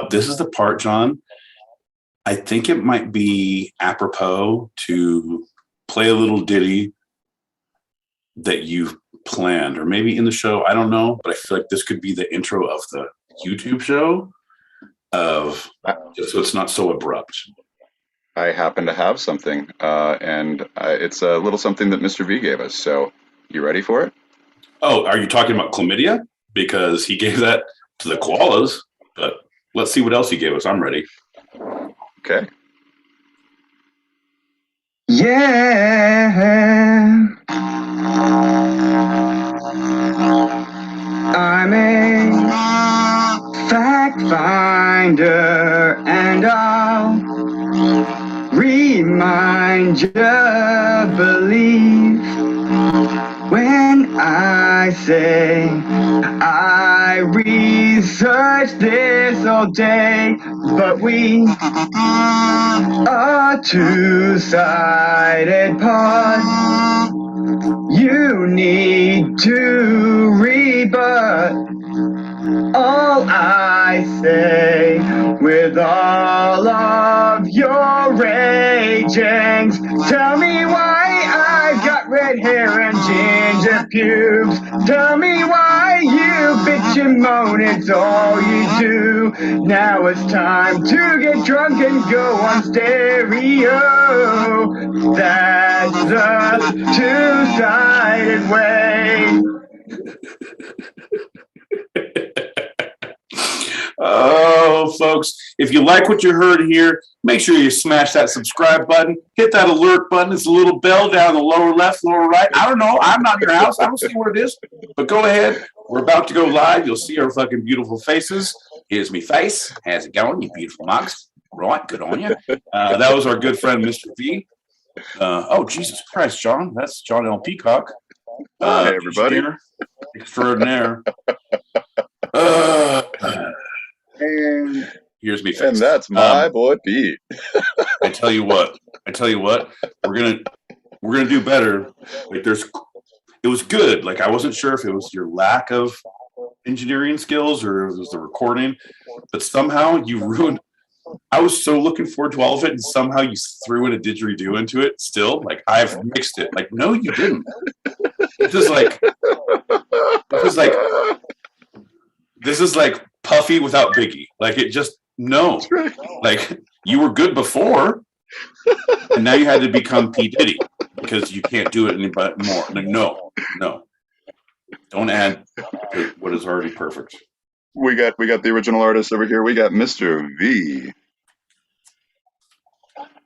This is the part, John. I think it might be apropos to play a little ditty that you've planned, or maybe in the show. I don't know, but I feel like this could be the intro of the YouTube show, just so it's not so abrupt. I happen to have something, and it's a little something that Mr. V gave us. So, you ready for it? Oh, are you talking about chlamydia? Because he gave that to the koalas, but let's see what else he gave us. I'm ready. Okay. Yeah, I'm a fact finder, and I'll remind you, believe when I say I researched this all day, but we a two-sided pod. You need to rebut all I say with all of your ragings. Tell me why I've got red hair and ginger pubes. Tell me why you bitch and moan, it's all you do. Now it's time to get drunk and go on stereo. That's the two-sided way. Oh, folks, if you like what you heard here, make sure you smash that subscribe button. Hit that alert button. It's a little bell down the lower left, lower right. I don't know. I'm not in your house. I don't see where it is. But go ahead. We're about to go live. You'll see our fucking beautiful faces. Here's me face. How's it going, you beautiful mugs? Right. Good on you. That was our good friend, Mr. V. Oh, Jesus Christ, John. That's John L. Peacock. Hey, everybody. Extraordinaire. And here's me face. And that's my boy Pete. I tell you what, we're gonna do better. Like it was good. Like I wasn't sure if it was your lack of engineering skills or if it was the recording, but somehow you ruined. I was so looking forward to all of it, and somehow you threw in a didgeridoo into it. Still, like I've mixed it. Like no, you didn't. This is like Puffy without Biggie. Like it just no. Right. Like you were good before, and now you had to become P. Diddy because you can't do it anymore. Like, no. Don't add to what is already perfect. We got the original artist over here. We got Mr. V.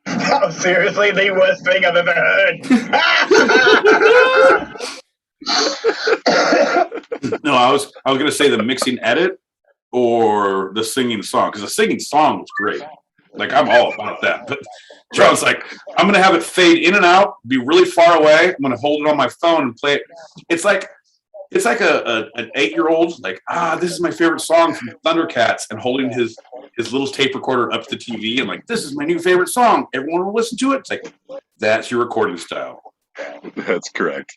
Oh, seriously, the worst thing I've ever heard. No, I was gonna say the mixing edit or the singing song, because the singing song was great. Like I'm all about that. But John's like, I'm gonna have it fade in and out, be really far away. I'm gonna hold it on my phone and play it. It's like an 8-year-old, like, this is my favorite song from Thundercats, and holding his little tape recorder up to the TV and like, this is my new favorite song. Everyone will listen to it. It's like, that's your recording style. That's correct.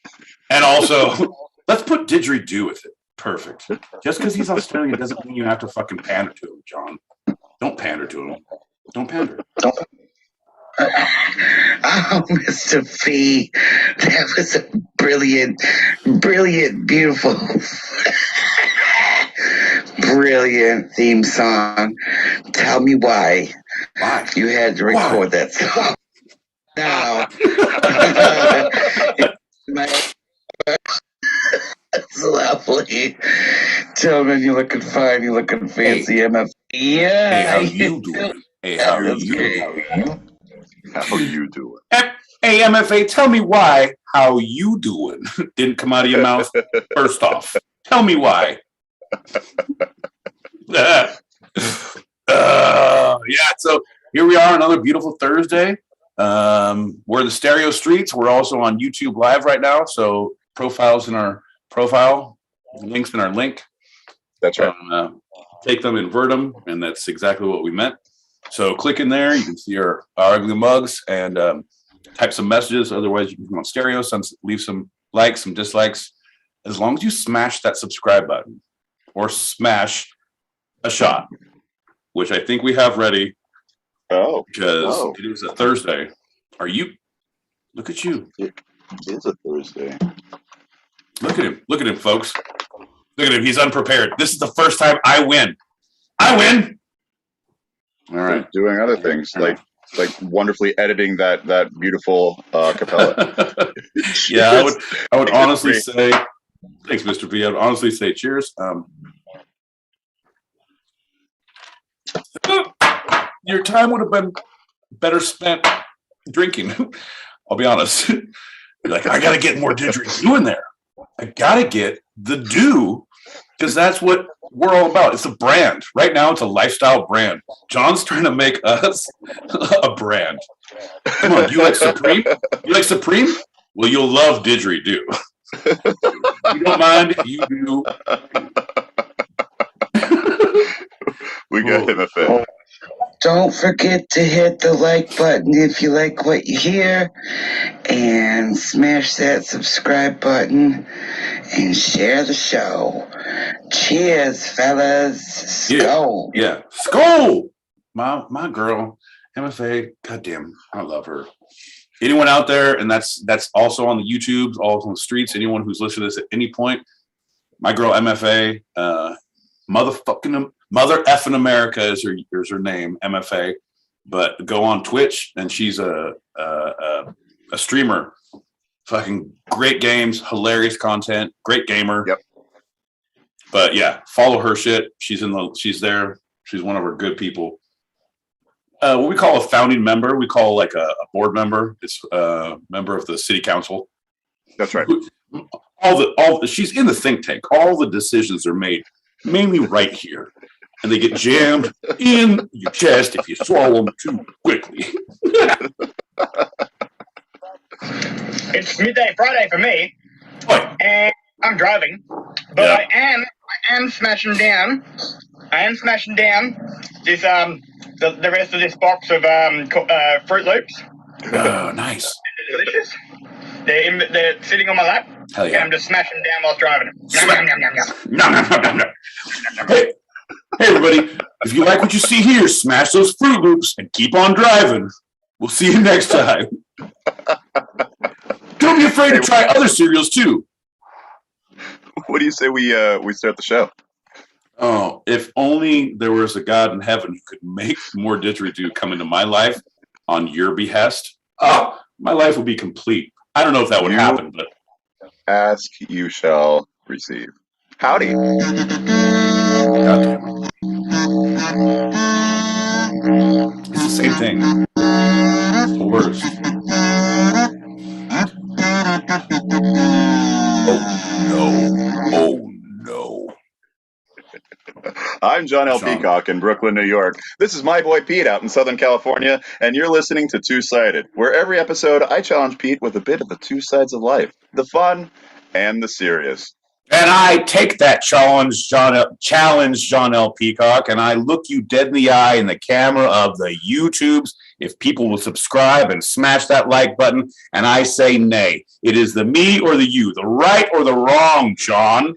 And also, let's put didgeridoo with it. Perfect. Just because he's Australian doesn't mean you have to fucking pander to him, John. Don't pander to him. Don't pander. Oh, Mr. V, that was a brilliant, beautiful, brilliant theme song. Tell me why you had to record that song. Now, it's lovely. Gentlemen, you're looking fine. You're looking fancy. Hey. Yeah. Hey, how you doing? Hey, how are you? How you doing? Hey, MFA, tell me why. How you doing? Didn't come out of your mouth. First off, tell me why. Yeah. So here we are, another beautiful Thursday. We're the Stereo Streets. We're also on YouTube Live right now. So profiles in our profile, links in our link. That's right. Take them, invert them, and that's exactly what we meant. So click in there. You can see our ugly mugs and type some messages. Otherwise, you can come on stereo, leave some likes, some dislikes. As long as you smash that subscribe button or smash a shot, which I think we have ready. Oh, because it is a Thursday. Are you? Look at you. It is a Thursday. Look at him. Look at him, folks. Look at him. He's unprepared. This is the first time I win. I win. All right. Doing other things like wonderfully editing that beautiful capella. Yeah, I would honestly say, thanks, Mr. B. I would honestly say cheers. Your time would have been better spent drinking. I'll be honest. You're like, I got to get more didgeridoo in there. I got to get the do, because that's what we're all about. It's a brand. Right now, it's a lifestyle brand. John's trying to make us a brand. Come on, you like Supreme? You like Supreme? Well, you'll love didgeridoo. You don't mind if you do. We got him a fit. Don't forget to hit the like button if you like what you hear, and smash that subscribe button and share the show. Cheers, fellas. Skol. Yeah. Skol! My girl, MFA, goddamn, I love her. Anyone out there, and that's also on the YouTubes, all on the streets, anyone who's listening to this at any point, my girl MFA, Mother effing America is her name, MFA. But go on Twitch, and she's a streamer. Fucking great games, hilarious content, great gamer. Yep. But yeah, follow her shit. She's there. She's one of our good people. What we call a founding member, we call like a board member. It's a member of the city council. That's right. She's in the think tank. All the decisions are made mainly right here, and they get jammed in your chest if you swallow them too quickly. It's midday Friday for me, and I'm driving, but Yeah. I am smashing down. I am smashing down this the rest of this box of Fruit Loops. Oh, nice. They're delicious. They're sitting on my lap, Hell and yeah. I'm just smashing them down whilst driving. Yum, yum, yum, yum, yum. Hey, everybody, if you like what you see here, smash those Fruit Loops and keep on driving. We'll see you next time. Don't be afraid to try other cereals too. What do you say we start the show? Oh, if only there was a God in heaven who could make more didgeridoo come into my life on your behest. Oh, my life would be complete. I don't know if that would happen, but Ask, you shall receive. Howdy. goddamn it. It's the same thing. It's the worst. Oh no. I'm John L. Sean. Peacock in Brooklyn, New York. This is my boy Pete out in Southern California, and you're listening to Two-Sided, where every episode I challenge Pete with a bit of the two sides of life, the fun and the serious. And I take that challenge, John L. Peacock, and I look you dead in the eye in the camera of the YouTubes. If people will subscribe and smash that like button, and I say nay. It is the me or the you, the right or the wrong, John.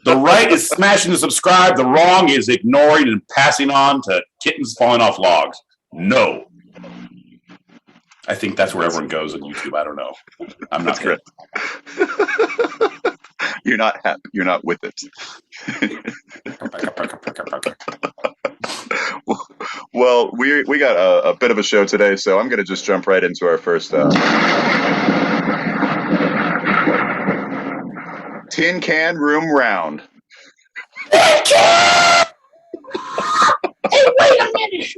The right is smashing the subscribe. The wrong is ignoring and passing on to kittens falling off logs. No. I think that's where everyone goes on YouTube. I don't know. I'm not That's correct. You're not happy. You're not with it. Well, we got a bit of a show today, so I'm going to just jump right into our first tin can room round. Hey, wait a minute.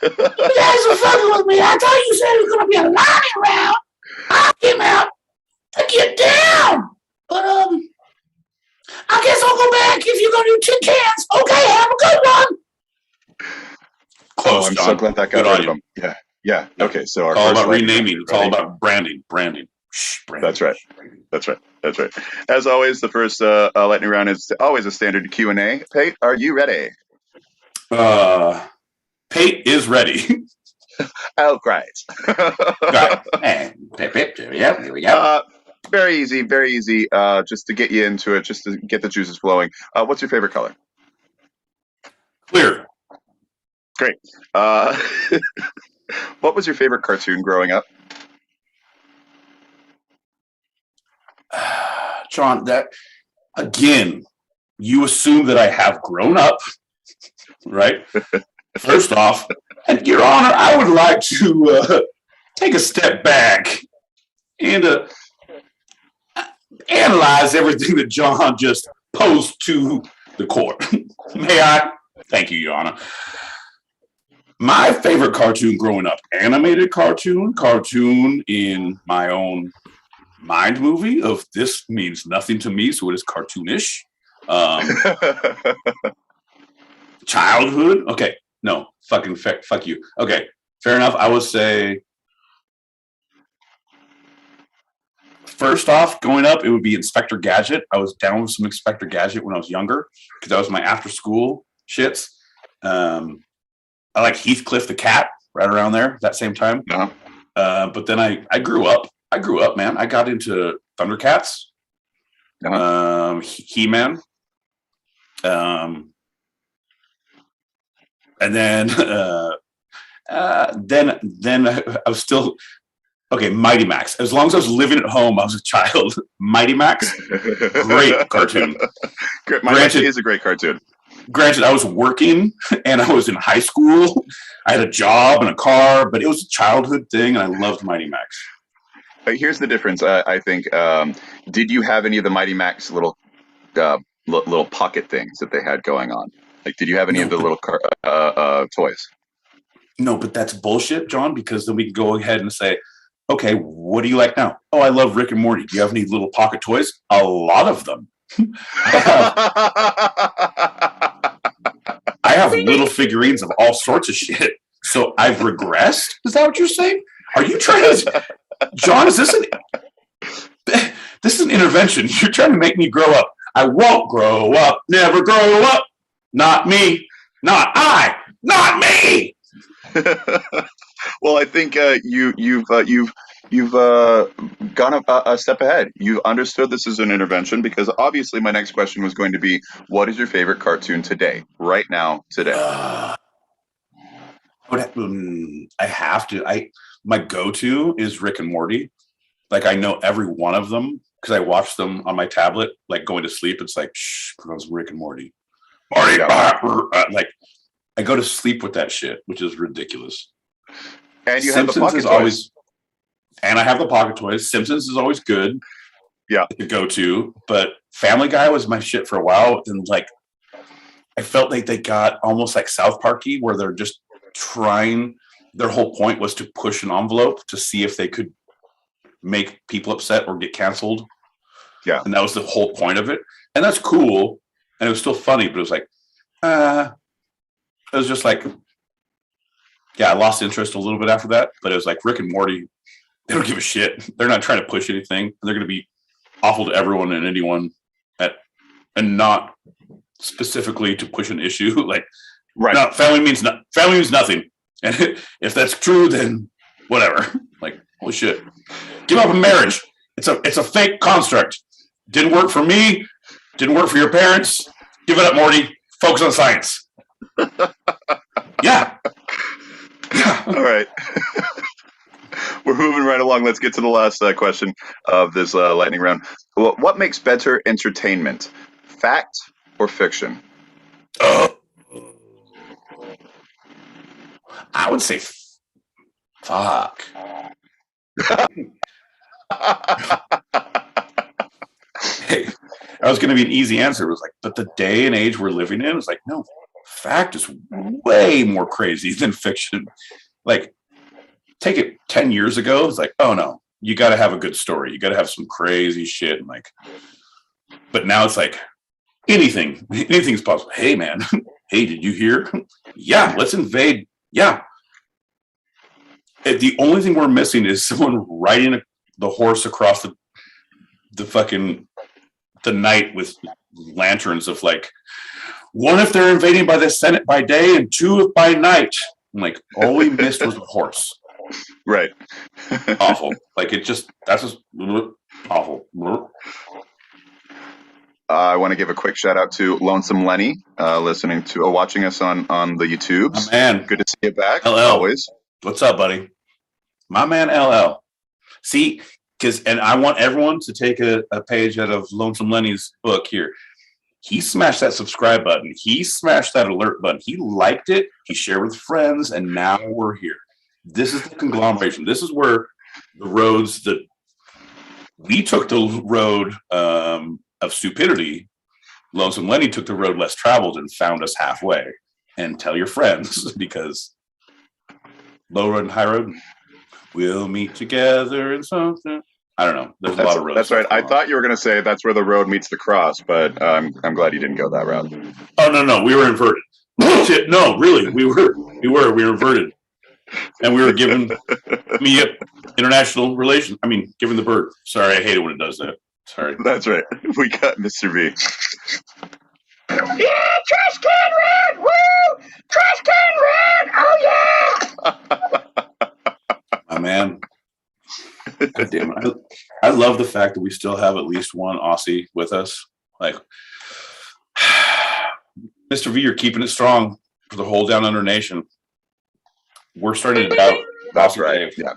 You guys are fucking with me. I thought you said it was going to be a lightning round. I came out to get down. But, I guess I'll go back if you're going to do tin cans. Okay, have a good one. Close, I'm John. so glad that got Good rid on of them. Yeah. Okay, so our It's all first about lightning renaming. round. It's all Ready? about branding. Branding. That's right. As always, the first lightning round is always a standard Q&A. Pate, are you ready? Pate is ready. Oh, great. Got it. Yep, here we go. Very easy. Just to get you into it, just to get the juices flowing. What's your favorite color? Clear. Great. What was your favorite cartoon growing up? John, that again, you assume that I have grown up, right? First off, and Your Honor, I would like to take a step back and analyze everything that John just posed to the court. May I? Thank you, Your Honor. My favorite cartoon growing up, animated cartoon in my own mind movie of this means nothing to me, so it is cartoonish. Childhood, okay, no, fuck you. Okay, fair enough. I would say first off, going up, it would be Inspector Gadget. I was down with some Inspector Gadget when I was younger because that was my after school shits. I like Heathcliff the cat right around there that same time. Uh-huh. But then I grew up. Man. I got into Thundercats, He-Man, and then I was still okay. Mighty Max. As long as I was living at home, I was a child. Mighty Max, great cartoon. Mighty Max is a great cartoon. Granted, I was working and I was in high school. I had a job and a car, but it was a childhood thing, and I loved Mighty Max. Here's the difference, I think. Did you have any of the Mighty Max little pocket things that they had going on? Like, did you have any of the little toys? No, but that's bullshit, John, because then we can go ahead and say, okay, what do you like now? Oh, I love Rick and Morty. Do you have any little pocket toys? A lot of them. I have little figurines of all sorts of shit. So I've regressed? Is that what you're saying? Are you trying to... John, is this is an intervention? You're trying to make me grow up. I won't grow up. Never grow up. Not me. Not I. Not me. Well, I think you've gone a step ahead. You understood this is an intervention because obviously my next question was going to be, what is your favorite cartoon today? Right now, today. I have to. My go-to is Rick and Morty. Like, I know every one of them because I watch them on my tablet. Like, going to sleep, it's like, shh, because Rick and Morty. Morty, like, I go to sleep with that shit, which is ridiculous. And you Simpsons have the pocket is toys. Always, and I have the pocket toys. Simpsons is always good. Yeah, to go to, but Family Guy was my shit for a while, and like, I felt like they got almost like South Parky, where they're just trying. Their whole point was to push an envelope to see if they could make people upset or get canceled. Yeah. And that was the whole point of it. And that's cool. And it was still funny, but it was like, it was just like, yeah, I lost interest a little bit after that. But it was like Rick and Morty, they don't give a shit. They're not trying to push anything. They're going to be awful to everyone and anyone and not specifically to push an issue. Like, right. No, family means nothing. And if that's true, then whatever. Like, holy shit. Give up a marriage. It's a fake construct. Didn't work for me. Didn't work for your parents. Give it up, Morty. Focus on science. Yeah. All right. We're moving right along. Let's get to the last question of this lightning round. What makes better entertainment? Fact or fiction? I would say fuck. Hey, that was going to be an easy answer. It was like, but the day and age we're living in, it's like, no, fact is way more crazy than fiction. Like, take it 10 years ago, it's like, oh no, you got to have a good story. You got to have some crazy shit. And like, but now it's like, anything's possible. Hey man, hey, did you hear? Yeah, let's invade. Yeah. The only thing we're missing is someone riding the horse across the night with lanterns of like, one if they're invading by the Senate by day and two if by night. I'm like, all we missed was a horse. Right. Awful. Like, that's just awful. I want to give a quick shout out to Lonesome Lenny, watching us on the YouTubes. My man. Good to see you back. LL. Always. What's up, buddy? My man, LL. See, and I want everyone to take a page out of Lonesome Lenny's book here. He smashed that subscribe button. He smashed that alert button. He liked it. He shared with friends, and now we're here. This is the conglomeration. This is where the roads that we took the road of stupidity. Lonesome Lenny took the road less traveled and found us halfway. And tell your friends, because low road and high road, we'll meet together in something. I don't know. There's a lot of roads. That's right. I thought you were going to say that's where the road meets the cross, but I'm glad you didn't go that route. Oh no, we were inverted. No, really, we were inverted, and we were given international relation. I mean, given the bird. Sorry, I hate it when it does that. Sorry. That's right. We got Mr. V. Yeah, trash can red! Woo! Trash can red! Oh yeah! My man. God damn it. I love the fact that we still have at least one Aussie with us. Like, Mr. V, you're keeping it strong for the whole Down Under Nation. We're starting to doubt. That's right. Yeah.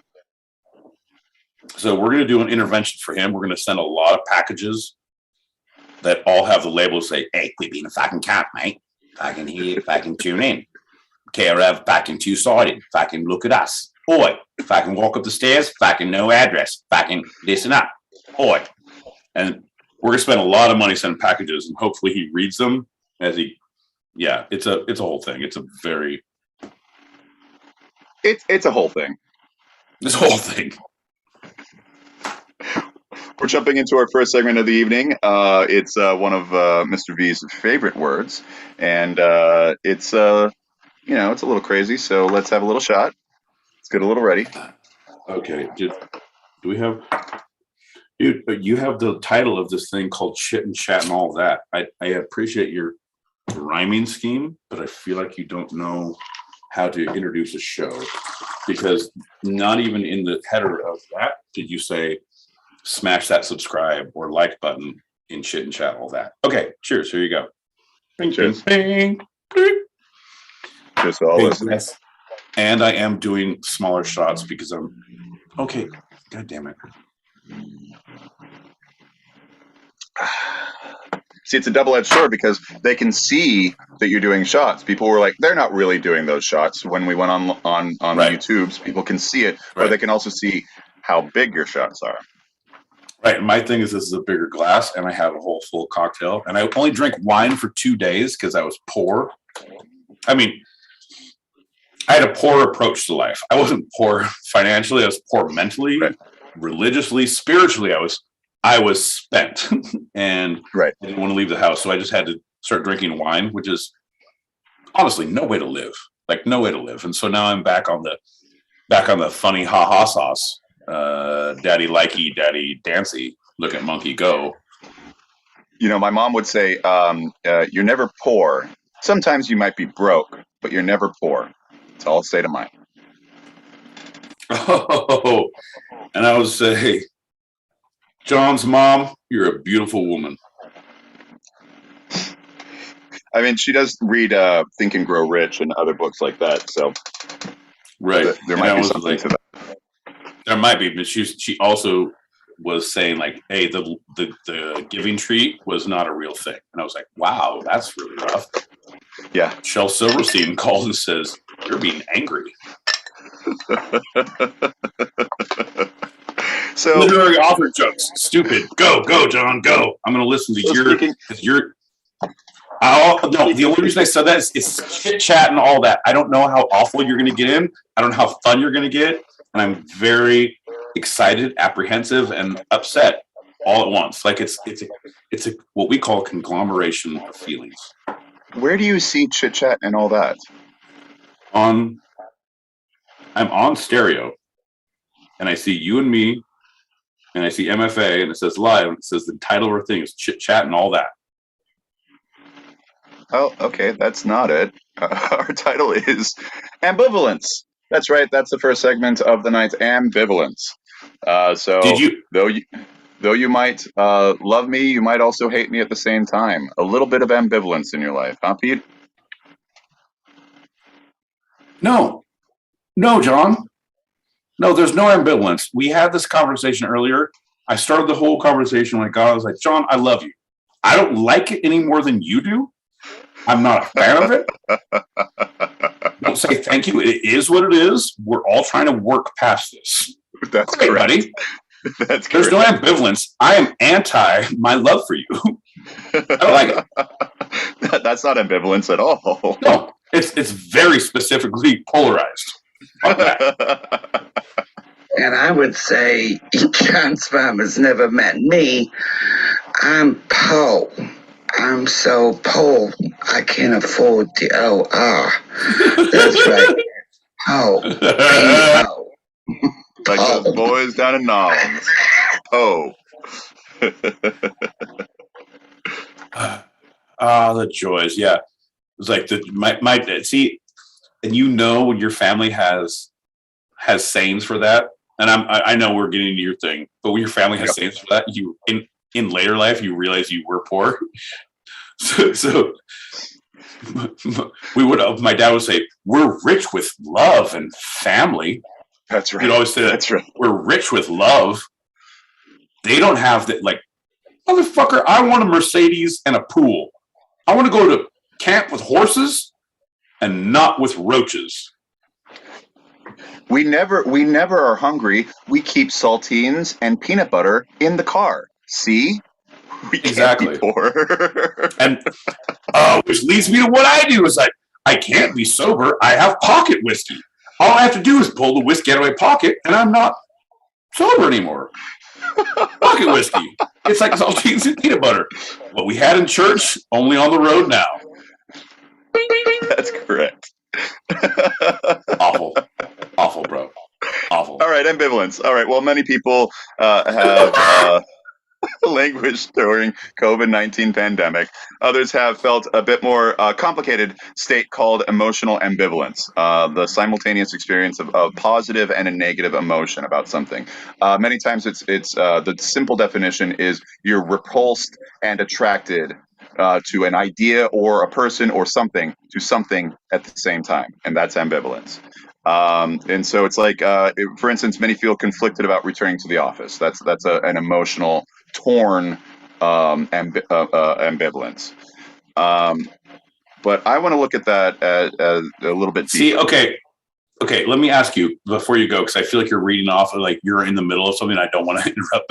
So we're going to do an intervention for him. We're going to send a lot of packages that all have the labels say, "Hey, quit being a fucking cat, mate. Fucking hear, fucking tune in. KRF, fucking two-sided. Fucking look at us. Oi, fucking walk up the stairs, fucking no address, fucking listen up. Oi." And we're going to spend a lot of money sending packages, and hopefully he reads them as he, it's a whole thing. It's a very... It's a whole thing. This whole thing. We're jumping into our first segment of the evening. It's one of Mr. V's favorite words, and it's a little crazy. So let's have a little shot. Let's get a little ready. Okay, do we have? Dude, you have the title of this thing called Shit and Chat and all that. I appreciate your rhyming scheme, but I feel like you don't know how to introduce a show, because not even in the header of that did you say smash that subscribe or like button in Shit and Chat, all that. Okay, cheers. Here you go. Bing, cheers. Bing, bing. Cheers to all listening. Yes. And I am doing smaller shots because I'm okay. God damn it. See, it's a double-edged sword because they can see that you're doing shots. People were like, they're not really doing those shots. When we went on Right. the YouTubes, people can see it, Right. or they can also see how big your shots are. Right. And my thing is, this is a bigger glass, and I have a whole full cocktail. And I only drank wine for 2 days because I was poor. I mean, I had a poor approach to life. I wasn't poor financially. I was poor mentally, Right. religiously, spiritually. I was spent, and Right. I didn't want to leave the house. So I just had to start drinking wine, which is honestly no way to live. Like, no way to live. And so now I'm back on the funny ha-ha sauce. Daddy likey, daddy dancy, look at monkey go. My mom would say, you're never poor. Sometimes you might be broke, but you're never poor. That's all I'll say to mine. Oh, and I would say, John's mom, you're a beautiful woman. I mean, she does read Think and Grow Rich and other books like that, so right. There might be something to that. There might be, but she also was saying, like, hey, the giving tree was not a real thing. And I was like, wow, that's really rough. Yeah. Shel Silverstein calls and says, you're being angry. So literary author jokes. Stupid. Go, John, go. I'm going to listen to your... No, the only reason I said that is chit chat and all that. I don't know how awful you're going to get in. I don't know how fun you're going to get. And I'm very excited, apprehensive, and upset all at once. Like it's a what we call a conglomeration of feelings. Where do you see chit chat and all that? I'm on stereo, and I see you and me, and I see MFA, and it says live, and it says the title of our thing is chit chat and all that. Oh, okay, that's not it. Our title is Ambivalence. That's right. That's the first segment of the night, Ambivalence. So did you? Though you might love me, you might also hate me at the same time. A little bit of ambivalence in your life, huh, Pete? No, John. No, there's no ambivalence. We had this conversation earlier. I started the whole conversation when I was like, John, I love you. I don't like it any more than you do. I'm not a fan of it. Don't say thank you. It is what it is. We're all trying to work past this. That's great, correct. buddy. That's There's correct. no ambivalence. I am anti my love for you. I don't like it. That's not ambivalence at all. No, it's very specifically polarized. Fuck that. And I would say John's mom has never met me. I'm Poe. I'm so poor I can't afford the OR. That's right. Poe. P-O. Like those boys down in Nolans. Oh. The joys. Yeah. It's like my see, and you know when your family has sayings for that, and I know we're getting into your thing, but when your family has sayings for that, you in later life you realize you were poor. So we would my dad would say, we're rich with love and family. That's right. You'd always say that. That's right. We're rich with love. They don't have that. Like, motherfucker, I want a Mercedes and a pool. I want to go to camp with horses and not with roaches. We never are hungry. We keep saltines and peanut butter in the car. See? We can't be poor. And which leads me to what I do is I can't be sober. I have pocket whiskey. All I have to do is pull the whiskey out of my pocket and I'm not sober anymore. Pocket whiskey. It's like saltines and peanut butter. What we had in church, only on the road now. That's correct. Awful, bro. Awful. All right, ambivalence. All right, well, many people have languished during COVID-19 pandemic. Others have felt a bit more complicated state called emotional ambivalence, the simultaneous experience of positive and a negative emotion about something. Many times it's the simple definition is you're repulsed and attracted to an idea or a person or something to something at the same time, and that's ambivalence. And so it's like, for instance, many feel conflicted about returning to the office. That's an emotional, torn ambivalence. But I want to look at that as a little bit deeper. See, okay. Let me ask you before you go, because I feel like you're reading off, like you're in the middle of something. I don't want to interrupt,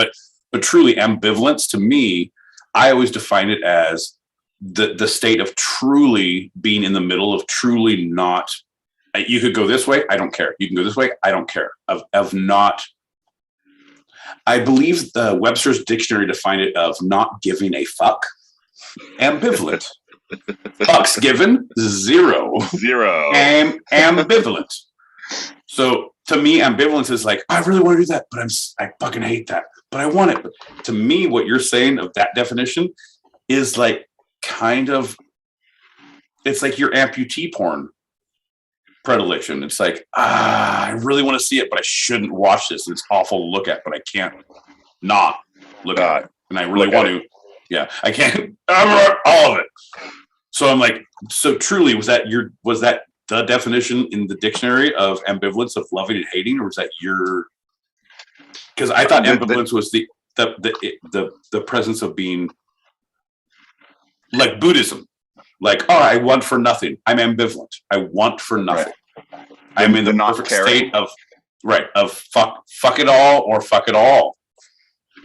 but truly, ambivalence to me, I always define it as the state of truly being in the middle of truly not. You could go this way, I don't care. You can go this way, I don't care. Of not. I believe the Webster's Dictionary defined it of not giving a fuck. Ambivalent. Fucks given, zero. Ambivalent. So to me, ambivalence is like, I really want to do that, but I fucking hate that, but I want it. But to me, what you're saying of that definition is like kind of, it's like your amputee porn predilection. It's like, I really want to see it, but I shouldn't watch this. It's awful to look at, but I can't not look at it. And I really want to. Yeah, I can't. All of it. So I'm like, so truly, was that the definition in the dictionary of ambivalence of loving and hating, or was that your? Because I thought ambivalence was the presence of being like Buddhism. Like, oh, I want for nothing. I'm ambivalent. I want for nothing. Right. I'm in the perfect state of fuck it all or fuck it all.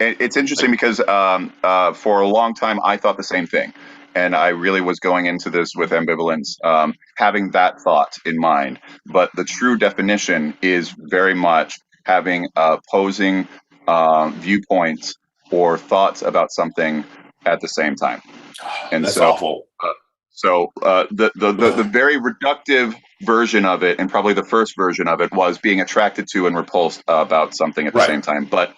It's interesting because for a long time I thought the same thing, and I really was going into this with ambivalence, having that thought in mind. But the true definition is very much having opposing viewpoints or thoughts about something at the same time. And that's so, awful. So the very reductive version of it, and probably the first version of it, was being attracted to and repulsed about something at the same time. But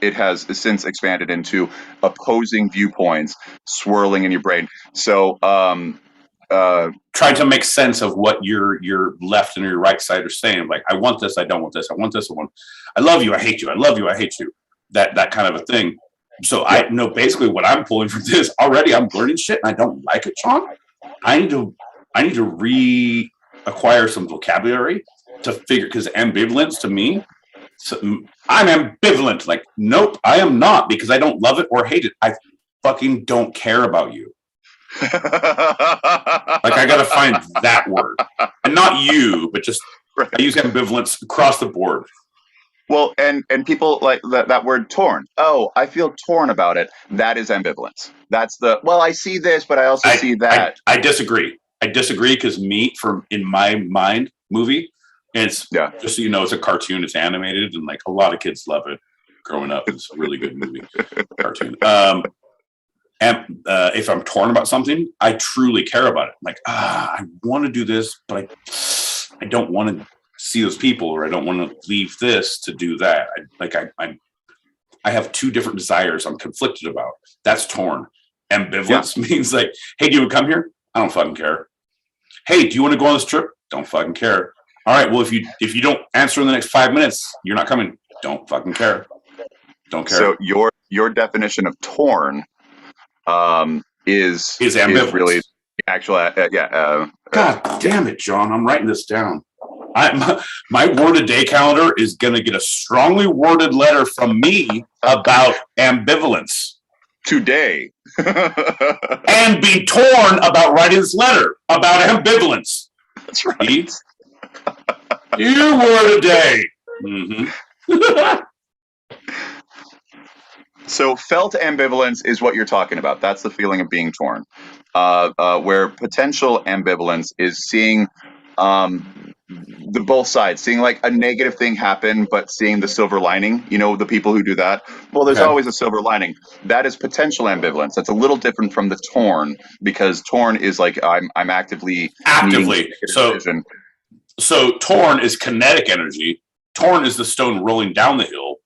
it has since expanded into opposing viewpoints swirling in your brain. So trying to make sense of what your left and your right side are saying. Like, I want this, I don't want this. I want this, I love you, I hate you. I love you, I hate you. That kind of a thing. So I know basically what I'm pulling from this already. I'm learning shit and I don't like it, Sean. I need to reacquire some vocabulary to figure, because ambivalence to me, I'm ambivalent. Like, nope, I am not, because I don't love it or hate it. I fucking don't care about you. Like, I gotta find that word, and not you, but just Right. I use ambivalence across the board. Well, and people like that word torn. Oh, I feel torn about it. That is ambivalence. That's well, I see this, but I also see that. I disagree. I disagree, because in my mind, movie, and it's just so you know, it's a cartoon. It's animated, and like a lot of kids love it. Growing up, it's a really good movie cartoon. And if I'm torn about something, I truly care about it. Like, I want to do this, but I don't want to see those people, or I don't want to leave this to do that. I have two different desires I'm conflicted about. That's torn. Ambivalence means like, hey, do you want to come here? I don't fucking care. Hey, do you want to go on this trip? Don't fucking care. All right, well, if you don't answer in the next 5 minutes, you're not coming. Don't fucking care. Don't care. So your definition of torn is ambivalence. Really the actual God damn it, John! I'm writing this down. My word a day calendar is going to get a strongly worded letter from me about ambivalence today, and be torn about writing this letter about ambivalence. That's right. Your word a day. Mm-hmm. So felt ambivalence is what you're talking about. That's the feeling of being torn. Where potential ambivalence is seeing the both sides, seeing like a negative thing happen, but seeing the silver lining. You know, the people who do that. Well, there's always a silver lining. That is potential ambivalence. That's a little different from the torn, because torn is like I'm actively. So torn is kinetic energy. Torn is the stone rolling down the hill.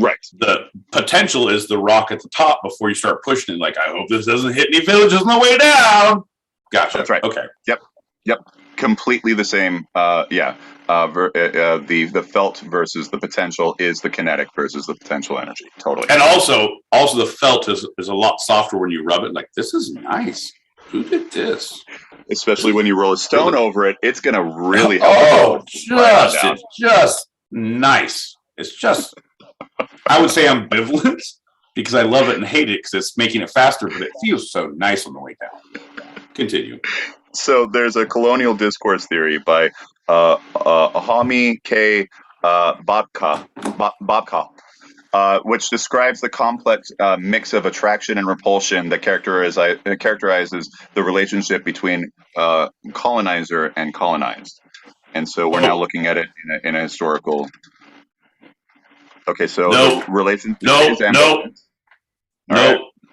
Right. The potential is the rock at the top before you start pushing it. Like, I hope this doesn't hit any villages on the way down. Gotcha. That's right. Okay. Yep. Completely the same. The felt versus the potential is the kinetic versus the potential energy. Totally. And also the felt is a lot softer when you rub it. Like, this is nice. Who did this? Especially when you roll a stone over it, it's gonna really help. It's just nice. It's just. I would say ambivalent, because I love it and hate it because it's making it faster, but it feels so nice on the way down. Continue. So there's a colonial discourse theory by Ahami K. Babka, which describes the complex mix of attraction and repulsion that characterizes the relationship between colonizer and colonized. And so we're now looking at it in a historical. Okay, so the relationship is ambivalent.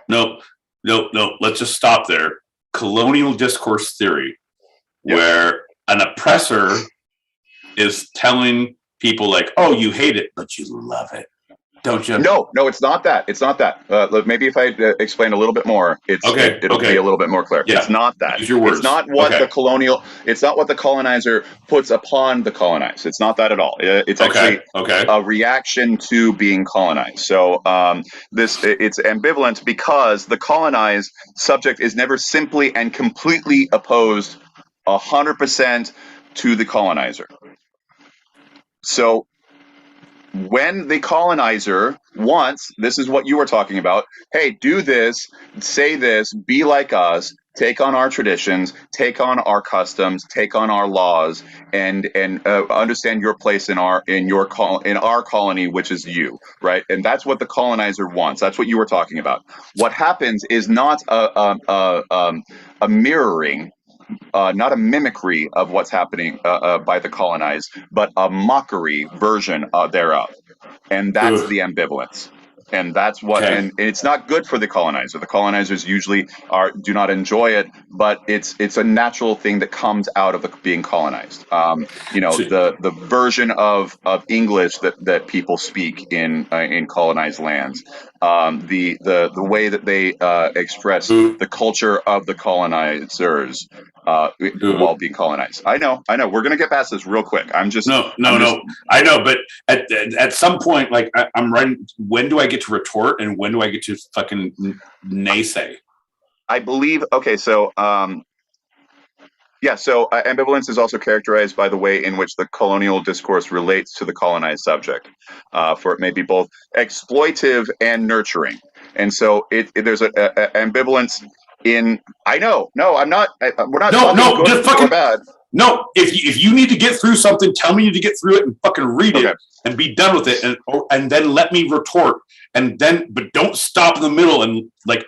No. Let's just stop there. Colonial discourse theory, where an oppressor is telling people like, "Oh, you hate it, but you love it, don't you?" No, it's not that. It's not that. Maybe if I explain a little bit more, it'll be a little bit more clear. Yeah. It's not that. Use your words. It's not what the colonial. It's not what the colonizer puts upon the colonized. It's not that at all. It's actually a reaction to being colonized. So it's ambivalent because the colonized subject is never simply and completely opposed 100% to the colonizer. So when the colonizer wants, this is what you were talking about, hey, do this, say this, be like us, take on our traditions, take on our customs, take on our laws, and understand your place in our colony, which is you, right? And that's what the colonizer wants. That's what you were talking about. What happens is not a mirroring, not a mimicry of what's happening by the colonized, but a mockery version thereof. And that's the ambivalence. And that's what, and it's not good for the colonizer. The colonizers usually do not enjoy it, but it's a natural thing that comes out of being colonized. The version of English that people speak in colonized lands, the way that they express the culture of the colonizers, while being colonized. I know. We're gonna get past this real quick. No. I know, but at some point, like I'm writing. When do I get to retort, and when do I get to fucking naysay? I believe. Okay, so so ambivalence is also characterized by the way in which the colonial discourse relates to the colonized subject, for it may be both exploitive and nurturing. And so there's a ambivalence in. I know. No, I'm not. We're not talking good just fucking or bad. No, if you need to get through something, tell me you need to get through it and fucking read it and be done with it, and then let me retort, but don't stop in the middle and like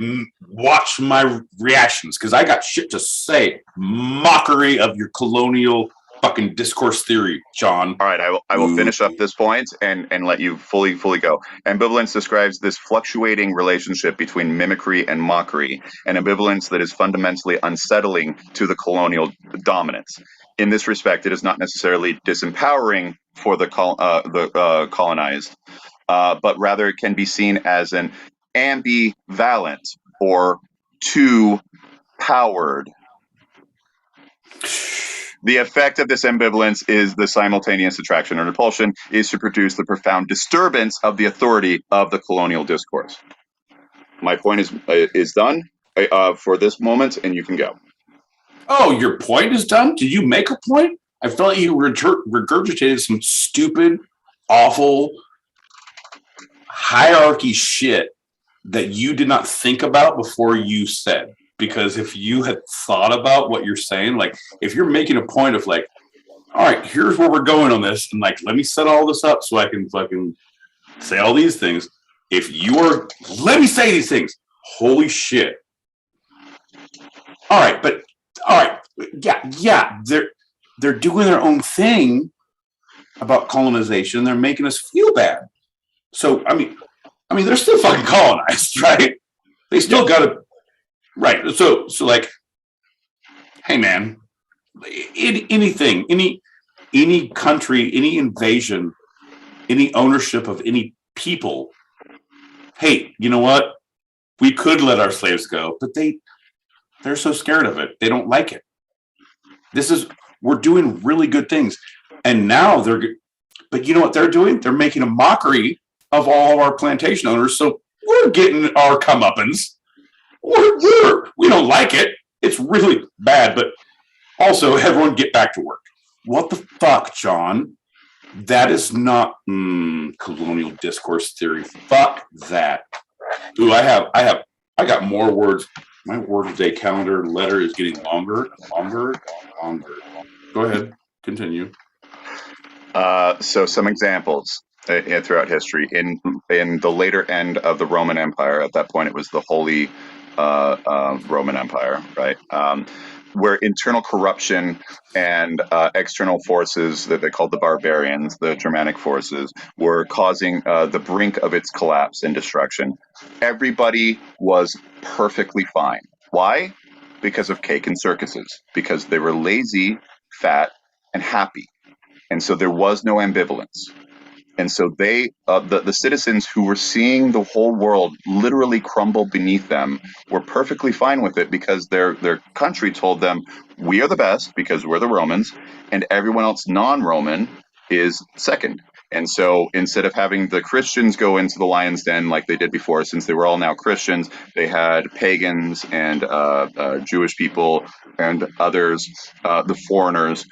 watch my reactions, because I got shit to say. Mockery of your colonial fucking discourse theory, John. All right, I will finish up this point and let you fully go. Ambivalence describes this fluctuating relationship between mimicry and mockery, an ambivalence that is fundamentally unsettling to the colonial dominance. In this respect, it is not necessarily disempowering for the colonized, but rather it can be seen as an ambivalent or two-powered. The effect of this ambivalence is the simultaneous attraction or repulsion is to produce the profound disturbance of the authority of the colonial discourse. My point is done for this moment, and you can go. Oh, your point is done? Did you make a point? I felt like you regurgitated some stupid, awful hierarchy shit that you did not think about before you said. Because if you had thought about what you're saying, like if you're making a point of like, all right, here's where we're going on this, and like, let me set all this up so I can fucking say all these things. Let me say these things. Holy shit. All right, yeah, they're doing their own thing about colonization. They're making us feel bad. So I mean, they're still fucking colonized, right? They still got to. Right. So like, hey man, anything, any country, any invasion, any ownership of any people. Hey, you know what? We could let our slaves go, but they're so scared of it. They don't like it. We're doing really good things. And now but you know what they're doing? They're making a mockery of all of our plantation owners. So we're getting our comeuppance. We don't like it. It's really bad, but also everyone get back to work. What the fuck, John? That is not colonial discourse theory. Fuck that. Ooh, I got more words. My word of the day calendar letter is getting longer. Go ahead, continue. So some examples throughout history in the later end of the Roman Empire. At that point, it was the Holy Roman Empire, right? Where internal corruption and external forces that they called the barbarians, the Germanic forces, were causing the brink of its collapse and destruction. Everybody was perfectly fine. Why? Because of cake and circuses. Because they were lazy, fat, and happy. And so there was no ambivalence. And so they, the citizens who were seeing the whole world literally crumble beneath them, were perfectly fine with it because their country told them, we are the best because we're the Romans, and everyone else non-Roman is second. And so instead of having the Christians go into the lion's den like they did before, since they were all now Christians, they had pagans and Jewish people and others, the foreigners,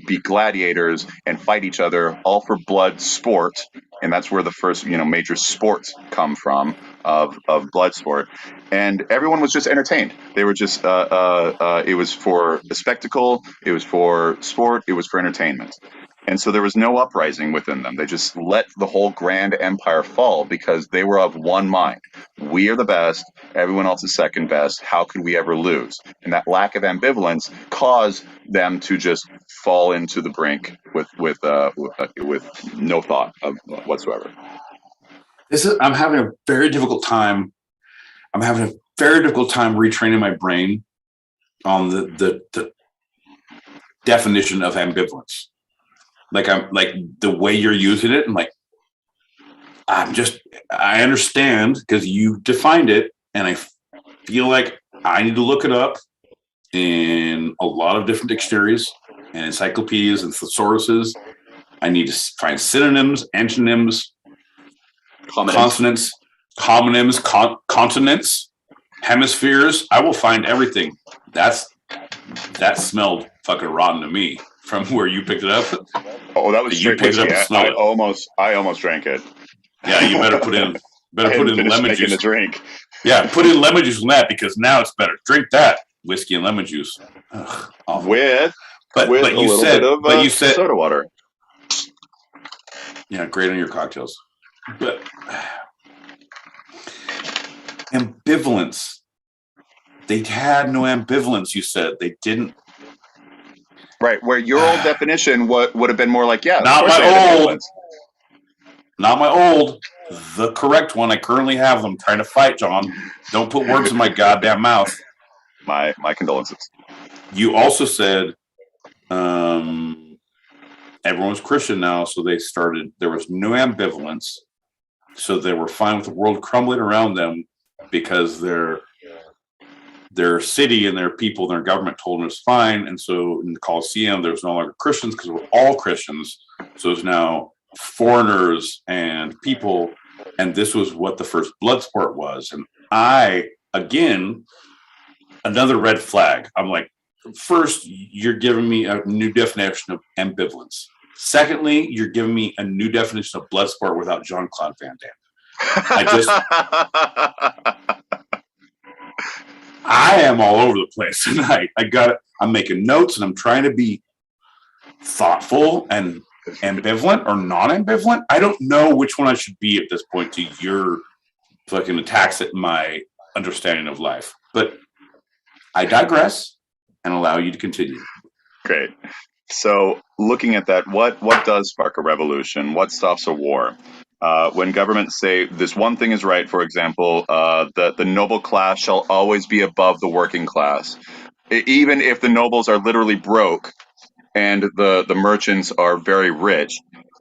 be gladiators and fight each other, all for blood sport. And that's where the first, major sports come from of blood sport. And everyone was just entertained. They were just, it was for a spectacle, it was for sport, it was for entertainment. And so there was no uprising within them. They just let the whole grand empire fall because they were of one mind. We are the best. Everyone else is second best. How could we ever lose? And that lack of ambivalence caused them to just fall into the brink with no thought of whatsoever. I'm having a very difficult time. I'm having a very difficult time retraining my brain on the definition of ambivalence. I'm like the way you're using it, and like I understand because you defined it, and I feel like I need to look it up in a lot of different dictionaries and encyclopedias and thesauruses. I need to find synonyms, antonyms, consonants, homonyms, continents, hemispheres. I will find everything. That smelled fucking rotten to me from where you picked it up. Oh, that was straight whiskey. I almost drank it. Yeah, you better put in lemon juice. The drink. Yeah, put in lemon juice in that because now it's better. Drink that whiskey and lemon juice. Ugh, with a little bit of soda water. Yeah, great on your cocktails. But ambivalence. They had no ambivalence, you said. They didn't. Right, where your old definition would have been more like, yeah. Not my old. The correct one. I currently have them. Trying to fight, John. Don't put words in my goddamn mouth. My condolences. You also said everyone's Christian now, so they started. There was no ambivalence, so they were fine with the world crumbling around them because their city and their people and their government told them it was fine. And so in the Colosseum, there was no longer Christians because we're all Christians. So there's now foreigners and people. And this was what the first blood sport was. And again, another red flag. I'm like, first, you're giving me a new definition of ambivalence. Secondly, you're giving me a new definition of blood sport without Jean-Claude Van Damme. I am all over the place tonight. I'm making notes and I'm trying to be thoughtful and ambivalent or non-ambivalent. I don't know which one I should be at this point to your fucking attacks at my understanding of life. But I digress and allow you to continue. Great. So looking at that, what does spark a revolution? What stops a war? When governments say this one thing is right, for example, the noble class shall always be above the working class. Even if the nobles are literally broke and the merchants are very rich,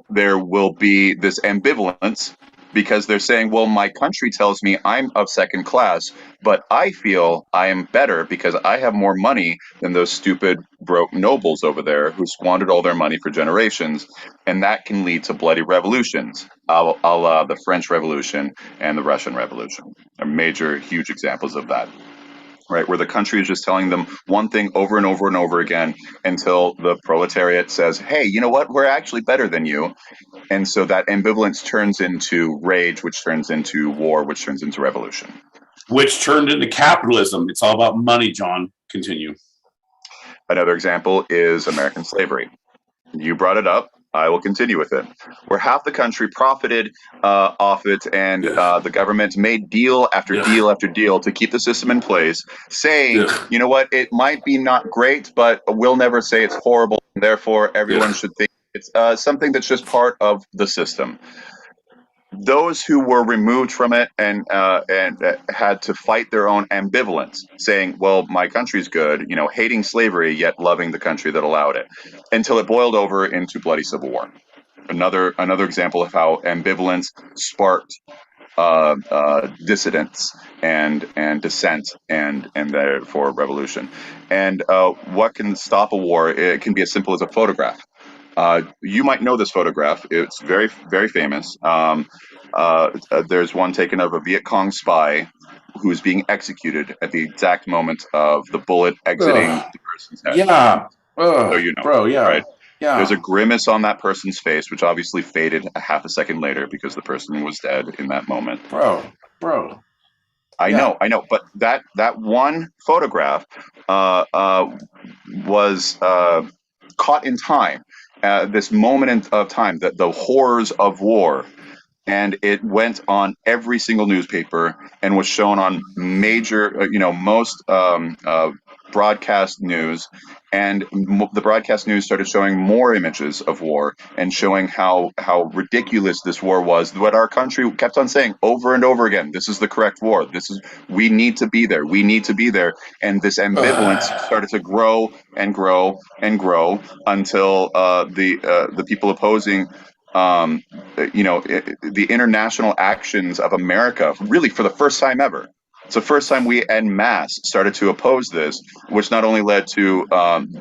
there will be this ambivalence because they're saying, well, my country tells me I'm of second class, but I feel I am better because I have more money than those stupid broke nobles over there who squandered all their money for generations. And that can lead to bloody revolutions, a la the French Revolution and the Russian Revolution are major, huge examples of that. Right, where the country is just telling them one thing over and over and over again until the proletariat says, hey, you know what, we're actually better than you. And so that ambivalence turns into rage, which turns into war, which turns into revolution. Which turned into capitalism. It's all about money, John. Continue. Another example is American slavery. You brought it up. I will continue with it. Where half the country profited off it, and the government made deal after deal after deal to keep the system in place, saying, you know what, it might be not great, but we'll never say it's horrible. And therefore, everyone should think it's something that's just part of the system. Those who were removed from it and had to fight their own ambivalence, saying, well, my country's good, hating slavery, yet loving the country that allowed it, until it boiled over into bloody civil war. Another example of how ambivalence sparked dissidence and dissent and therefore revolution. And what can stop a war? It can be as simple as a photograph. You might know this photograph. It's very, very famous. There's one taken of a Viet Cong spy who's being executed at the exact moment of the bullet exiting the person's head. Yeah. So you know, bro, yeah. Right? Yeah. There's a grimace on that person's face, which obviously faded a half a second later because the person was dead in that moment. Bro. I know. But that one photograph was caught in time. This moment of time, the horrors of war, and it went on every single newspaper and was shown on major, most broadcast news. And the broadcast news started showing more images of war and showing how ridiculous this war was. What our country kept on saying over and over again: this is the correct war. We need to be there. We need to be there. And this ambivalence started to grow and grow and grow until the people opposing, the international actions of America, really for the first time ever, It's the first time we en masse started to oppose this, which not only led to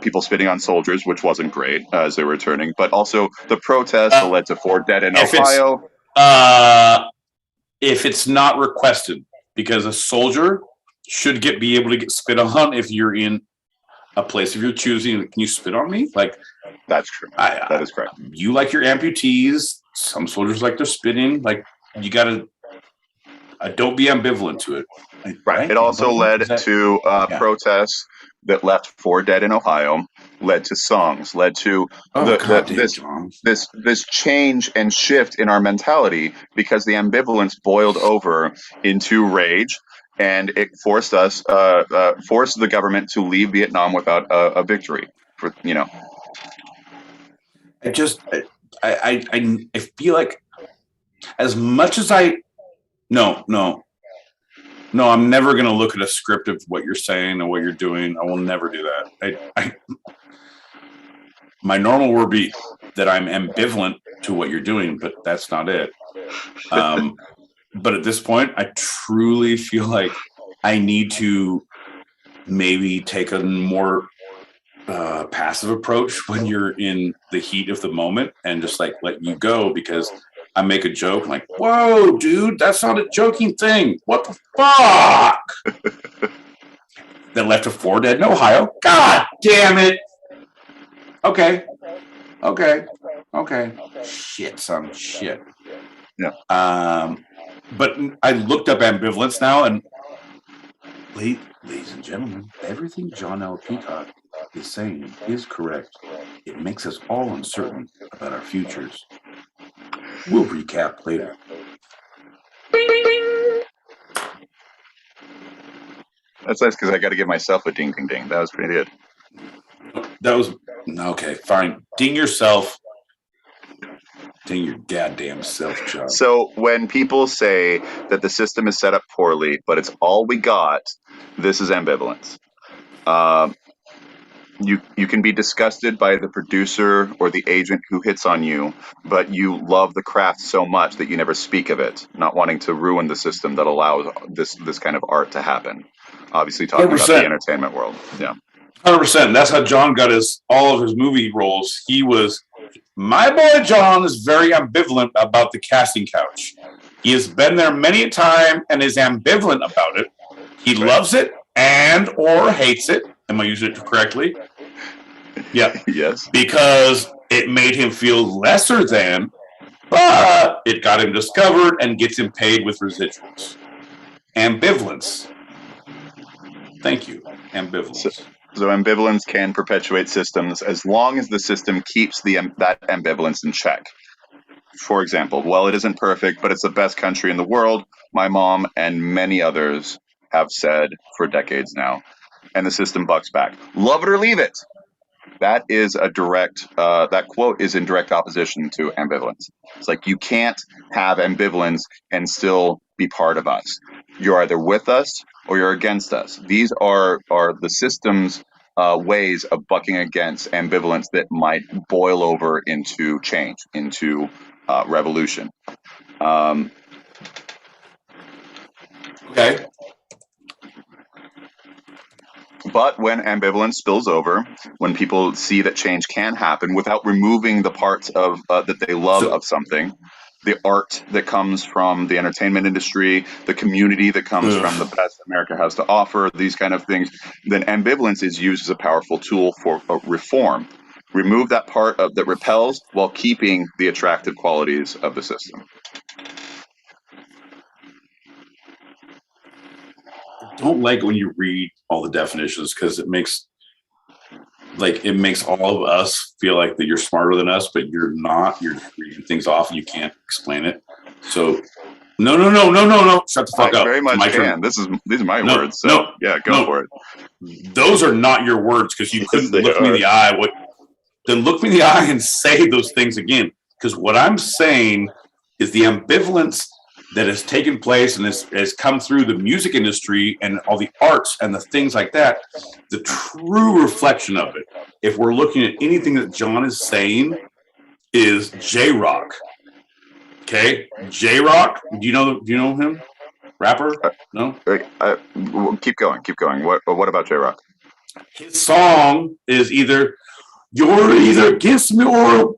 people spitting on soldiers, which wasn't great as they were returning, but also the protests that led to 4 dead in Ohio. If it's not requested, because a soldier should be able to get spit on if you're in a place of your choosing. Can you spit on me? Like, that's true. That is correct. You like your amputees. Some soldiers like their spitting. Like, you gotta don't be ambivalent to it. Right. It also led to protests that left 4 dead in Ohio, led to songs, led to this change and shift in our mentality, because the ambivalence boiled over into rage, and it forced us, forced the government to leave Vietnam without a victory. I feel like, as much as No, I'm never going to look at a script of what you're saying and what you're doing. I will never do that. My normal would be that I'm ambivalent to what you're doing, but that's not it. But at this point, I truly feel like I need to maybe take a more passive approach when you're in the heat of the moment, and just like let you go, because I make a joke like, whoa, dude, that's not a joking thing. What the fuck? That left 4 dead in Ohio. God damn it. Okay. Shit, son. Shit. Yeah. But I looked up ambivalence now, and ladies and gentlemen, everything John L. Peacock is saying is correct. It makes us all uncertain about our futures. We'll recap later. That's nice, because I got to give myself a ding, ding, ding. That was pretty good. That was okay. Fine. Ding yourself. Ding your goddamn self, John. So when people say that the system is set up poorly, but it's all we got, this is ambivalence. You can be disgusted by the producer or the agent who hits on you, but you love the craft so much that you never speak of it, not wanting to ruin the system that allows this kind of art to happen. Obviously, talking 100%. About the entertainment world. Yeah, 100%. That's how John got all of his movie roles. My boy John is very ambivalent about the casting couch. He has been there many a time and is ambivalent about it. He loves it and or hates it. Am I using it correctly? Yeah. Yes. Because it made him feel lesser than, but it got him discovered and gets him paid with residuals. Ambivalence. Thank you. Ambivalence. So ambivalence can perpetuate systems as long as the system keeps that ambivalence in check. For example, well, it isn't perfect, but it's the best country in the world. My mom and many others have said for decades now. And the system bucks back. Love it or leave it. That is that quote is in direct opposition to ambivalence. It's like, you can't have ambivalence and still be part of us. You're either with us or you're against us. These are the system's ways of bucking against ambivalence that might boil over into change, into revolution. Okay. But when ambivalence spills over, when people see that change can happen without removing the parts of that they love of something, the art that comes from the entertainment industry, the community that comes from the best America has to offer, these kind of things, then ambivalence is used as a powerful tool for reform. Remove that part that repels while keeping the attractive qualities of the system. I don't like when you read all the definitions, because it makes all of us feel like that you're smarter than us, but you're not. You're reading things off and you can't explain it. So no. Shut the fuck up. Very much can. These are my words. So go for it. Those are not your words, because you couldn't look me in the eye. Then look me in the eye and say those things again. Because what I'm saying is the ambivalence that has taken place and has come through the music industry and all the arts and the things like that, the true reflection of it, if we're looking at anything that John is saying, is J-Rock. Okay? J-Rock, do you know him? rapper? No. Keep going. What about J-Rock? His song is either you're either against me or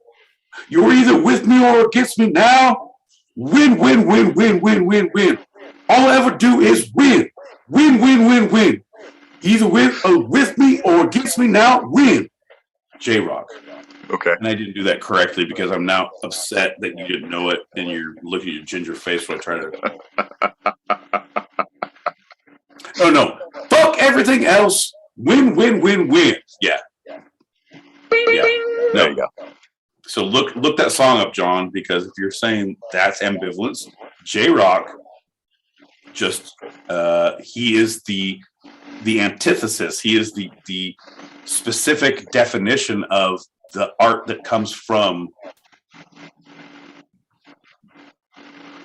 you're either with me or against me now. Win, win, win, win, win, win, win. All I ever do is win. Win, win, win, win. Either with me or against me now, win. J-Rock. Okay. And I didn't do that correctly because I'm now upset that you didn't know it and you're looking at your ginger face while I try to... Oh, no. Fuck everything else. Win, win, win, win. Yeah. Yeah. No. There you go. So look that song up, John, because if you're saying that's ambivalence, J-Rock just he is the antithesis. He is the specific definition of the art that comes from.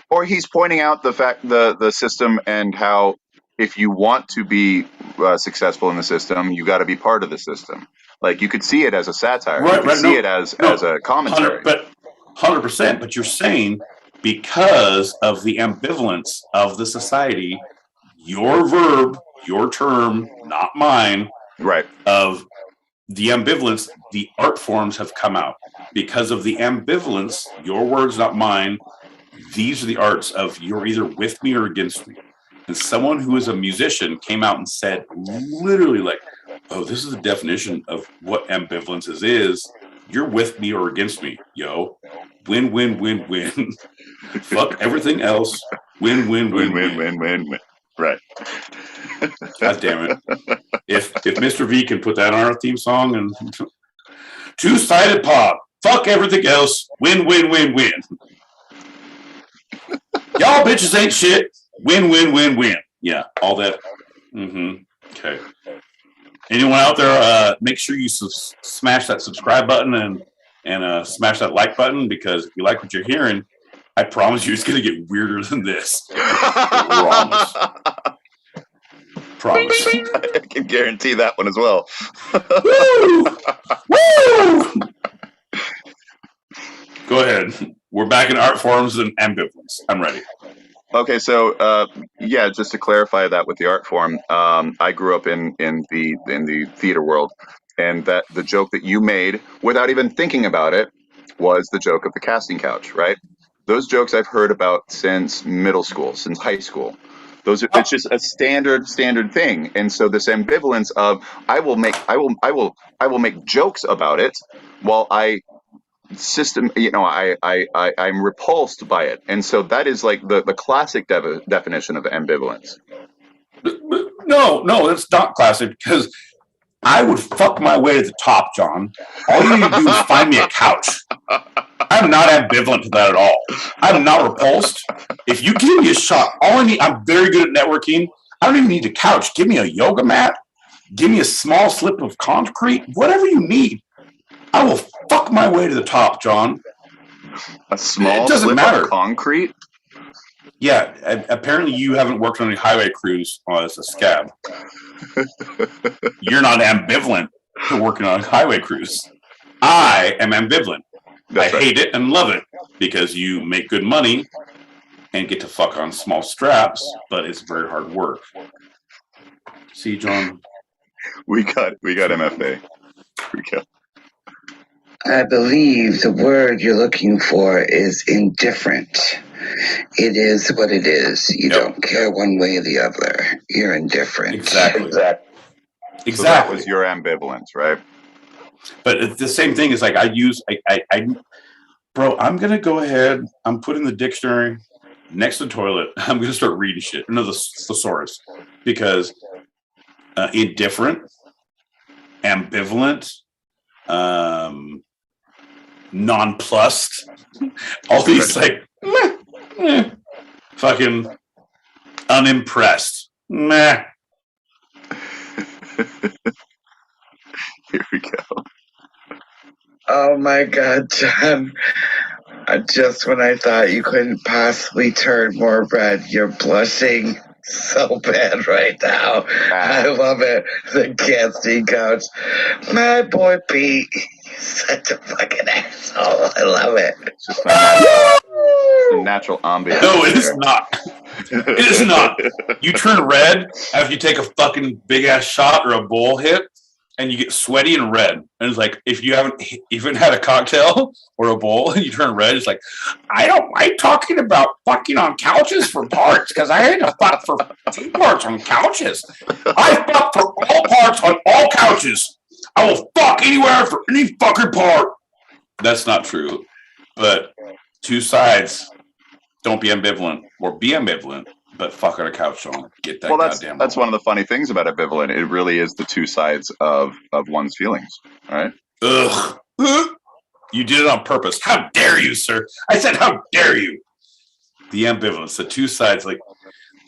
Or he's pointing out the system and how if you want to be successful in the system, you got to be part of the system. Like you could see it as a satire, Right, you could see it as a commentary. 100%. But you're saying because of the ambivalence of the society, your verb, your term, not mine, right? Of the ambivalence, the art forms have come out because of the ambivalence. Your words, not mine. These are the arts of you're either with me or against me. And someone who is a musician came out and said, literally, like, "Oh, this is the definition of what ambivalence is. You're with me or against me, yo. Win, win, win, win. Fuck everything else. Win, win, win, win, win, win, win." Right. God damn it! If Mr. V can put that on our theme song and two-sided pop. Fuck everything else. Win, win, win, win. Y'all bitches ain't shit. Win, win, win, win. Yeah, all that. Okay. Anyone out there, make sure you smash that subscribe button and smash that like button, because if you like what you're hearing, I promise you it's going to get weirder than this. Promise. Promise. I can guarantee that one as well. Woo! Woo! Go ahead. We're back in art forms and ambivalence. I'm ready. Okay, so yeah, just to clarify that with the art form, I grew up in the theater world, and that the joke that you made without even thinking about it was the joke of the casting couch, right? Those jokes I've heard about since middle school, since high school. It's just a standard thing, and so this ambivalence of I will make jokes about it while I'm repulsed by it, and so that is like the classic definition of ambivalence. No, that's not classic, because I would fuck my way to the top, John. All you need to do is find me a couch. I'm not ambivalent to that at all. I'm not repulsed. If you give me a shot, I'm very good at networking. I don't even need a couch. Give me a yoga mat. Give me a small slip of concrete. Whatever you need. I will fuck my way to the top, John. A small slip of concrete? Yeah, apparently you haven't worked on any highway crews as a scab. You're not ambivalent to working on highway crews. I am ambivalent. That's I right. hate it and love it because you make good money and get to fuck on small straps, but it's very hard work. See, John? We got MFA. We got. I believe the word you're looking for is indifferent. It is what it is. You don't care one way or the other. You're indifferent. Exactly. So that was your ambivalence, right? But it's the same thing as like bro, I'm going to go ahead. I'm putting the dictionary next to the toilet. I'm going to start reading shit. No, the thesaurus. Because indifferent, ambivalent, nonplussed, all these like fucking unimpressed. Meh. Here we go. Oh my God, John. Just when I thought you couldn't possibly turn more red, you're blushing so bad right now. I love it. The casting couch. My boy Pete. He's such a fucking asshole. I love it. It's just my natural ambience. No, it is not. It is not. You turn red after you take a fucking big ass shot or a bowl hit, and you get sweaty and red. And it's like if you haven't even had a cocktail or a bowl and you turn red, it's like I don't like talking about fucking on couches for parts because I had to fuck for 2 parts on couches. I fuck for all parts on all couches. I will fuck anywhere for any fucking part. That's not true. But 2 sides. Don't be ambivalent, or be ambivalent, but fuck on a couch on. Get that goddamn. That's one of the funny things about ambivalent. It really is the 2 sides of one's feelings. All right. Ugh. You did it on purpose. How dare you, sir? I said, how dare you? The ambivalence, the 2 sides. Like,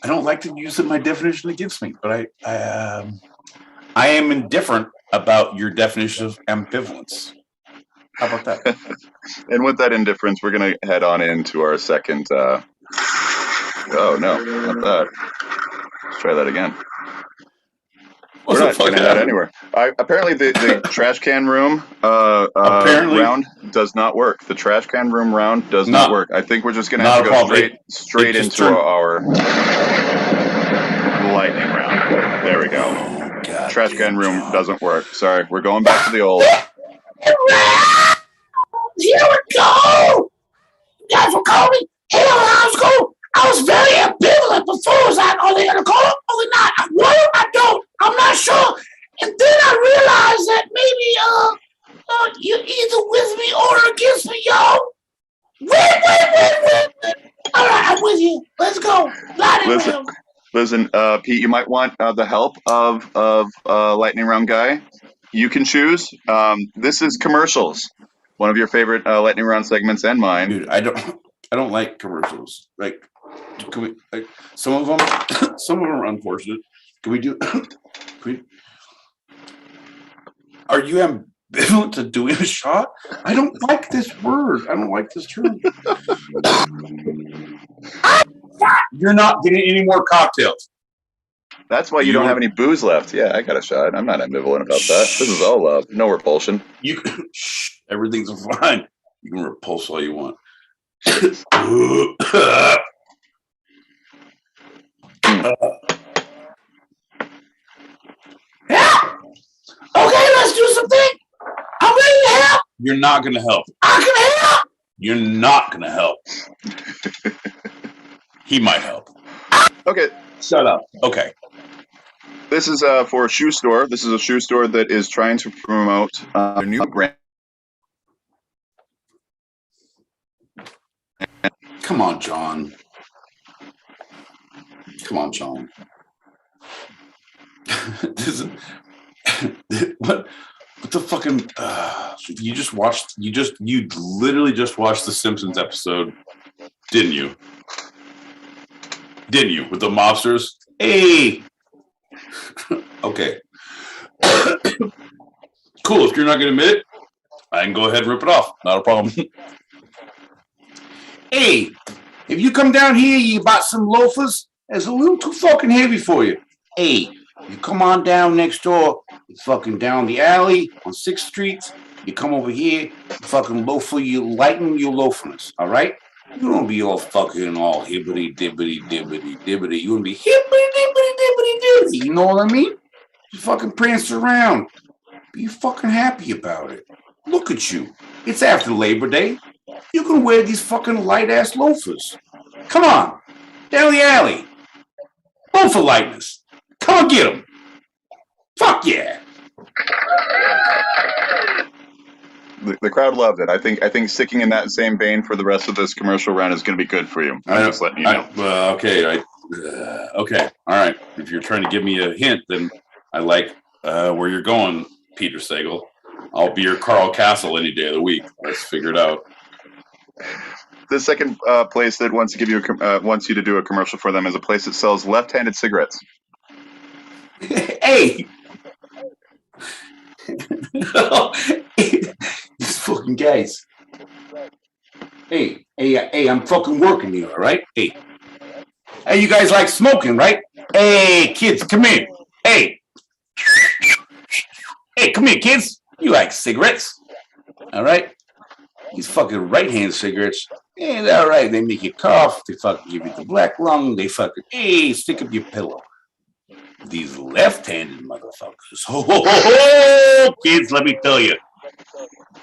I don't like to use my definition against me, but I am indifferent about your definition of ambivalence. How about that? And with that indifference, we're going to head on into our second. Oh, no, not that. Let's try that again. We're not going to head anywhere. Apparently, the trash can room round does not work. The trash can room round does not work. I think we're just going to have to go straight into our lightning round. There we go. Oh, God, trash can room doesn't work. Sorry, we're going back to the old. Here we go! You guys were calling me? Hey, I was very ambivalent before. Are they going to call it? Are they not? What? I don't. I'm not sure. And then I realized that maybe you're either with me or against me, y'all. Wait. All right, I'm with you. Let's go. Listen, Pete, you might want the help of Lightning Round Guy. You can choose. This is commercials. One of your favorite lightning round segments and mine. Dude, I don't like commercials. Like, can we? Like, some of them are unfortunate. Can we do? Are you ambivalent to doing a shot? I don't like this word. I don't like this term. You're not getting any more cocktails. That's why you don't have any booze left. Yeah, I got a shot. I'm not ambivalent about that. This is all love. No repulsion. Everything's fine. You can repulse all you want. Yeah. Okay, let's do something. I'm ready to help. You're not going to help. I can help. You're not going to help. He might help. Okay. Shut up. Okay. This is for a shoe store. This is a shoe store that is trying to promote their new brand. Come on, John. What the fucking you literally just watched the Simpsons episode, didn't you? With the mobsters? Hey. Okay. Cool. If you're not gonna admit it, I can go ahead and rip it off. Not a problem. Hey, if you come down here, you bought some loafers. It's a little too fucking heavy for you. Hey, you come on down next door. You fucking down the alley on 6th Street. You come over here. You fucking loafer. You lighten your loaferness. All right. You don't be all fucking all hibbity dibbity dibbity dibbity. You want to be hibbity dibbity dibbity dibbity. You know what I mean? You fucking prance around. Be fucking happy about it. Look at you. It's after Labor Day. You can wear these fucking light ass loafers. Come on. Down the alley. Loafer lightness. Come and get them. Fuck yeah. The crowd loved it. I think sticking in that same vein for the rest of this commercial round is going to be good for you. I'm just letting you know. Okay. Okay. All right. If you're trying to give me a hint, then I like where you're going, Peter Sagal. I'll be your Carl Castle any day of the week. Let's figure it out. The second place that wants you to do a commercial for them is a place that sells left-handed cigarettes. Hey. These fucking guys. Hey, I'm fucking working here, all right? Hey, you guys like smoking, right? Hey, kids, come here. Hey, come here, kids. You like cigarettes, all right? These fucking right-hand cigarettes Yeah, all right. They make you cough. They fucking give you the black lung. They fucking, hey, stick up your pillow. These left-handed motherfuckers. Oh, kids, let me tell you.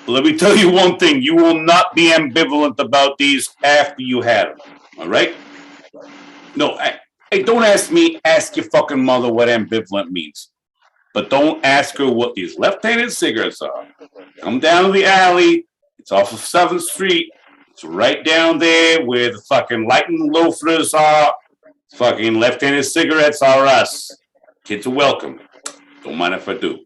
Let me tell you one thing. You will not be ambivalent about these after you have them. All right? No, hey, don't ask me. Ask your fucking mother what ambivalent means. But don't ask her what these left-handed cigarettes are. Come down to the alley. It's off of 7th Street. It's right down there where the fucking lightning loafers are. Fucking left-handed cigarettes are us. Kids are welcome. Don't mind if I do.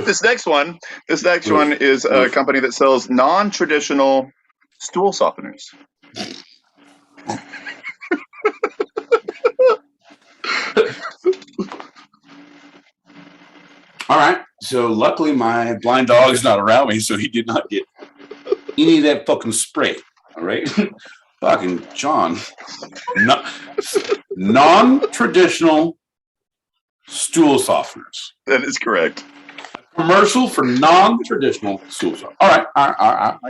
This next one is a company that sells non-traditional stool softeners. All right. So luckily my blind dog is not around me, so he did not get any of that fucking spray. All right. Fucking John. Non-traditional stool softeners. That is correct. Commercial for non-traditional stool softeners. All right.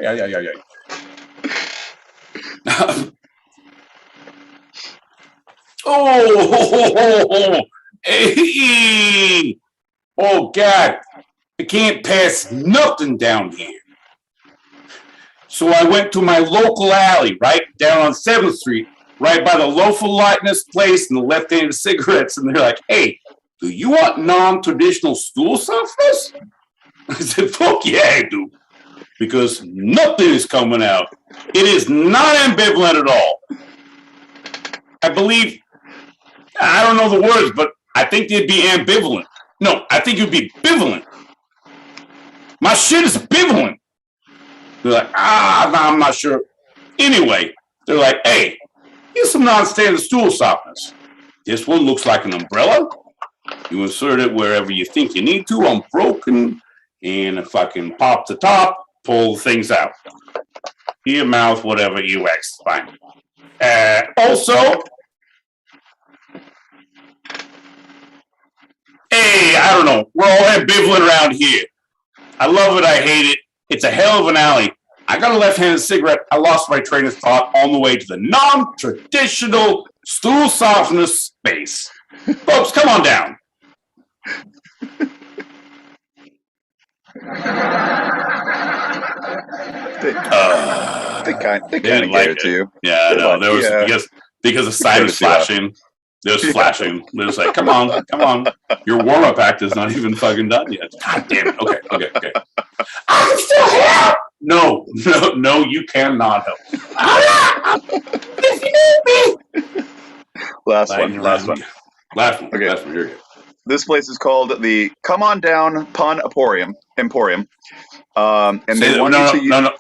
Yeah. Oh, hey. Oh, God. I can't pass nothing down here. So I went to my local alley, right down on 7th Street, right by the local lightness place and the left-handed cigarettes. And they're like, hey, do you want non-traditional stool softeners? I said, fuck yeah, I do. Because nothing is coming out. It is not ambivalent at all. I believe, I don't know the words, but I think they'd be ambivalent. No, I think it'd be bivalent. My shit is bivalent. They're like, I'm not sure. Anyway, they're like, hey, here's some non-standard stool softeners. This one looks like an umbrella. You insert it wherever you think you need to, unbroken, and if I can pop the top, pull things out. Ear, mouth, whatever, earwax, fine. Also, hey, I don't know. We're all ambivalent around here. I love it. I hate it. It's a hell of an alley. I got a left-handed cigarette. I lost my train of thought on the way to the non-traditional stool softener space. Folks, come on down. They kind of gave it to you. Yeah, I know. There was because the sign was flashing. There was flashing. They're just like, come on. Your warm-up act is not even fucking done yet. God damn it. Okay. I can still help. No, you cannot help. If you need me. Last one. Okay. Last one. Here you go. This place is called the Come On Down Pun Emporium. And say they want you to use...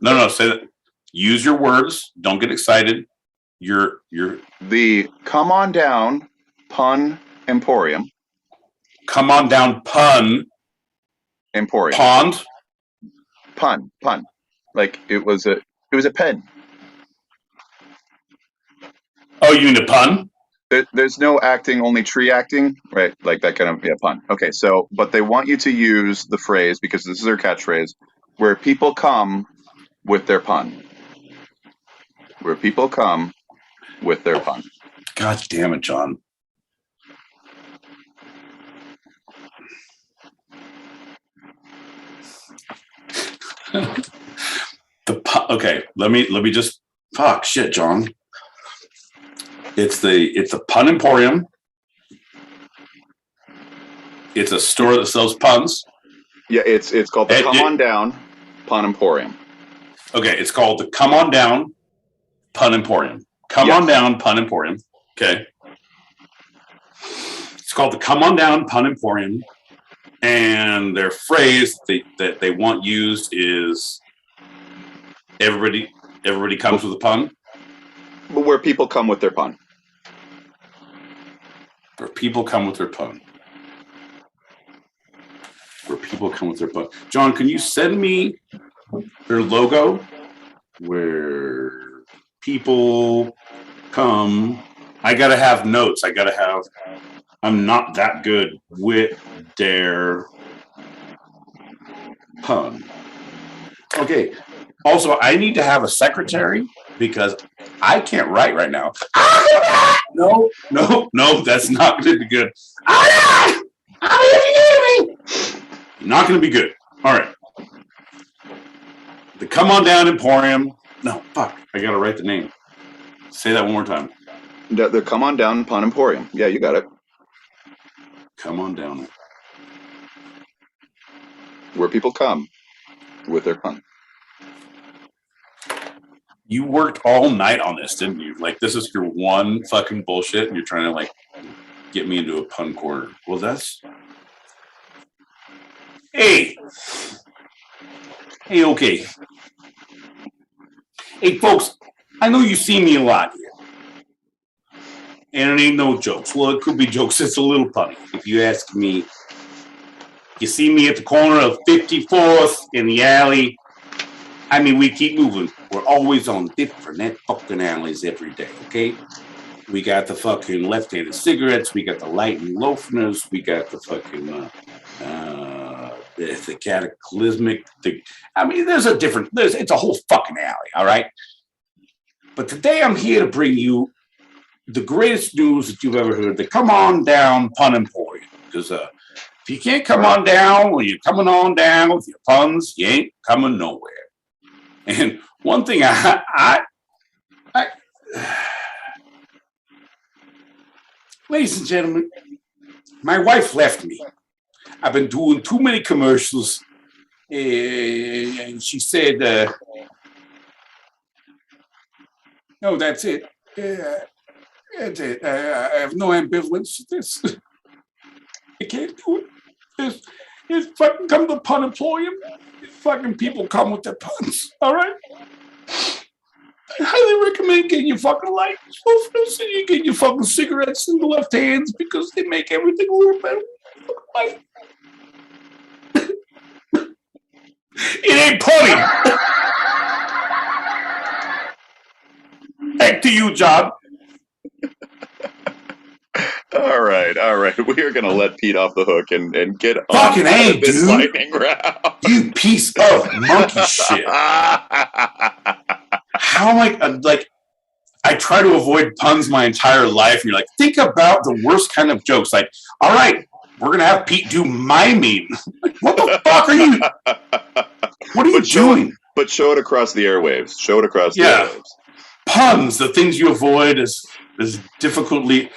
No. Say that. Use your words. Don't get excited. You're the Come On Down Pun Emporium. Come On Down Pun Emporium. Pond. Pun. Like it was a pen. Oh, you mean a pun? There's no acting, only tree acting, right? Like that kind of pun. Okay, so but they want you to use the phrase because this is their catchphrase, where people come with their pun. Where people come with their pun. God damn it, John. Okay, let me just fuck shit, John. It's the Pun Emporium. It's a store that sells puns. Yeah, it's called the Come On Down Pun Emporium. Okay, it's called the Come On Down Pun Emporium. Come on down, Pun Emporium. Okay. It's called the Come On Down Pun Emporium. And their phrase that they want used is everybody comes with a pun. But where people come with their pun. Where people come with their pun. Where people come with their pun. John, can you send me their logo? Where people come. I gotta have notes. I'm not that good with their pun. Okay. Also, I need to have a secretary because I can't write right now. No, that's not going to be good. Not going to be good. All right. The Come On Down Emporium. No, fuck. I got to write the name. Say that one more time. The Come On Down Pun Emporium. Yeah, you got it. Come on down. Where people come with their pun. You worked all night on this, didn't you? Like, this is your one fucking bullshit, and you're trying to, like, get me into a pun corner. Well, that's... Hey, okay. Hey, folks, I know you see me a lot here. And it ain't no jokes. Well, it could be jokes. It's a little funny. If you ask me, you see me at the corner of 54th in the alley. I mean, we keep moving. We're always on different fucking alleys every day, okay? We got the fucking left-handed cigarettes. We got the light and loafers. We got the fucking, the cataclysmic. I mean, it's a whole fucking alley, all right? But today I'm here to bring you the greatest news that you've ever heard, the Come On Down Pun Emporium. Because if you can't come on down when you're coming on down with your puns, you ain't coming nowhere. And one thing ladies and gentlemen, my wife left me. I've been doing too many commercials, and she said, no, that's it. That's it. I have no ambivalence to this. I can't do it. It's fucking come to Pun Emporium. Fucking people come with their puns, all right? I highly recommend getting your fucking light loafers and you get your fucking cigarettes in the left hands because they make everything a little better. It ain't punny. Back to you, John. All right. We are going to let Pete off the hook and get fucking on this dude. lightning round. You piece of monkey shit. How am I, I try to avoid puns my entire life, and you're like, think about the worst kind of jokes. Like, all right, we're going to have Pete do miming. Like, what the fuck are you? What are you doing? But show it across the airwaves. The airwaves. Puns, the things you avoid is difficultly...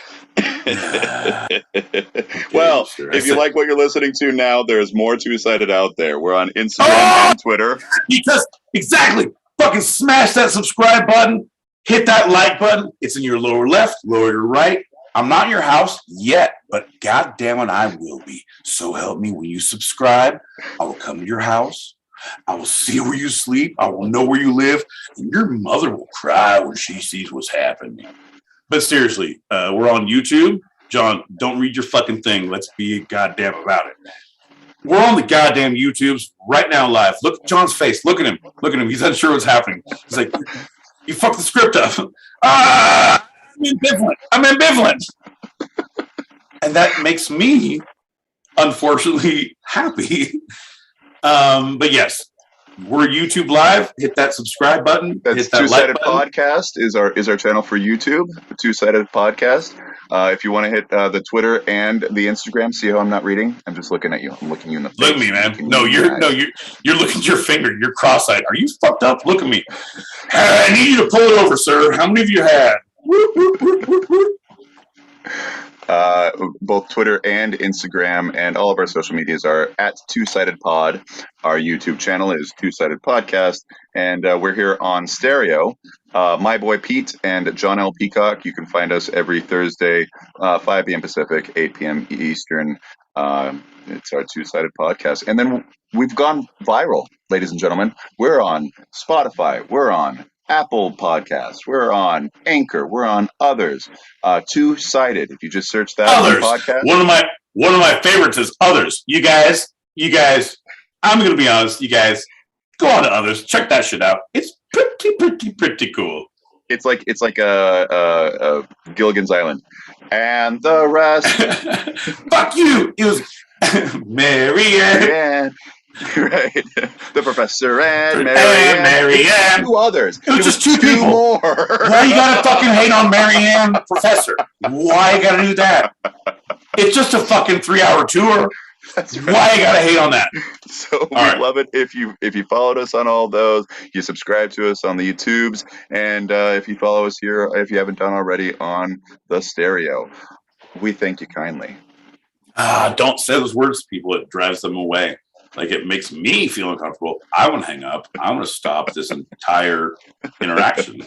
Well, sure. If you like what you're listening to now, there's more Two-Sided out there. We're on Instagram and Twitter. Because, exactly, fucking smash that subscribe button, hit that like button. It's in your lower left, lower right. I'm not in your house yet, but goddamn it, I will be. So help me, when you subscribe, I will come to your house. I will see where you sleep. I will know where you live. And your mother will cry when she sees what's happening. But seriously, we're on YouTube. John, don't read your fucking thing. Let's be goddamn about it. We're on the goddamn YouTubes right now live. Look at John's face. Look at him. He's unsure what's happening. He's like, you fucked the script up. I'm ambivalent. And that makes me, unfortunately, happy. But yes, we're YouTube live. Hit that subscribe button. That's hit that Two-Sided like button. Podcast is our channel for YouTube. The Two-Sided Podcast. If you want to hit the Twitter and the Instagram, see how I'm not reading. I'm just looking at you. I'm looking you in the face. Look at me, man. You're looking at your finger. You're cross-eyed. Are you fucked up? Look at me. I need you to pull it over, sir. How many of you had? Both Twitter and Instagram and all of our social medias are at Two-Sided Pod. Our YouTube channel is Two-Sided Podcast, and we're here on stereo. My boy Pete and John L. Peacock. You can find us every Thursday, 5 p.m. Pacific, 8 p.m. Eastern. It's our Two-Sided Podcast. And then we've gone viral, ladies and gentlemen. We're on Spotify. We're on Apple Podcasts. We're on Anchor. We're on others. Two-Sided. If you just search that Others. podcast. One of my favorites is Others. You guys. I'm gonna be honest. You guys, go on to Others. Check that shit out. It's pretty cool. It's like a Gilligan's Island, and the rest. Fuck you. It was Marianne. Right. The professor and And Marianne. Marianne. Two others. It was just two two people. more. Why you gotta fucking hate on Marianne, Professor? Why you gotta do that? It's just a fucking 3-hour tour. That's right. Why you gotta hate on that? So we right. love it if you followed us on all those, you subscribe to us on the YouTubes, and if you follow us here, if you haven't done already, on the stereo. We thank you kindly. Don't say those words to people. It drives them away. Like, it makes me feel uncomfortable. I want to hang up. I want to stop this entire interaction.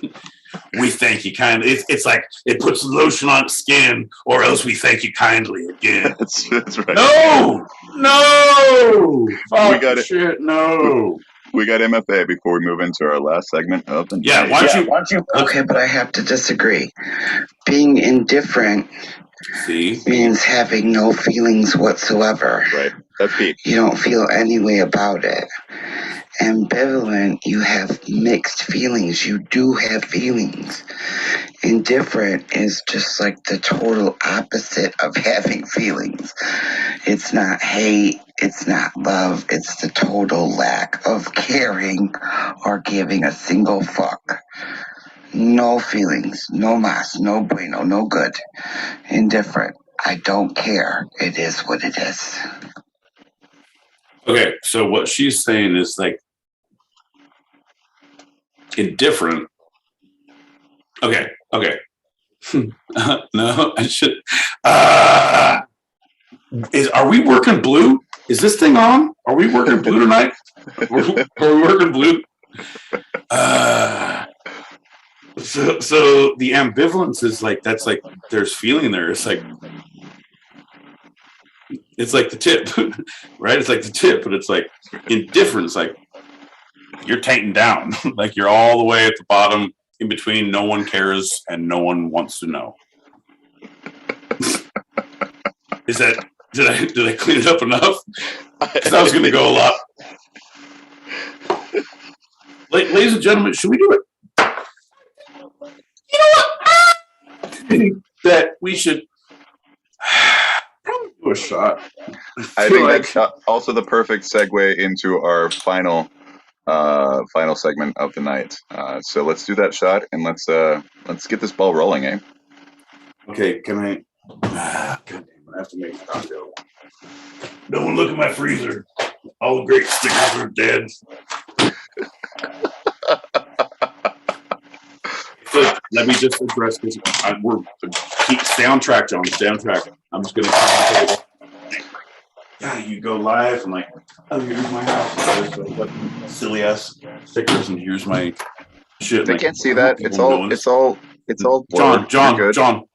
We thank you kindly. It's like it puts lotion on skin, or else we thank you kindly again. That's right. No! Fuck We got it. shit, no. We got MFA before we move into our last segment of the Yeah, night. why don't you... Okay, but I have to disagree. Being indifferent means having no feelings whatsoever. Right. That's Pete. You don't feel any way about it. Ambivalent, you have mixed feelings. You do have feelings. Indifferent is just like the total opposite of having feelings. It's not hate, it's not love, it's the total lack of caring or giving a single fuck. No feelings, no mas, no bueno, no good. Indifferent. I don't care. It is what it is. Okay, so what she's saying is, like, indifferent. Okay. No, I should. Are we working blue? Is this thing on? Are we working blue tonight? Are we working blue? So the ambivalence is like, that's like, there's feeling there. It's like the tip, right? It's like the tip, but it's like indifference. Like, you're taken down, like you're all the way at the bottom, in between. No one cares and no one wants to know. Is that, did I clean it up enough? Because I was going to go a lot. Ladies and gentlemen, should we do it? You know what? I think that we should probably do a shot. I think that's also the perfect segue into our final segment of the night. So let's do that shot and let's get this ball rolling, eh? Okay, can I? God damn, I have to make a cocktail. No one look at my freezer. All the great stickers are dead. So let me just address this. Stay on track, John. Stay on track. I'm just gonna come on the table. Yeah, you go live and like, oh, here's my house. There's like silly ass stickers, and here's my shit. They like, can't see that. It's all blurred. John,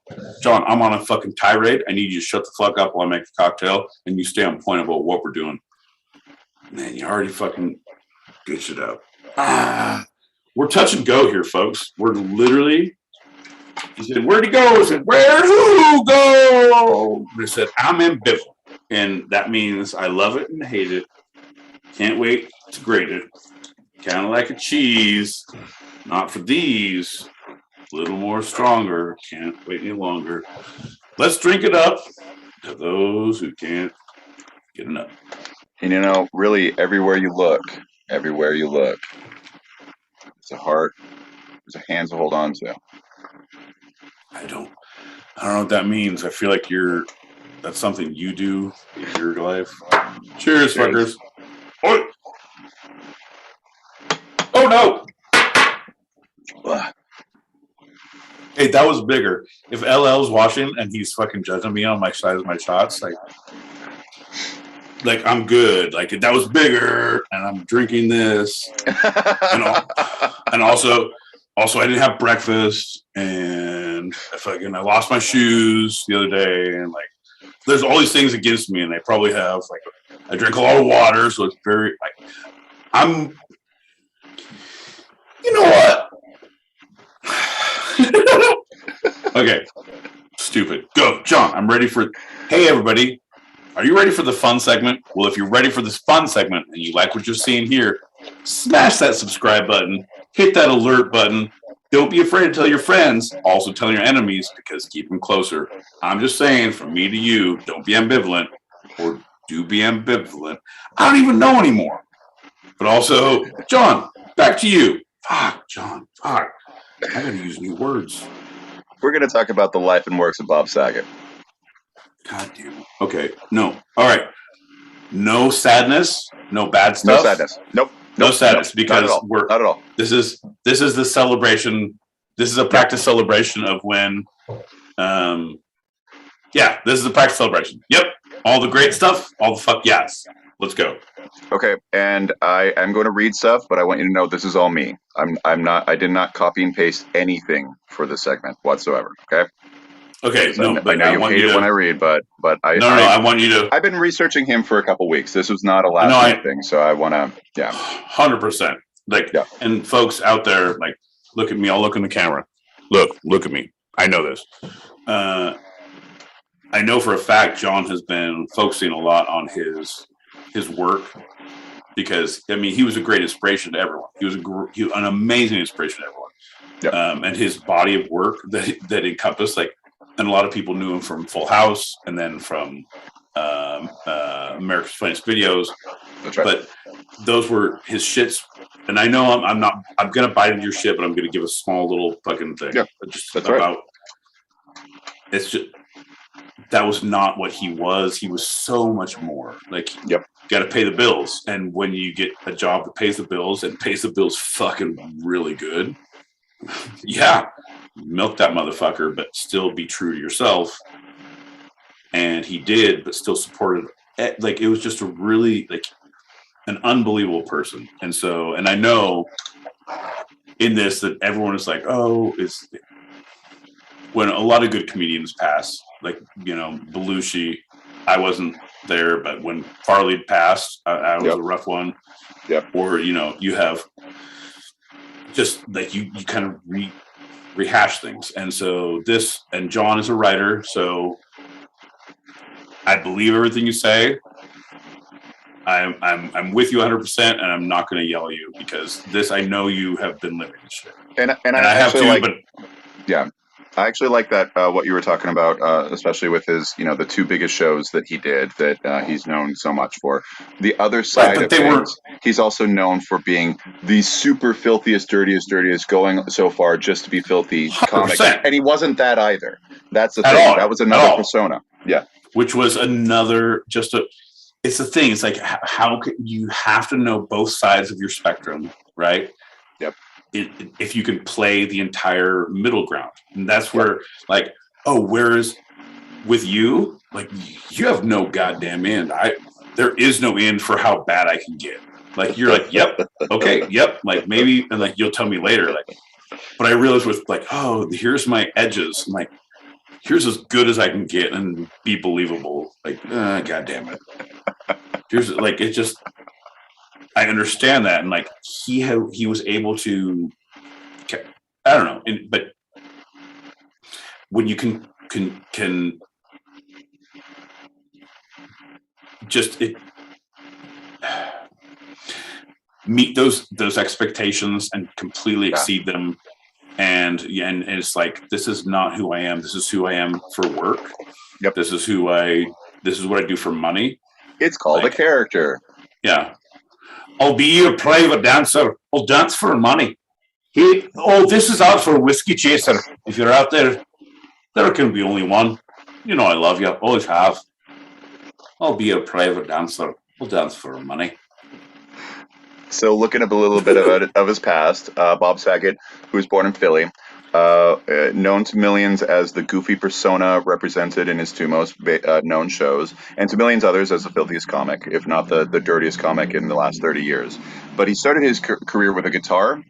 I'm on a fucking tirade. I need you to shut the fuck up while I make the cocktail, and you stay on point about what we're doing. Man, you already fucking good shit out. We're touch and go here, folks. We're literally. He said, "Where'd he go?" I said, "Where'd who go?" They said, "I'm ambivalent," and that means I love it and hate it. Can't wait to grate it. Kind of like a cheese. Not for these. A little more stronger. Can't wait any longer. Let's drink it up to those who can't get enough. And you know, really, everywhere you look, there's a heart, there's a hand to hold on to. I don't know what that means. I feel like that's something you do in your life. Cheers, fuckers. Oh, no. Hey, that was bigger. If LL's watching and he's fucking judging me on my size of my shots, like I'm good. Like, that was bigger, and I'm drinking this, and also I didn't have breakfast, and I lost my shoes the other day, and like, there's all these things against me, and I probably have I drink a lot of water, so it's very I'm. You know what? Okay, stupid. Go, John. I'm ready for. Hey, everybody. Are you ready for the fun segment? Well, if you're ready for this fun segment and you like what you're seeing here, smash that subscribe button, hit that alert button. Don't be afraid to tell your friends. Also tell your enemies, because keep them closer. I'm just saying, from me to you, don't be ambivalent, or do be ambivalent. I don't even know anymore. But also, John, back to you. Fuck, John. Fuck. I gotta use new words. We're going to talk about the life and works of Bob Saget. God damn it. Okay. No. All right. No sadness. No bad stuff. No sadness. Nope. No sadness because not at all. This is the celebration. This is a practice celebration of when. Yeah, this is a practice celebration. Yep. All the great stuff. All the fuck yes. Let's go. Okay, and I am going to read stuff, but I want you to know this is all me. I did not copy and paste anything for this segment whatsoever. Okay. Okay. No, I know you hate it when I read, but I want you to. I've been researching him for a couple weeks. This was not a last minute thing, so I want to. Yeah. 100%. And folks out there, like, look at me. I'll look in the camera. Look at me. I know this. I know for a fact John has been focusing a lot on his work because he was a great inspiration to everyone. He was an amazing inspiration to everyone. Yep. And his body of work that encompassed and a lot of people knew him from Full House and then from America's Funniest Videos. That's right. But those were his shits. And I know I'm going to bite into your shit, but I'm going to give a small little fucking thing. Yeah, that's right. It's just, that was not what he was. He was so much more. Yep. Got to pay the bills. And when you get a job that pays the bills and pays the bills fucking really good, yeah, milk that motherfucker, but still be true to yourself. And he did, but still supported. It was just a really an unbelievable person. And so, and I know in this that everyone is like, oh, it's when a lot of good comedians pass, Belushi, I wasn't there, but when Farley passed, I was a rough one. Yep. Or, you have just you kind of rehash things. And so and John is a writer, so I believe everything you say. I'm with you 100%, and I'm not going to yell at you because I know you have been living this shit. And I have to, yeah. I actually like that what you were talking about, especially with his, the two biggest shows that he did that he's known so much for. The other side of things, he's also known for being the super filthiest, dirtiest, going so far just to be filthy 100%. Comic, and he wasn't that either. That's the thing. That was another persona. Yeah, which was another It's the thing. It's how can you have to know both sides of your spectrum, right? Yep. If you can play the entire middle ground. And that's where whereas with you, you have no goddamn end. There is no end for how bad I can get. You're yep, okay, yep, maybe, and you'll tell me later. But I realized with here's my edges. I'm here's as good as I can get and be believable. God damn it. Here's it's just I understand that, and he was able to. I don't know, but when you can just meet those expectations and completely exceed them, and it's this is not who I am. This is who I am for work. Yep. This is what I do for money. It's called a character. Yeah. I'll be a private dancer. I'll dance for money. This is out for a whiskey chaser. If you're out there, there can be only one. You know I love you. Always have. I'll be a private dancer. I'll dance for money. So looking up a little bit of his past, Bob Saget, who was born in Philly, known to millions as the goofy persona represented in his two most known shows, and to millions others as the filthiest comic, if not the dirtiest comic in the last 30 years. But he started his career with a guitar,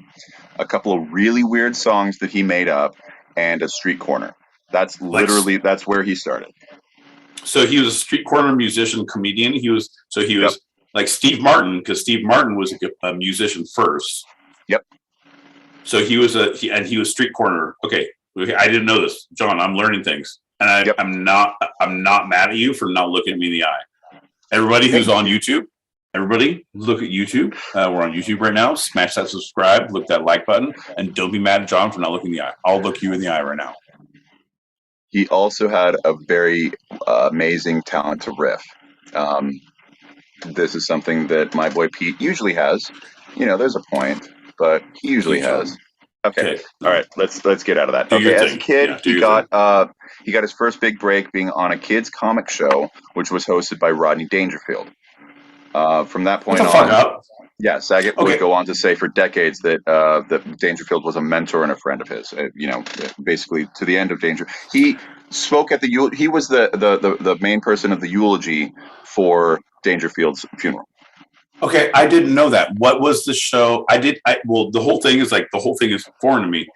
a couple of really weird songs that he made up, and a street corner. That's that's where he started. So he was a street corner musician, comedian. He was like Steve Martin, because Steve Martin was a musician first. Yep. So he was street corner. Okay, I didn't know this, John. I'm learning things, and I'm not mad at you for not looking at me in the eye. Everybody who's on YouTube, everybody look at YouTube. We're on YouTube right now. Smash that subscribe, look that like button, and don't be mad at John for not looking in the eye. I'll look you in the eye right now. He also had a very amazing talent to riff. This is something that my boy Pete usually has. There's a point, but he usually Keep going. has. Okay. Okay. All right. Let's get out of that. Do Okay. your As a thing. kid, Yeah, do he your got thing. he got his first big break being on a kids comic show, which was hosted by Rodney Dangerfield. From that Shut point the fuck on, up. yeah, Saget would Okay. go on to say for decades that that Dangerfield was a mentor and a friend of his. Basically to the end of Danger, he spoke at he was the main person of the eulogy for Dangerfield's funeral. Okay, I didn't know that. What was the show? Well, the whole thing is foreign to me.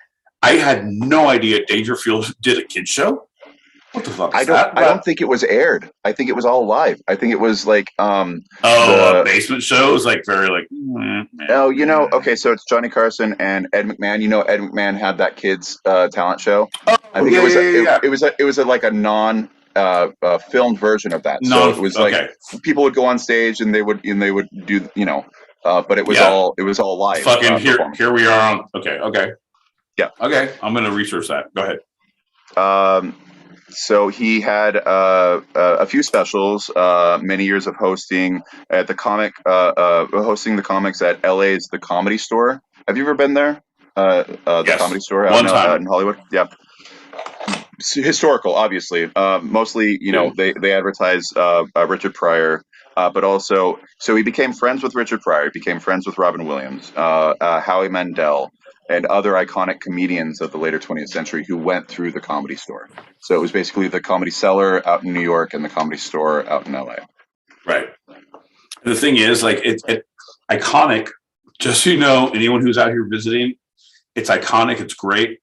I had no idea Dangerfield did a kid show. What the fuck is that? I don't think it was aired. I think it was all live. I think it was like a basement show is like very like. Okay, so it's Johnny Carson and Ed McMahon. Ed McMahon had that kids talent show. I think it was like a non filmed version of that. So it was like people would go on stage and they would do but it was all live. Fucking here we are on. Okay. Yeah. Okay, I'm gonna research that. Go ahead. So he had a few specials, many years of hosting at the hosting the comics at LA's The Comedy Store. Have you ever been there? The Comedy Store out in Hollywood. Yeah. Historical, obviously. Mostly, they advertise Richard Pryor, but also, so he became friends with Richard Pryor, became friends with Robin Williams, Howie Mandel, and other iconic comedians of the later 20th century who went through the Comedy Store. So it was basically the Comedy Cellar out in New York and the Comedy Store out in LA. Right. The thing is, like, it's iconic. Just so you know, anyone who's out here visiting, it's iconic. It's great.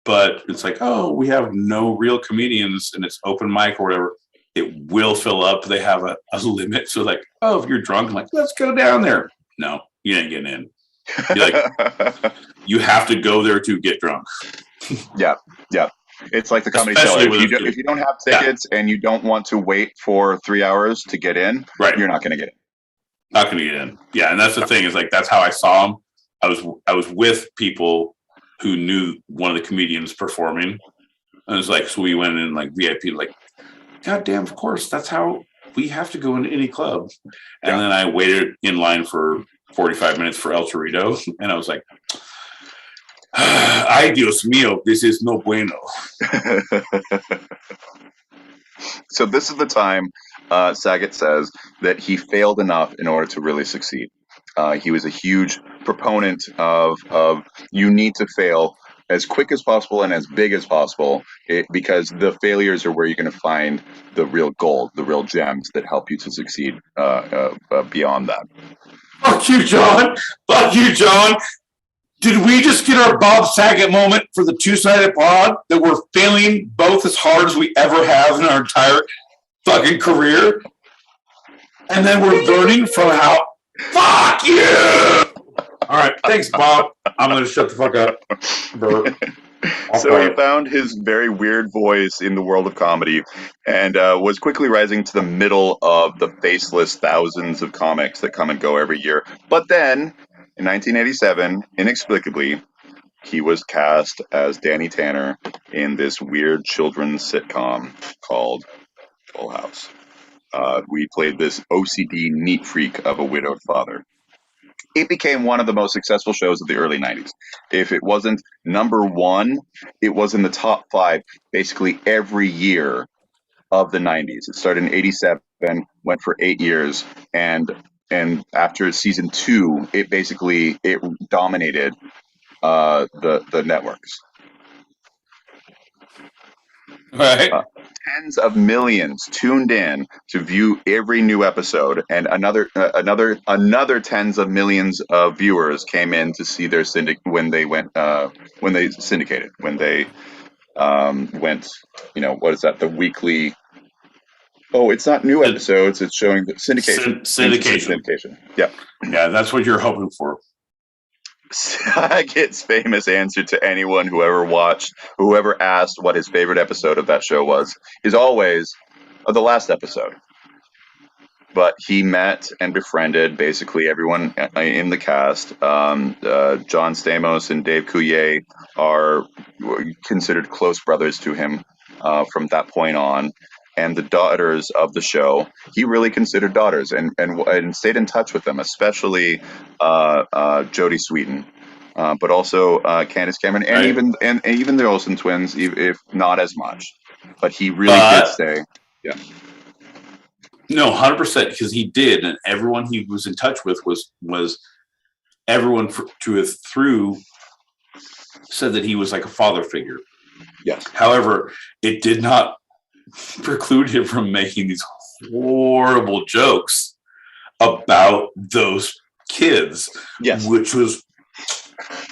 But it's like, oh, we have no real comedians and it's open mic or whatever. It will fill up. They have a limit. So like, oh, if you're drunk, I'm like, let's go down there. No, you ain't getting in. You're like, you have to go there to get drunk. Yeah. It's like the Comedy Cellar. If you don't have tickets and you don't want to wait for 3 hours to get in, you're not going to get in. Not going to get in. Yeah, and that's the thing is like that's how I saw him. I was with people who knew one of the comedians performing. And it was like, so we went in like VIP, like, God damn, of course, that's how we have to go into any club. And then I waited in line for 45 minutes for El Torito. And I was like, ay, Dios mío, this is no bueno. So this is the time Saget says that he failed enough in order to really succeed. He was a huge proponent of you need to fail as quick as possible and as big as possible because the failures are where you're going to find the real gold, the real gems that help you to succeed beyond that. Fuck you, John. Fuck you, John. Did we just get our Bob Saget moment for the two-sided pod that we're failing both as hard as we ever have in our entire fucking career? And then we're learning from how... Fuck you! All right, thanks, Bob. I'm going to shut the fuck up. So he found his very weird voice in the world of comedy and was quickly rising to the middle of the faceless thousands of comics that come and go every year. But then, in 1987, inexplicably, he was cast as Danny Tanner in this weird children's sitcom called Full House. We played this OCD neat freak of a widowed father. It became one of the most successful shows of the early 90s. If it wasn't number one, it was in the top 5 basically every year of the 90s. It started in 87, went for 8 years, and after season 2, it dominated the networks. Right. Tens of millions tuned in to view every new episode, and another tens of millions of viewers came in to see their when they syndicated, when they went, what is that? The weekly. Oh, it's not new episodes; it's showing the syndication. Syndication. Yeah. Yeah, that's what you're hoping for. Saget's famous answer to anyone who ever asked what his favorite episode of that show was, is always the last episode. But he met and befriended basically everyone in the cast. John Stamos and Dave Coulier are considered close brothers to him from that point on. and the daughters of the show, he really considered daughters and stayed in touch with them, especially Jodie Sweetin, but also Candace Cameron, and Right. even the Olsen twins, if not as much. But he really did stay. Yeah. No, 100%, because he did, and everyone he was in touch with was everyone through said that he was like a father figure. Yes. However, it did not preclude him from making these horrible jokes about those kids, yes, which was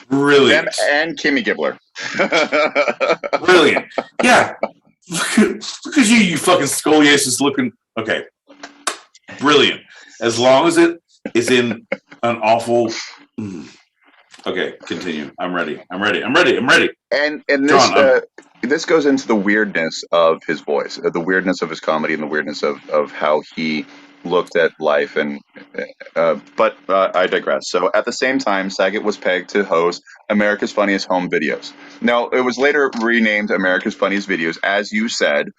brilliant. And Kimmy Gibbler. Brilliant. Yeah. Look at you fucking scoliosis looking. Okay. Brilliant. As long as it is in an awful. Okay, continue. I'm ready. And this John, this goes into the weirdness of his voice, the weirdness of his comedy, and the weirdness of how he looked at life. But I digress. So at the same time, Saget was pegged to host America's Funniest Home Videos. Now, it was later renamed America's Funniest Videos, as you said,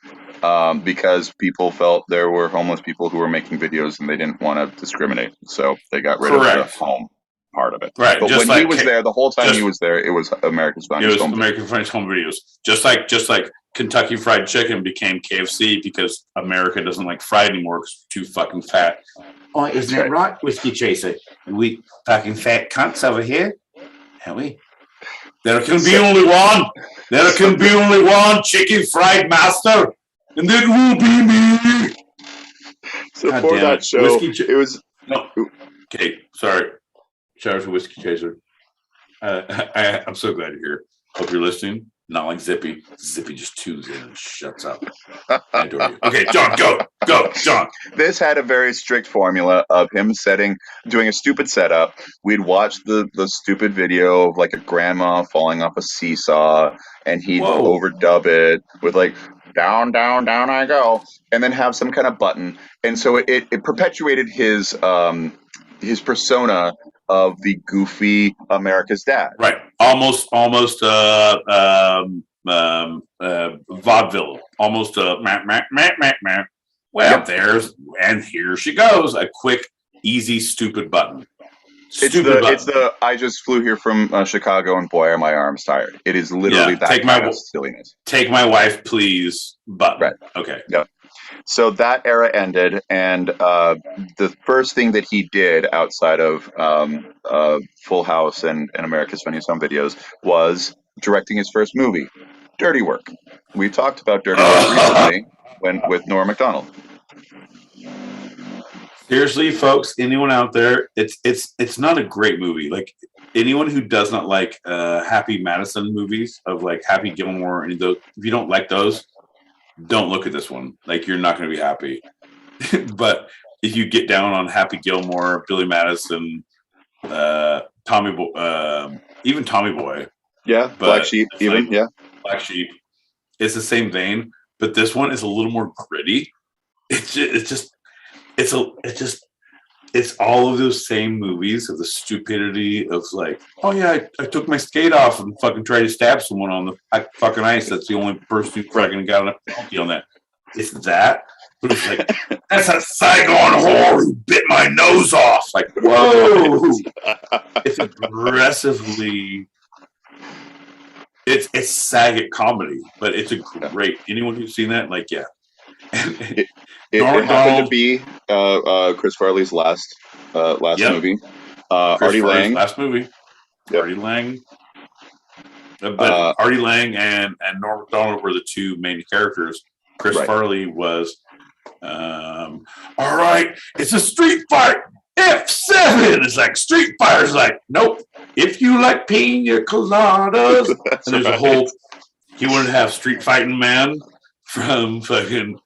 because people felt there were homeless people who were making videos and they didn't want to discriminate. So they got rid of the home part of it. Right. But when he was there, the whole time he was there, it was America's Funniest Home Videos. America's Funniest Home Videos. Just like Kentucky Fried Chicken became KFC because America doesn't like fried anymore because we're too fucking fat. Oh, isn't that right, Whiskey Chaser? We fucking fat cunts over here, aren't we? There can be only one. There can be only one chicken fried master, and it will be me. So God for that show, it was no. Okay, sorry. Shout out to Whiskey Chaser. I'm so glad you're here. Hope you're listening. Not like Zippy. Zippy just tunes in and shuts up. I adore you. Okay, John, go, John. This had a very strict formula of him doing a stupid setup. We'd watch the stupid video of like a grandma falling off a seesaw, and he'd overdub it with like down, down, down I go, and then have some kind of button. And so it perpetuated his persona of the goofy America's Dad. Right. Almost vaudeville. Almost well, there's and here she goes. A quick, easy, stupid button. It's the I just flew here from Chicago and boy are my arms tired. It is literally that kind of silliness. Take my wife, please button. Right. Okay. Yep. So that era ended, and the first thing that he did outside of Full House and America's Funniest Home Videos was directing his first movie, Dirty Work. We talked about Dirty Work recently with Norm Macdonald. Seriously, folks, anyone out there, it's not a great movie. Like anyone who does not like Happy Madison movies of like Happy Gilmore and those, if you don't like those, don't look at this one. Like you're not going to be happy. But if you get down on Happy Gilmore, Billy Madison, even Tommy Boy, Black Sheep, Black Sheep, it's the same vein. But this one is a little more gritty. It's all of those same movies of the stupidity of like, oh yeah, I took my skate off and fucking tried to stab someone on the fucking ice. That's the only person who fucking got a penalty on that. It's that, but it's like that's a Saigon whore who bit my nose off. Like, whoa! It's aggressively. It's Saget comedy, but it's a great. Anyone who's seen that, like, yeah. It happened to be Chris Farley's last movie. Artie Lang. Last movie. Yep. Artie Lang. But Artie Lang and Norm Macdonald were the two main characters. Chris Farley was, all right, it's a street fight. F7. It's like Street Fighter's like, nope. If you like pina coladas. And there's a whole, he wanted to have Street Fighting Man from fucking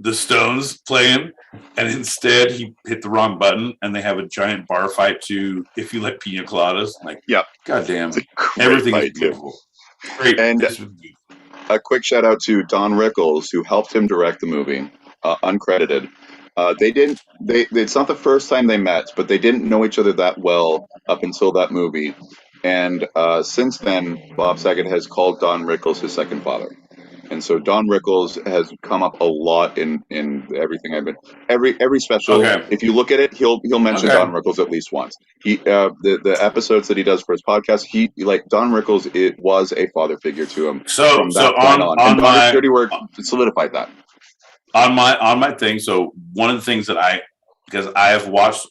the Stones playing, and instead he hit the wrong button, and they have a giant bar fight to If You Like Pina Coladas. Like, goddamn, everything is beautiful. Great. And a quick shout out to Don Rickles, who helped him direct the movie, uncredited. It's not the first time they met, but they didn't know each other that well up until that movie. And since then, Bob Saget has called Don Rickles his second father. and so Don Rickles has come up a lot in everything I've been every special. Okay. If you look at it, he'll mention Okay. Don Rickles at least once. He the episodes that he does for his podcast, he like Don Rickles. It was a father figure to him So from that point on. And Dirty Work solidified that. On my thing. So one of the things that because I have watched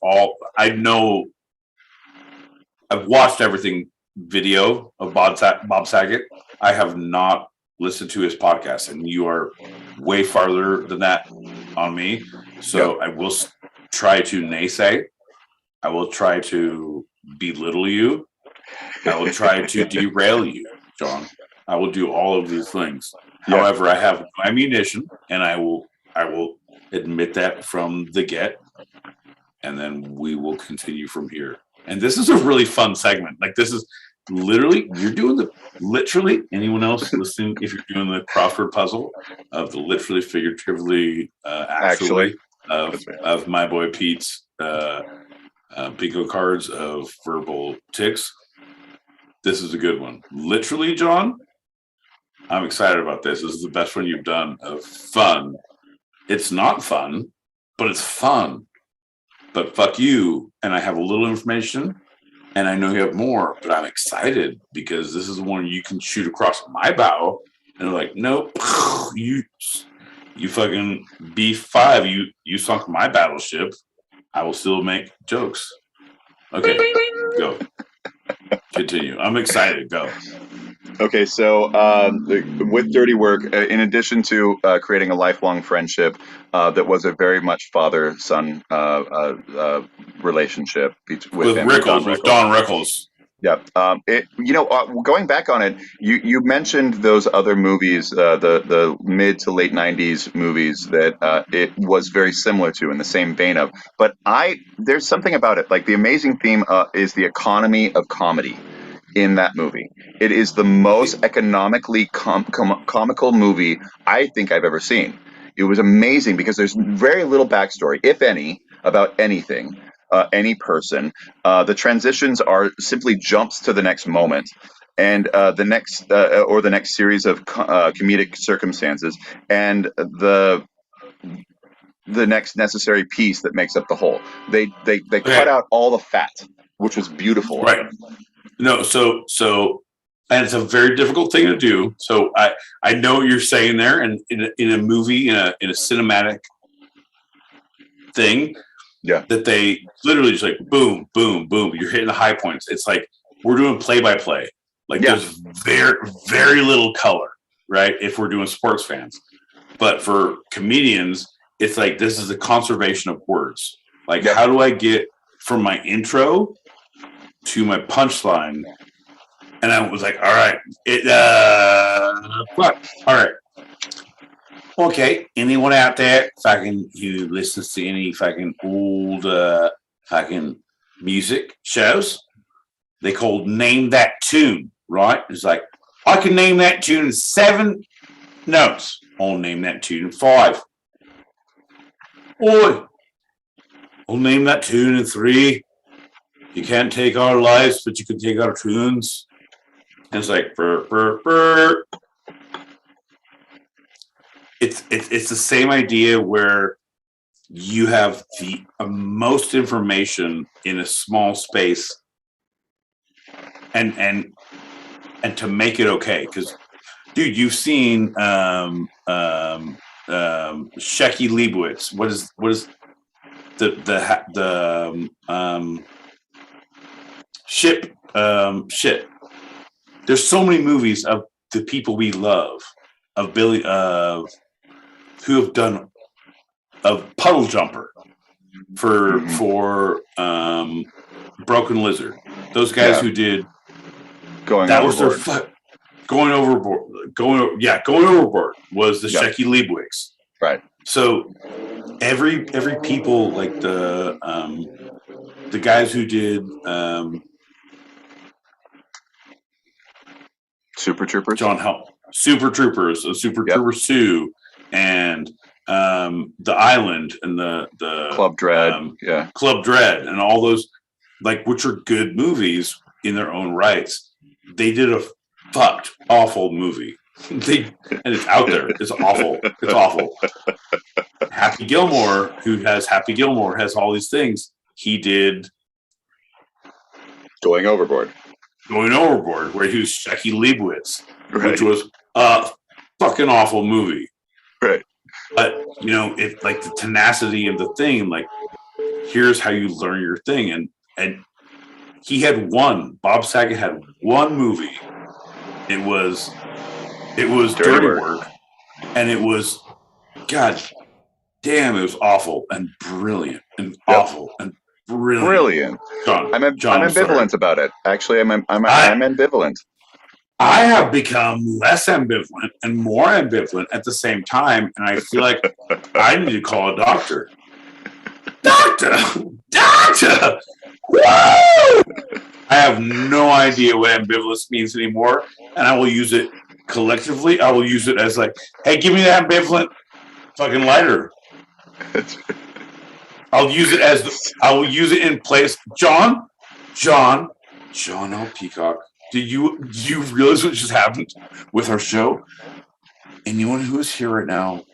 I've watched everything video of Bob Saget. I have not listened to his podcast, and you are way farther than that on me. So I will try to naysay. I will try to belittle you. I will try to derail you, John. I will do all of these things. However, I have my ammunition, and I will admit that from the get, and then we will continue from here. And this is a really fun segment. Like, this is literally, you're doing anyone else listening, if you're doing the crossword puzzle of the literally, figuratively, actually of my boy Pete's bingo cards of verbal tics, this is a good one. Literally, John, I'm excited about this. This is the best one you've done of fun. It's not fun, but it's fun. But fuck you, and I have a little information, and I know you have more, but I'm excited because this is one you can shoot across my bow, and they're like, nope, you fucking B5, you sunk my battleship. I will still make jokes. Okay, go. Continue. I'm excited. Go. Okay, so with Dirty Work, in addition to creating a lifelong friendship that was a very much father-son relationship with Don Rickles. Yeah, going back on it, you mentioned those other movies, the mid to late '90s movies that it was very similar to, in the same vein of. But there's something about it, like the amazing theme is the economy of comedy in that movie. It is the most economically comical movie I think I've ever seen. It was amazing because there's very little backstory, if any, about anything, any person. The transitions are simply jumps to the next moment, and the next series of comedic circumstances, and the next necessary piece that makes up the whole. They cut out all the fat, which was beautiful. Right. No, so and it's a very difficult thing to do. So I know what you're saying there, and in a movie, in a cinematic thing, that they literally just like boom, boom, boom. You're hitting the high points. It's like we're doing play-by-play. Like there's very, very little color, right? If we're doing sports fans, but for comedians, it's like this is a conservation of words. Like how do I get from my intro to my punchline? And I was like, all right, all right. Okay, anyone out there who listens to any fucking old fucking music shows? They called Name That Tune, right? It's like, I can name that tune in 7 notes. I'll name that tune in 5. Oi, I'll name that tune in 3. You can't take our lives, but you can take our tunes. And it's like, burr, burr, burr. It's the same idea where you have the most information in a small space, and to make it okay. Because, dude, you've seen Shecky Leibowitz. What is the shit? There's so many movies of the people we love, of who have done Puddle Jumper for Broken Lizard. Those guys who did Going Overboard was the Shecky Leibowitz. Right. So every people like the guys who did Super Troopers, Super Troopers, Super Troopers 2, and The Island, and the Club Dread, Club Dread, and all those, like, which are good movies in their own rights. They did a fucked awful movie. And it's out there. It's awful. It's awful. Happy Gilmore, who has Happy Gilmore, has all these things. He did Going Overboard, where he was Shecky Leibowitz, right. which was a fucking awful movie. Right. But, it's like the tenacity of the thing, like, here's how you learn your thing. And he had Bob Saget had one movie. It was Dirty Work. And it was, God damn, it was awful and brilliant and awful and brilliant. John, I'm ambivalent about it. Actually, I'm ambivalent. I have become less ambivalent and more ambivalent at the same time, and I feel like I need to call a doctor. Doctor! Woo! I have no idea what ambivalence means anymore, and I will use it collectively. I will use it as like, hey, give me that ambivalent fucking lighter. I will use it in place. John L. Peacock. Do you realize what just happened with our show? Anyone who is here right now,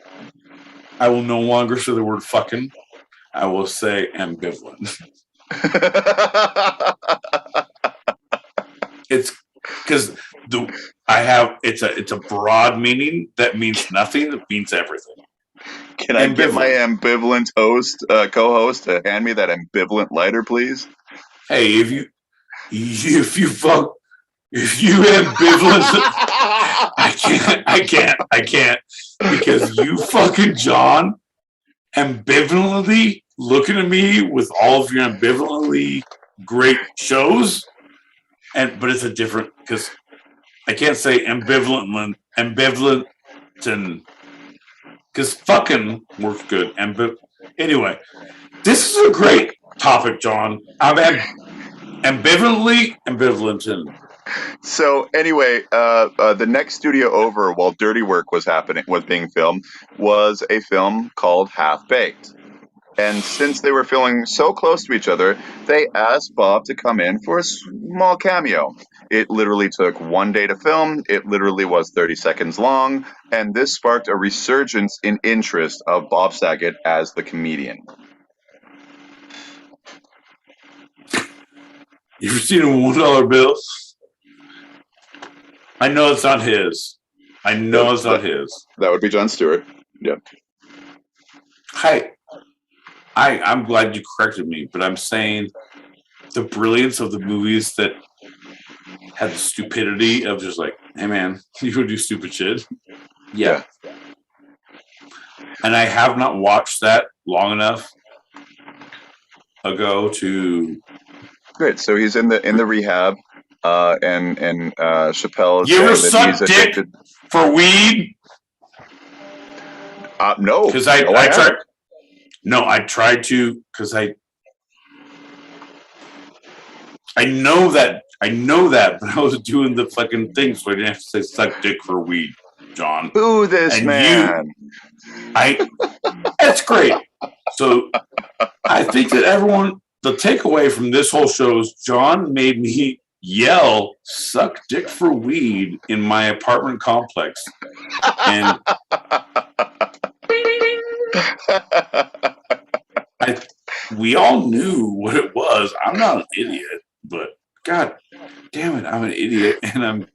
I will no longer say the word fucking. I will say ambivalent. It's because it's a broad meaning that means nothing. It means everything. Can I get my ambivalent co-host to hand me that ambivalent lighter, please? Hey, if you ambivalent, I can't, because you fucking John ambivalently looking at me with all of your ambivalently great shows, but it's a different, because I can't say ambivalent, because fucking works good. Anyway, this is a great topic, John. I'm ambivalent. So anyway, the next studio over while Dirty Work was being filmed was a film called Half Baked. And since they were filming so close to each other, they asked Bob to come in for a small cameo. It literally took 1 day to film. It literally was 30 seconds long. And this sparked a resurgence in interest of Bob Saget as the comedian. You ever seen a $1 bill? I know it's not his. That would be Jon Stewart. Yeah. Hi. I'm glad you corrected me, but I'm saying the brilliance of the movies that had the stupidity of just like, hey man, you would do stupid shit. Yeah. And I have not watched that long enough ago to. Great. So he's in the rehab, and Chappelle. You ever suck dick for weed? No. Because I tried. No, I tried to, because I know that, but I was doing the fucking thing, so I didn't have to say suck dick for weed, John. Boo this man. That's great. So I think that the takeaway from this whole show is John made me yell, suck dick for weed in my apartment complex. And we all knew what it was. I'm not an idiot, but God damn it, I'm an idiot, and I'm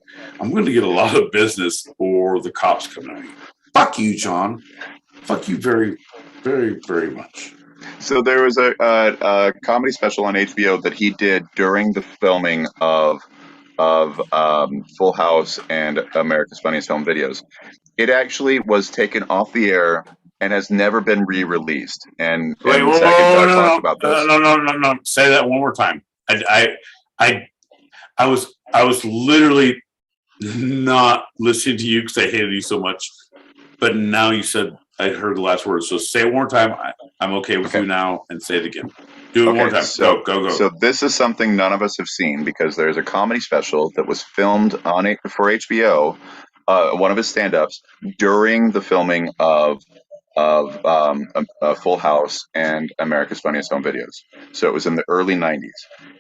going to get a lot of business or the cops come at me. Fuck you, John. Fuck you very, very, very much. So there was a comedy special on HBO that he did during the filming of Full House and America's Funniest Home Videos. It actually was taken off the air and has never been re-released. And Saget talked about this. No. Say that one more time. I was literally not listening to you because I hated you so much. But now you said I heard the last word. So say it one more time. I'm okay with you now, and say it again. Do it one more time. Go. So this is something none of us have seen, because there's a comedy special that was filmed for HBO, one of his stand-ups, during the filming of Full House and America's Funniest Home Videos. So it was in the early '90s,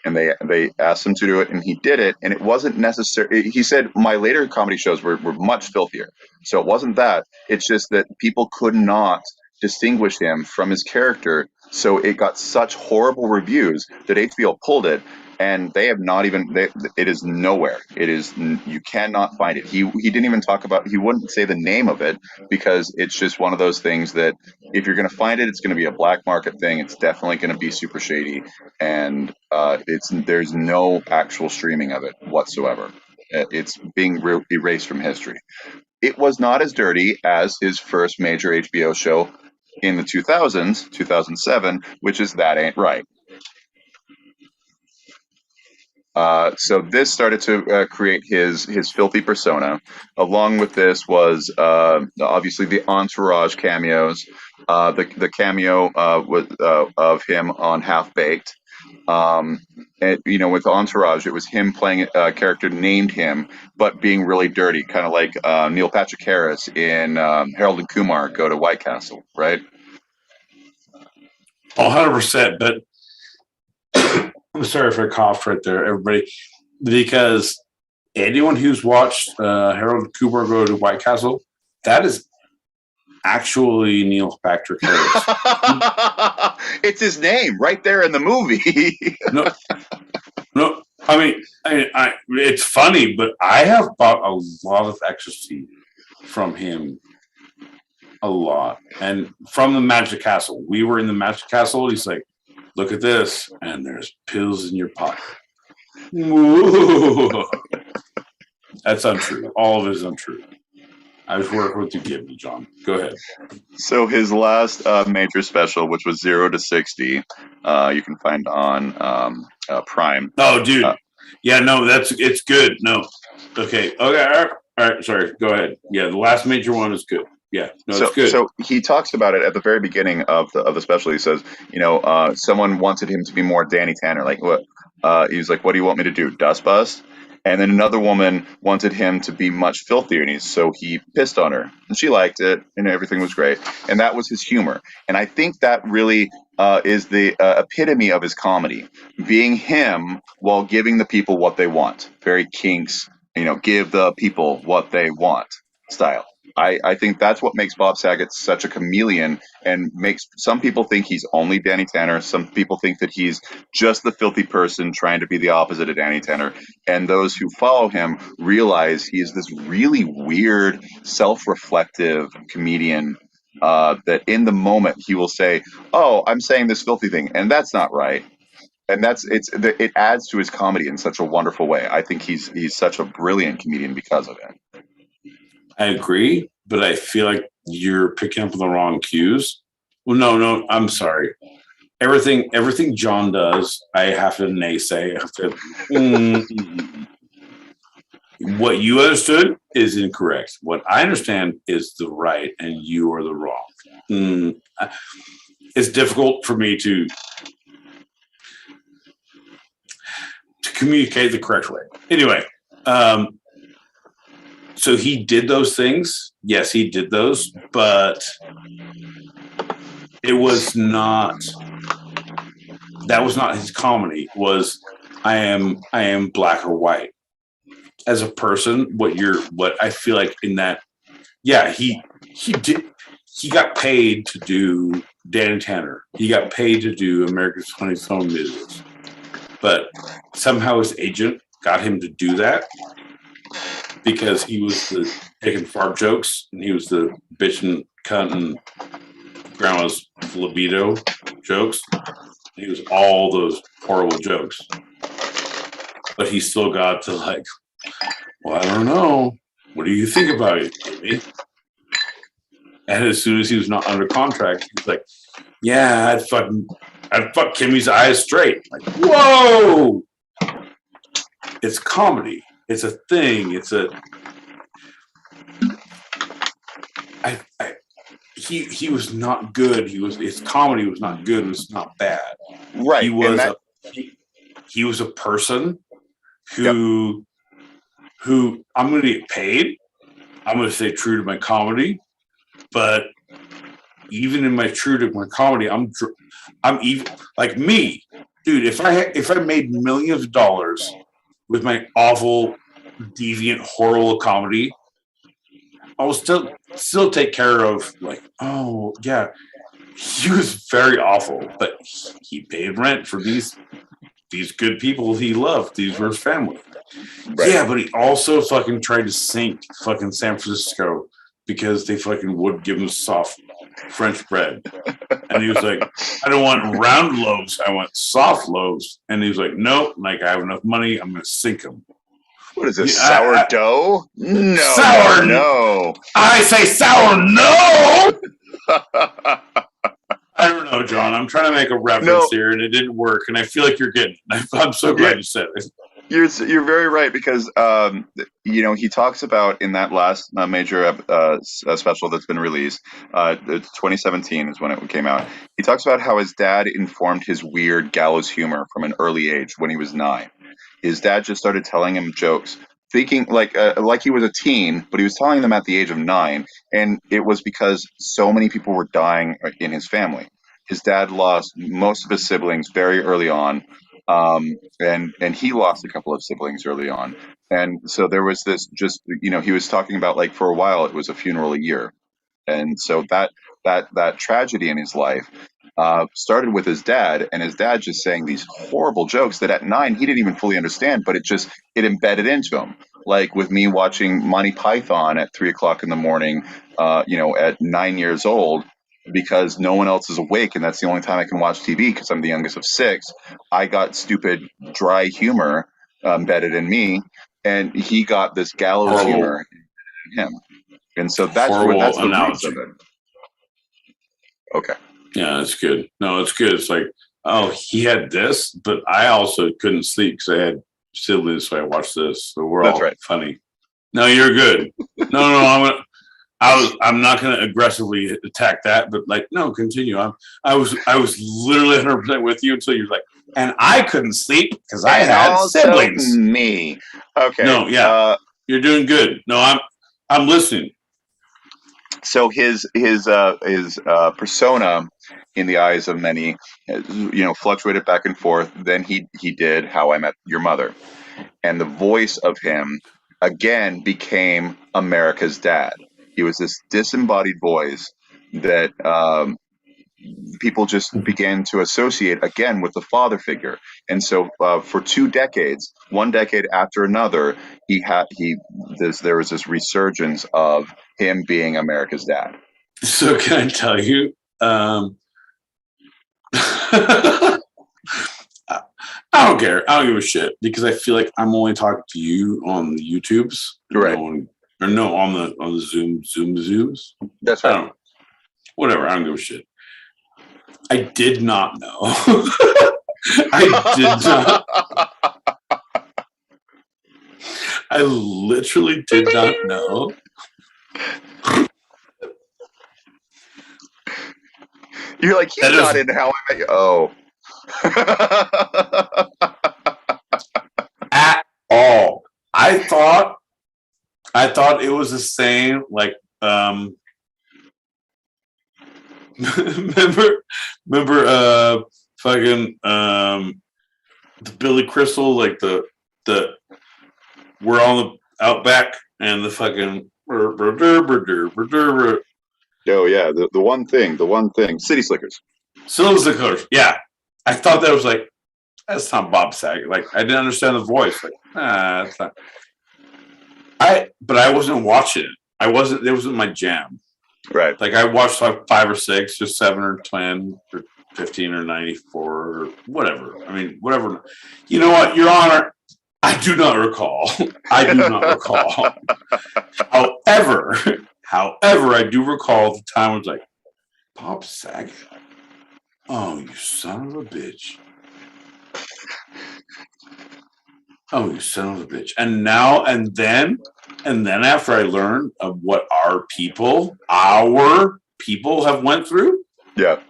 and they asked him to do it, and he did it, and it wasn't necessary. He said my later comedy shows were much filthier, so it wasn't that. It's just that people could not distinguish him from his character, so it got such horrible reviews that HBO pulled it. And they have not even. It is nowhere. It is. You cannot find it. He didn't even talk about. He wouldn't say the name of it because it's just one of those things that if you're going to find it, it's going to be a black market thing. It's definitely going to be super shady, and there's no actual streaming of it whatsoever. It's being erased from history. It was not as dirty as his first major HBO show in the 2000s, 2007, which is That Ain't Right. So this started to create his filthy persona. Along with this was obviously the Entourage cameos. The cameo of him on Half Baked. With Entourage, it was him playing a character named him, but being really dirty, kind of like Neil Patrick Harris in Harold and Kumar Go to White Castle, right? 100%. But I'm sorry if I coughed right there, everybody, because anyone who's watched Harold and Kumar Go to White Castle, that is actually Neil Patrick Harris. It's his name right there in the movie. No. I mean, it's funny, but I have bought a lot of ecstasy from him. A lot. And from the Magic Castle. We were in the Magic Castle. He's like, look at this. And there's pills in your pocket. Whoa. That's untrue. All of it is untrue. I was working with you, give me, John. Go ahead. So his last major special, which was 0 to 60, you can find on Prime. Oh, dude. Yeah, no, it's good. No. Okay. All right. Sorry. Go ahead. Yeah, the last major one is good. Yeah, no, it's good. So he talks about it at the very beginning of the special. He says, someone wanted him to be more Danny Tanner. Like, what? He's like, what do you want me to do? Dust bust? And then another woman wanted him to be much filthier, and so he pissed on her, and she liked it, and everything was great, and that was his humor. And I think that really is the epitome of his comedy, being him while giving the people what they want. Very Kinks, give the people what they want style. I think that's what makes Bob Saget such a chameleon and makes some people think he's only Danny Tanner. Some people think that he's just the filthy person trying to be the opposite of Danny Tanner. And those who follow him realize he is this really weird, self-reflective comedian that in the moment he will say, oh, I'm saying this filthy thing, and that's not right. And it adds to his comedy in such a wonderful way. I think he's such a brilliant comedian because of it. I agree, but I feel like you're picking up on the wrong cues. Well, no, I'm sorry. Everything John does, I have to naysay. I have to. What you understood is incorrect. What I understand is the right, and you are the wrong. It's difficult for me to communicate the correct way. Anyway, so he did those things. Yes, he did those, but it was not. That was not his comedy. It was I am black or white. As a person, what I feel like in that, yeah, he got paid to do Dan Tanner. He got paid to do America's Funniest Home Videos, but somehow his agent got him to do that because he was the taking fart jokes and he was the bitching, cunting grandma's libido jokes. He was all those horrible jokes, but he still got to like, well, I don't know. What do you think about it, Jimmy? And as soon as he was not under contract, he's like, yeah, I'd fuck Kimmy's eyes straight. Like, whoa! It's comedy. It's a thing. He was not good. His comedy was not good. It was not bad. Right. He was a person who I'm going to get paid. I'm going to stay true to my comedy, but even in my true to my comedy, I'm even like me, dude. If I made millions of dollars with my awful, deviant, horrible comedy, I will still take care of like, oh yeah, he was very awful, but he paid rent for these good people he loved. These were his family. Right. Yeah, but he also fucking tried to sink fucking San Francisco because they fucking would give him soft French bread. And he was like, I don't want round loaves, I want soft loaves. And he was like, nope, like I have enough money, I'm gonna sink them. What is this, sourdough? No, sour, no. I say sour no! I don't know, John. I'm trying to make a reference here, and it didn't work. And I feel like you're getting it. I'm so glad you said it. You're very right because he talks about in that last major special that's been released, 2017 is when it came out. He talks about how his dad informed his weird gallows humor from an early age when he was 9. His dad just started telling him jokes, thinking like he was a teen, but he was telling them at the age of 9, and it was because so many people were dying in his family. His dad lost most of his siblings very early on, and he lost a couple of siblings early on, and so there was this he was talking about like for a while it was a funeral a year, and so that tragedy in his life started with his dad, and his dad just saying these horrible jokes that at 9 he didn't even fully understand, but it embedded into him. Like with me watching Monty Python at 3:00 in the morning, at 9 years old, because no one else is awake, and that's the only time I can watch TV because I'm the youngest of 6. I got stupid, dry humor embedded in me, and he got this gallows humor in him, and so that's the roots of it. Okay. Yeah, that's good. No, it's good. It's like, oh, he had this, but I also couldn't sleep because I had siblings, so I watched this. So we're all funny. No, you're good. No, I'm not going to aggressively attack that, but like, no, continue. I was literally 100% with you until you're like, and I couldn't sleep because I had siblings. Me. Okay. No, yeah, you're doing good. No, I'm listening. So his persona in the eyes of many, fluctuated back and forth. Then he did How I Met Your Mother, and the voice of him again became America's dad. He was this disembodied voice that people just began to associate again with the father figure. And so for 2 decades, one decade after another, there was this resurgence of him being America's dad. So can I tell you, I don't care. I don't give a shit because I feel like I'm only talking to you on the YouTubes, right? On the Zooms. That's right. Whatever. I don't give a shit. I did not know. I did not. I literally did not know. You're like, he's not in How I Met You. Oh. At all. I thought it was the same, like, remember fucking the Billy Crystal, like the we're on the Outback and the fucking oh yeah, the one thing, City Slickers. Yeah. I thought that was like, that's not Bob Saget. Like, I didn't understand the voice. Like, that's not. But I wasn't watching it. It wasn't my jam. Right. Like, I watched like 5 or 6 or 7 or 10 or 15 or 94 or whatever. I mean, whatever. You know what, Your Honor? I do not recall. However, I do recall the time I was like, Bob Saget? Oh, you son of a bitch. And then after I learned of what our people have went through, yeah,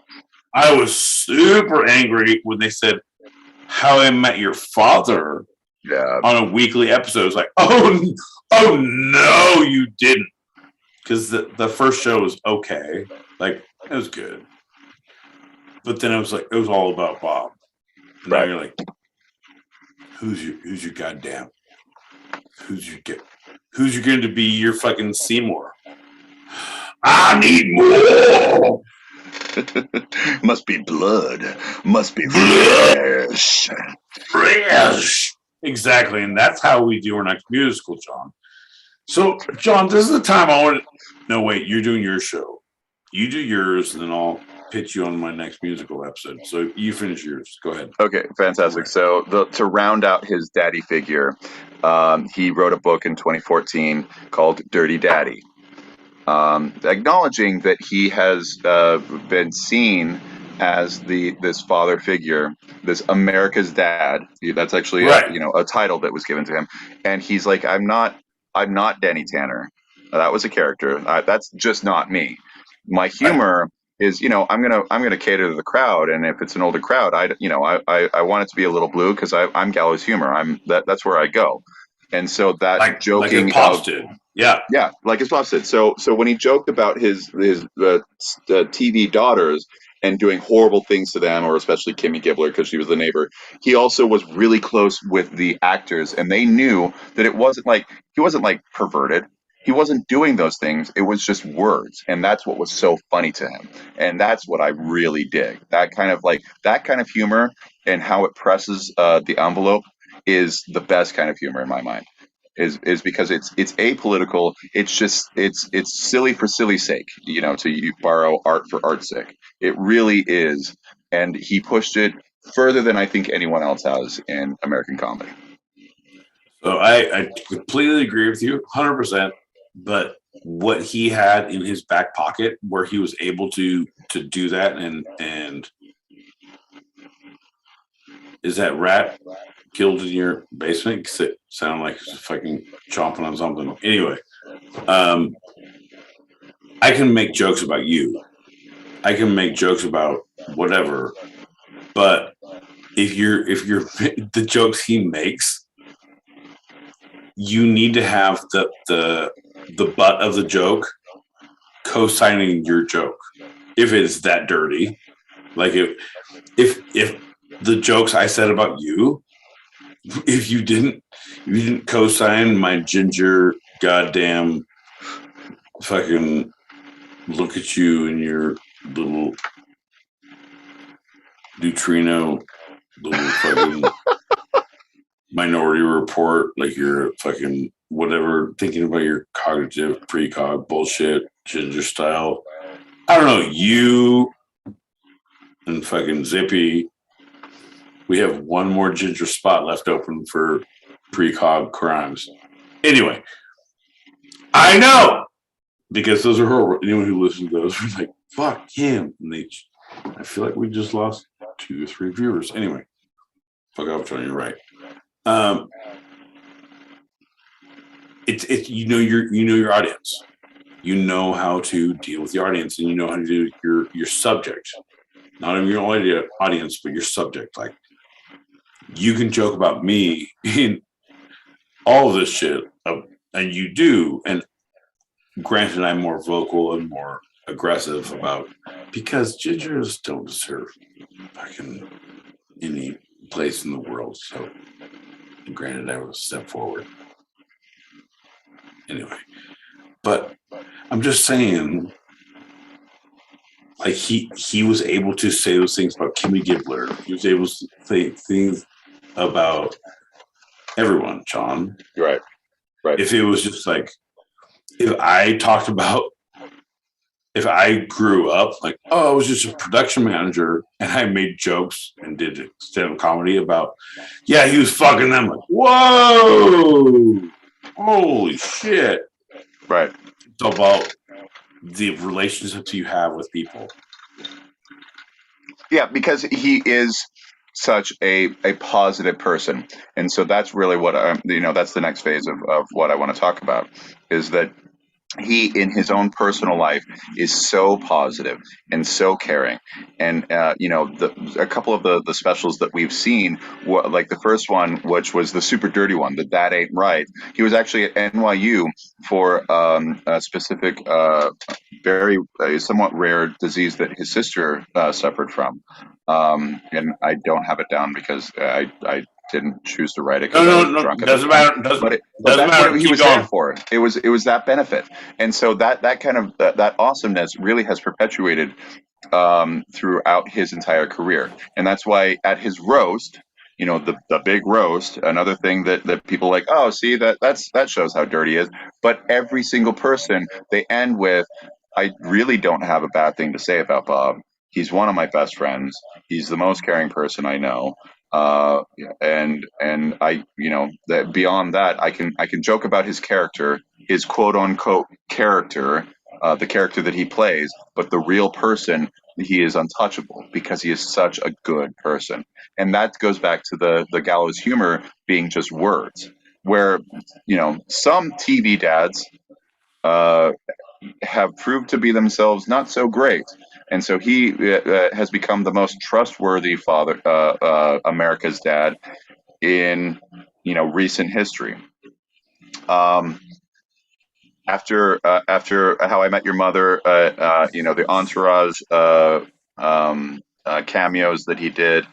I was super angry when they said How I Met Your Father on a weekly episode. It was like, oh no, you didn't. Because the first show was okay. Like, It was good. But then it was all about Bob. And now you're like, who's your goddamn? Who's going to be your fucking Seymour? I need more. Must be blood. Must be flesh. Fresh. Exactly, and that's how we do our next musical, John. So, John, this is the time I want to. No, wait, you're doing your show. You do yours, and then I'll pitch you on my next musical episode. So you finish yours. Go ahead. Okay, fantastic. So to round out his daddy figure, he wrote a book in 2014 called Dirty Daddy, acknowledging that he has been seen as this father figure, this America's dad. That's actually a title that was given to him, and he's like, I'm not Danny Tanner. That was a character. That's just not me. My humor is, I'm gonna cater to the crowd, and if it's an older crowd, I want it to be a little blue because I'm gallows humor. That's where I go, and so that joking like Pops did. Yeah, like his pops did. So when he joked about his TV daughters and doing horrible things to them, or especially Kimmy Gibbler because she was the neighbor, he also was really close with the actors, and they knew that it wasn't like he wasn't like perverted. He wasn't doing those things. It was just words, and that's what was so funny to him, and that's what I really dig. That kind of humor and how it presses the envelope is the best kind of humor in my mind. Is because it's apolitical. It's just it's silly for silly's sake. To borrow art for art's sake. It really is, and he pushed it further than I think anyone else has in American comedy. So I completely agree with you, 100%. But what he had in his back pocket, where he was able to do that, and is that rat killed in your basement? Because it sounded like it's fucking chomping on something. Anyway, I can make jokes about you. I can make jokes about whatever. But if you're the jokes he makes, you need to have the butt of the joke co-signing your joke. If it's that dirty, like if the jokes I said about you, if you didn't co-sign my ginger goddamn fucking look at you and your little neutrino little fucking Minority Report, like you're fucking whatever, thinking about your cognitive precog bullshit, ginger style. I don't know, you and fucking Zippy. We have one more ginger spot left open for precog crimes. Anyway, I know because those are her. Anyone who listens to those are like, fuck him. And I feel like we just lost 2 or 3 viewers. Anyway, fuck off, Tony. You're right. It's your audience. You know how to deal with the audience, and you know how to do your subject. Not even your audience, but your subject. Like, you can joke about me in all of this shit, and you do. And granted, I'm more vocal and more aggressive because gingers don't deserve fucking any place in the world. So, granted, I was a step forward. Anyway, but I'm just saying, like he was able to say those things about Kimmy Gibbler. He was able to say things about everyone, John. Right. If it was just like, if I grew up like, I was just a production manager and I made jokes and did stand-up comedy about, he was fucking them. Like, whoa, holy shit. Right. It's about the relationships you have with people. Yeah, because he is such a positive person. And so that's really what that's the next phase of what I want to talk about, is that he, in his own personal life, is so positive and so caring. And a couple of the specials that we've seen, like the first one, which was the super dirty one, the That Ain't Right. He was actually at NYU for a specific, very somewhat rare disease that his sister suffered from. And I don't have it down because I didn't choose to write it because I was drunk at the Doesn't time. matter. Doesn't But doesn't that's what matter. he Keep was there going. for. It was that benefit, and so that kind of that awesomeness really has perpetuated throughout his entire career, and that's why at his roast, the big roast, another thing that people like, oh, see that shows how dirty he is. But every single person they end with, I really don't have a bad thing to say about Bob. He's one of my best friends. He's the most caring person I know. And I, that beyond that, I can joke about his character, his quote unquote character, the character that he plays, but the real person, he is untouchable because he is such a good person. And that goes back to the gallows humor being just words, where some TV dads have proved to be themselves not so great. And so he has become the most trustworthy father, America's dad in recent history. Um, after How I Met Your Mother, the Entourage cameos that he did.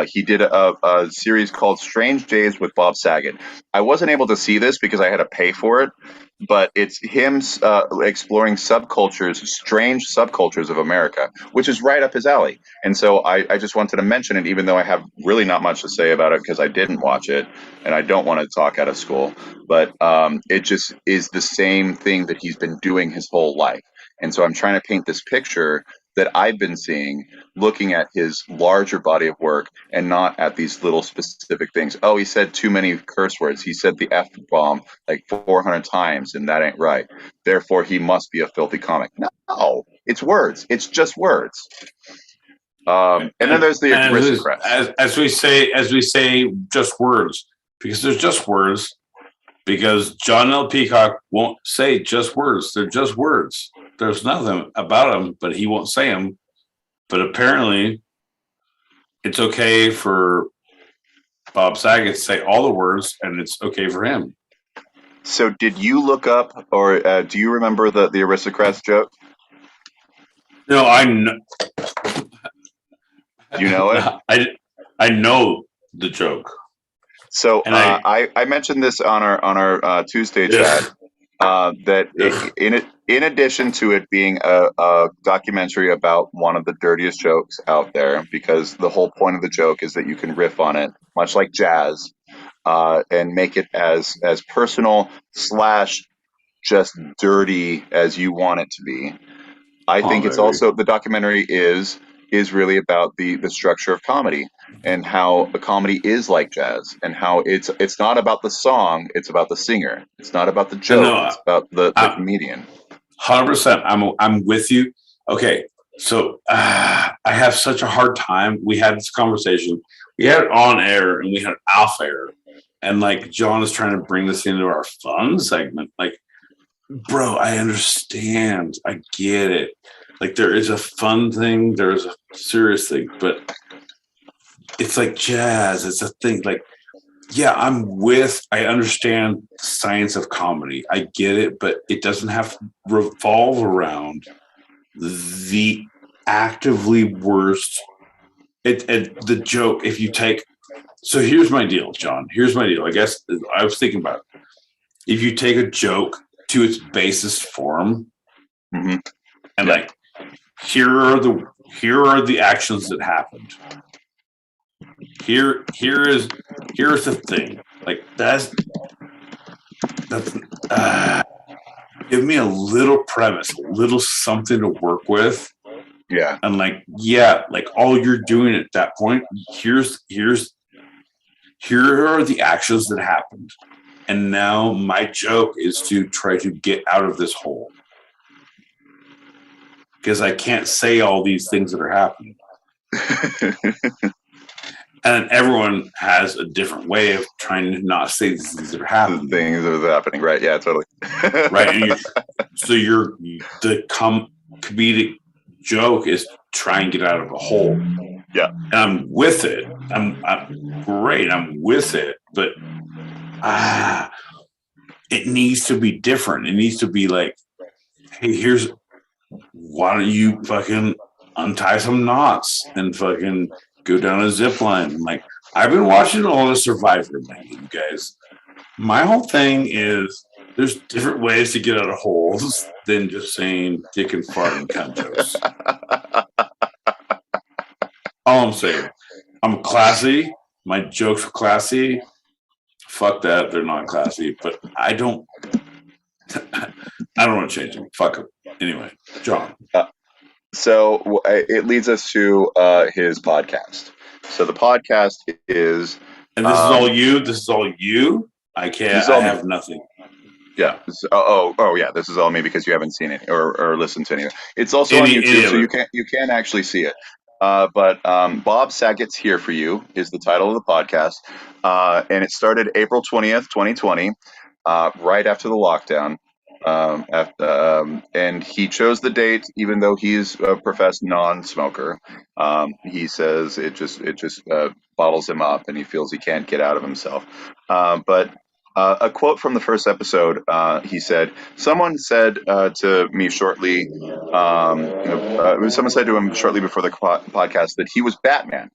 He did a series called Strange Days with Bob Saget. I wasn't able to see this because I had to pay for it, but it's him exploring strange subcultures of America, which is right up his alley. And so I just wanted to mention it, even though I have really not much to say about it because I didn't watch it and I don't want to talk out of school. But it just is the same thing that he's been doing his whole life. And so I'm trying to paint this picture that I've been seeing, looking at his larger body of work and not at these little specific things. Oh, he said too many curse words. He said the F bomb like 400 times, and that ain't right. Therefore, he must be a filthy comic. No, it's words. It's just words. And then there's the Aristocrats. As we say, just words, because there's just words. Because John L. Peacock won't say just words. They're just words. There's nothing about them, but he won't say them. But apparently, it's okay for Bob Saget to say all the words, and it's okay for him. So, did you look up, or do you remember the Aristocrats joke? No, I know. You know it. I know the joke. So I mentioned this on our Tuesday chat that in addition to it being a documentary about one of the dirtiest jokes out there, because the whole point of the joke is that you can riff on it, much like jazz, and make it as personal / just dirty as you want it to be. I think it's also, the documentary is really about the structure of comedy and how a comedy is like jazz and how it's not about the song, it's about the singer. It's not about the joke, it's about the comedian. 100%. I'm with you. Okay, so I have such a hard time. We had this conversation. We had it on air and we had it off air, and like John is trying to bring this into our fun segment. Like, bro, I understand. I get it. Like, there is a fun thing, there is a serious thing, but it's like jazz. It's a thing. Like, yeah, I understand the science of comedy. I get it, but it doesn't have to revolve around the actively worst. The joke, if you take. So here's my deal, John. Here's my deal. I guess I was thinking about it. If you take a joke to its basest form, mm-hmm. and like, here are the actions that happened. Here is the thing. Like, that's give me a little premise, a little something to work with. Yeah. And like all you're doing at that point, here are the actions that happened. And now my joke is to try to get out of this hole. Because I can't say all these things that are happening. And everyone has a different way of trying to not say these things that are happening. Things that are happening, right? Yeah, totally. Right. And the comedic joke is try and get out of a hole. Yeah. And I'm with it. I'm great. I'm with it. But it needs to be different. It needs to be like, hey, why don't you fucking untie some knots and fucking go down a zip line? Like, I've been watching all the Survivor, man, you guys. My whole thing is there's different ways to get out of holes than just saying dick and fart and cunt jokes. All I'm saying, I'm classy. My jokes are classy. Fuck that, they're not classy. But I don't want to change them. Fuck them. Anyway, John. So it leads us to his podcast. So the podcast is, and this is all you. This is all you. I can't. I have nothing. Yeah. Yeah. This is all me because you haven't seen it or listened to any. It's also on YouTube, so you can actually see it. But Bob Saget's Here for You is the title of the podcast, and it started April 20th, 2020, right after the lockdown. And he chose the date, even though he's a professed non-smoker. He says it just bottles him up, and he feels he can't get out of himself. But a quote from the first episode, he said, someone said to me shortly, someone said to him shortly before the podcast that he was Batman.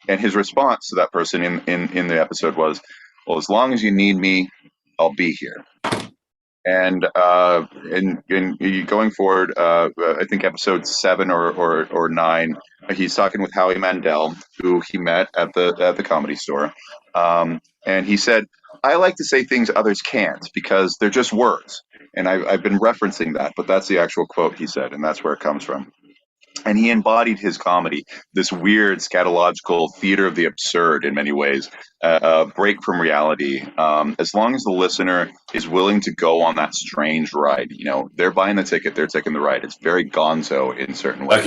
And his response to that person in the episode was, well, as long as you need me, I'll be here. And going forward, I think episode 7 or 9, he's talking with Howie Mandel, who he met at the Comedy Store, and he said, "I like to say things others can't because they're just words." And I've been referencing that, but that's the actual quote he said, and that's where it comes from. And he embodied his comedy, this weird scatological theater of the absurd in many ways, a break from reality. As long as the listener is willing to go on that strange ride, they're buying the ticket, they're taking the ride. It's very gonzo in certain ways.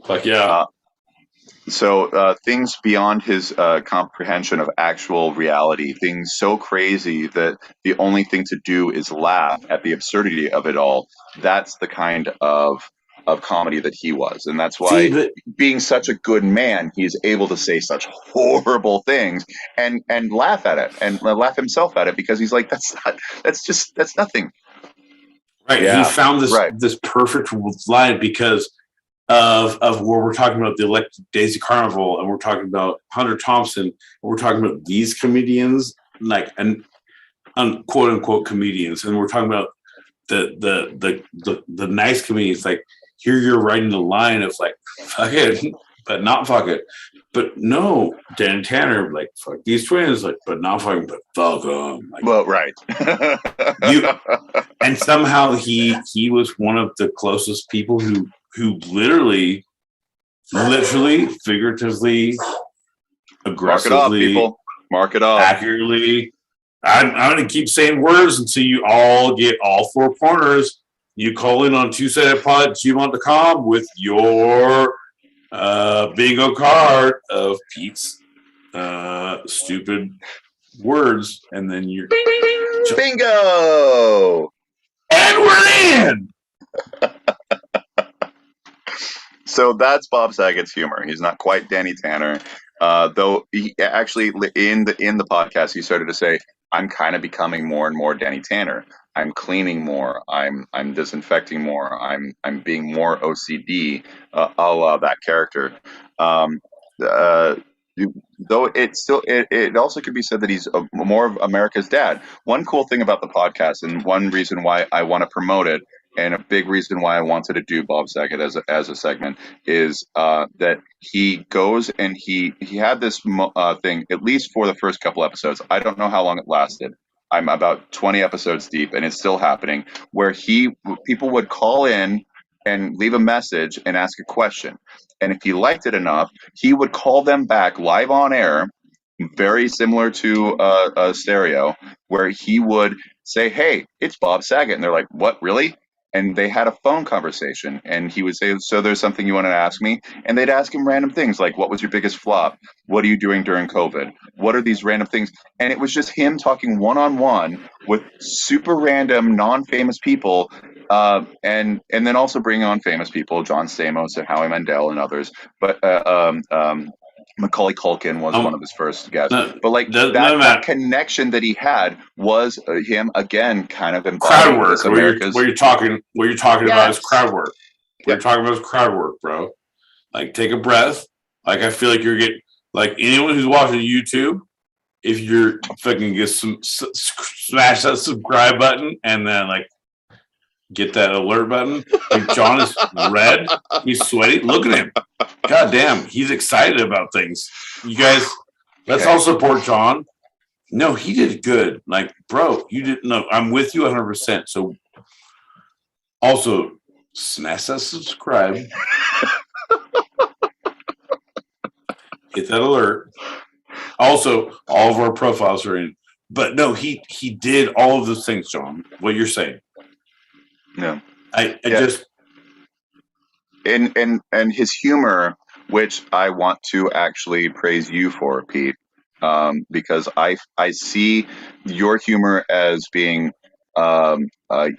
Fuck yeah. So things beyond his comprehension of actual reality, things so crazy that the only thing to do is laugh at the absurdity of it all. That's the kind of comedy that he was, and that's why being such a good man, he's able to say such horrible things and laugh at it and laugh himself at it because he's like, that's nothing. Right. Yeah. He found this perfect line because of where we're talking about the Electric Daisy Carnival, and we're talking about Hunter Thompson, and we're talking about these comedians, like and quote unquote comedians, and we're talking about the nice comedians, like. Here you're writing the line of like, fuck it, but not fuck it. But no, Dan Tanner, like, fuck these twins, like, but not fucking, but fuck them. Like, well, right. And somehow he was one of the closest people who literally, figuratively, aggressively, mark it off, people. Mark it off. Accurately. I'm going to keep saying words until you all get all 4 corners. You call in on tuesdaypod@gmail.com with your bingo card of Pete's stupid words, and then you're bingo, and we're in. So that's Bob Saget's humor. He's not quite Danny Tanner, though. He actually in the podcast he started to say, "I'm kind of becoming more and more Danny Tanner. I'm cleaning more. I'm disinfecting more. I'm being more OCD, a la that character." Though it also could be said that he's more of America's dad. One cool thing about the podcast, and one reason why I want to promote it, and a big reason why I wanted to do Bob Saget as a segment, is that he goes and he had this thing, at least for the first couple episodes. I don't know how long it lasted. I'm about 20 episodes deep, and it's still happening, where people would call in and leave a message and ask a question. And if he liked it enough, he would call them back live on air, very similar to a stereo, where he would say, "Hey, it's Bob Saget." And they're like, "What, really?" and they had a phone conversation, and he would say, so there's something you want to ask me? And they'd ask him random things like, what was your biggest flop? What are you doing during COVID? What are these random things? And it was just him talking one-on-one with super random, non-famous people, and then also bringing on famous people, John Stamos and Howie Mandel and others. But Macaulay Culkin was one of his first guests. But like that connection that he had was him again, kind of crowd embodying work. this America's. What you're talking about is crowd work. What Yep. you're talking about is crowd work, bro. Like, take a breath. Like, I feel like you're getting, like, anyone who's watching YouTube, if you're fucking get smash that subscribe button and then like get that alert button. Like, John is red. He's sweaty. Look at him. God damn, he's excited about things. You guys, let's all support John. No, he did good. Like, bro, you didn't know. I'm with you 100%. So, also, smash that subscribe. Hit that alert. Also, all of our profiles are in. But no, he did all of those things, John. What you're saying. No. I just. And his humor, which I want to actually praise you for, Pete, because I see your humor as being a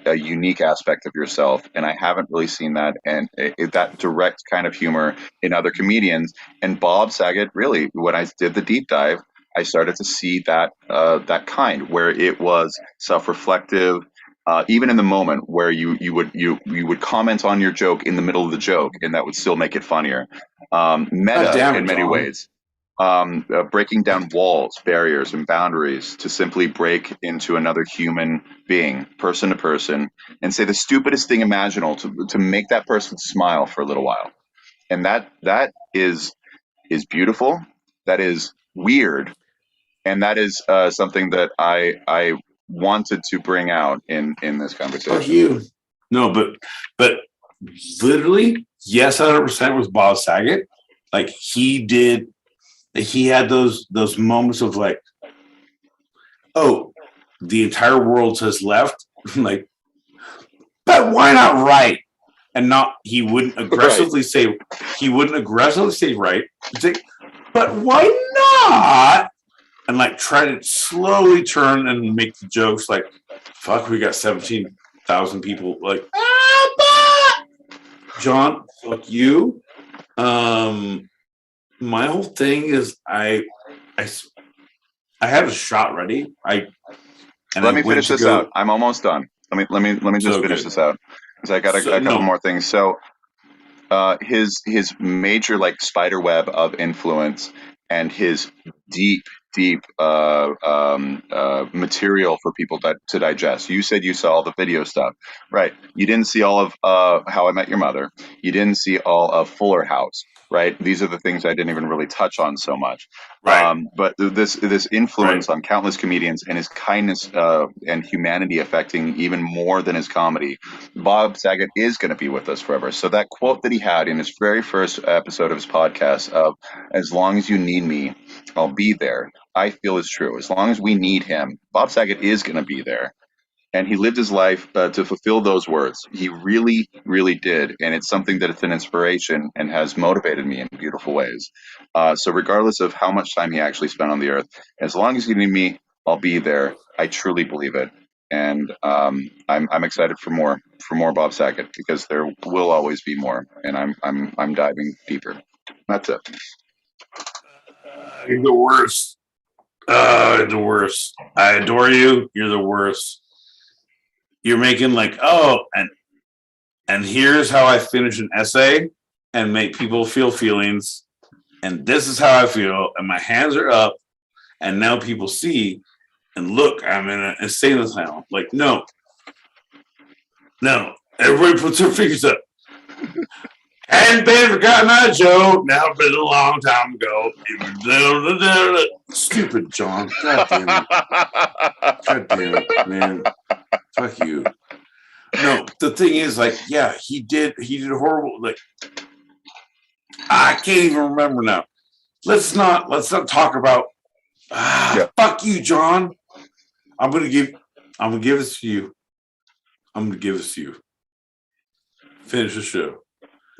unique aspect of yourself, and I haven't really seen that and that direct kind of humor in other comedians. And Bob Saget, really, when I did the deep dive, I started to see that that kind where it was self-reflective. Even in the moment where you would comment on your joke in the middle of the joke, and that would still make it funnier. Meta in many ways, breaking down walls, barriers, and boundaries to simply break into another human being, person to person, and say the stupidest thing imaginable to make that person smile for a little while. And that is beautiful. That is weird, and that is something that I wanted to bring out in this conversation. Fuck you. No, but literally, yes, 100% was Bob Saget. Like, he had those moments of like, oh, the entire world has left. Like, but why not right? And not, he wouldn't aggressively say right. He'd say, but why not? And like try to slowly turn and make the jokes like, fuck, we got 17,000 people like, John, fuck you. My whole thing is I had a shot ready. Let me finish this out. I'm almost done. Let me just finish this out because I got a couple more things. So his major like spider web of influence and his deep material for people to digest. You said you saw all the video stuff, right? You didn't see all of How I Met Your Mother. You didn't see all of Fuller House, right? These are the things I didn't even really touch on so much. Right. But this influence on countless comedians and his kindness and humanity affecting even more than his comedy. Bob Saget is going to be with us forever. So that quote that he had in his very first episode of his podcast of, as long as you need me, I'll be there, I feel is true. As long as we need him, Bob Saget is going to be there. And he lived his life to fulfill those words. He really, really did. And it's something that it's an inspiration and has motivated me in beautiful ways. So regardless of how much time he actually spent on the earth, as long as you need me, I'll be there. I truly believe it. And I'm excited for more Bob Saget because there will always be more. And I'm diving deeper. That's it. You're the worst. The worst. I adore you. You're the worst. You're making like, oh, and here's how I finish an essay and make people feel feelings. And this is how I feel. And my hands are up. And now people see and look, I'm in an insane asylum. Like, no. Everybody puts their fingers up. Hadn't been forgotten that joke. Now been a long time ago. Stupid John. God damn it, man. Fuck you. No, the thing is, like, yeah, he did horrible. Like, I can't even remember now. Let's not talk about. Fuck you, John. I'm gonna give this to you. Finish the show.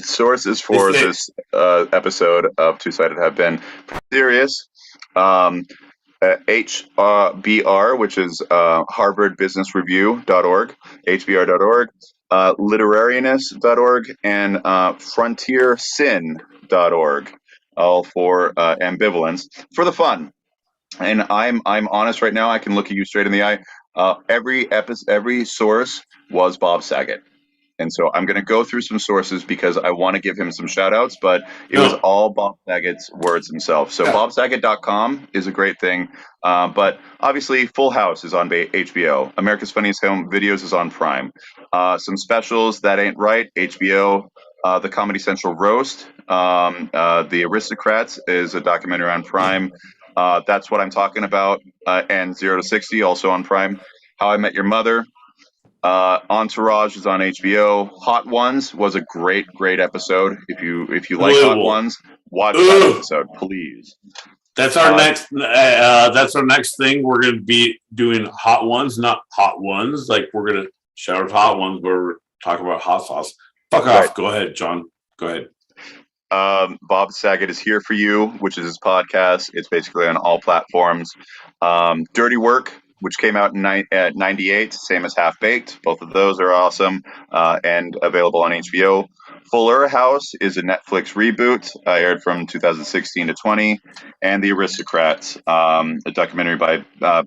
Sources for this episode of Two Sided have been serious. HBR, which is HarvardBusinessReview.org, HBR.org, Literarianess.org, and FrontierSyn.org, all for Ambivalence for the fun. And I'm honest right now. I can look at you straight in the eye. Every source was Bob Saget. And so I'm going to go through some sources because I want to give him some shout outs, but it was all Bob Saget's words himself. So bobsaget.com is a great thing. But obviously Full House is on HBO. America's Funniest Home Videos is on Prime. Some specials, That Ain't Right, HBO. The Comedy Central Roast. The Aristocrats is a documentary on Prime. That's What I'm Talking About. And 0 to 60 also on Prime. How I Met Your Mother. Entourage is on HBO. Hot Ones was a great episode. If you like Hot Ones, watch that episode, please. That's our next. That's our next thing. We're going to be doing Hot Ones, not Hot Ones. Like we're going to shout out Hot Ones, where we're talking about hot sauce. Fuck off. Right. Go ahead, John. Go ahead. Bob Saget is Here For You, which is his podcast. It's basically on all platforms. Dirty Work, which came out in 98, same as Half Baked. Both of those are awesome and available on HBO. Fuller House is a Netflix reboot, aired from 2016 to 20. And The Aristocrats, a documentary by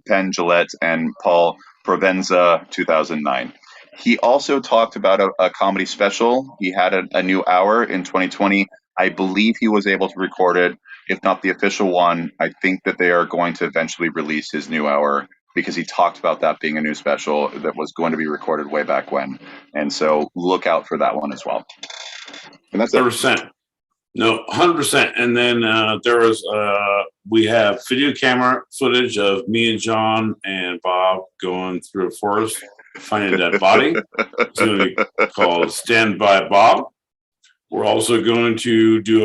Penn Jillette and Paul Provenza, 2009. He also talked about a comedy special. He had a new hour in 2020. I believe he was able to record it. If not the official one, I think that they are going to eventually release his new hour, because he talked about that being a new special that was going to be recorded way back when. And so look out for that one as well. And that's 100%. No, 100%. And then there was, we have video camera footage of me and John and Bob going through a forest, finding a dead body. It's going to be called Stand By Bob. We're also going to do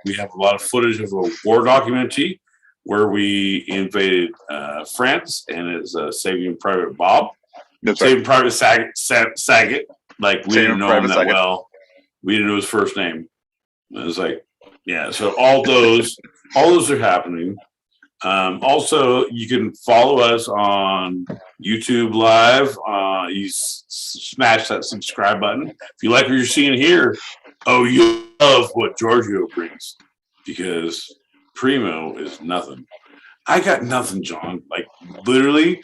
we have a lot of footage of a war documentary where we invaded France, and it's Saving Private Bob. That's Saving right. Private Saget. Like, we didn't know him that Saget. well. We didn't know his first name. It was like, yeah, so all those are happening. Also, you can follow us on YouTube Live. You smash that subscribe button. If you like what you're seeing here, you love what Giorgio brings, because Primo is nothing. I got nothing, John. Like, literally,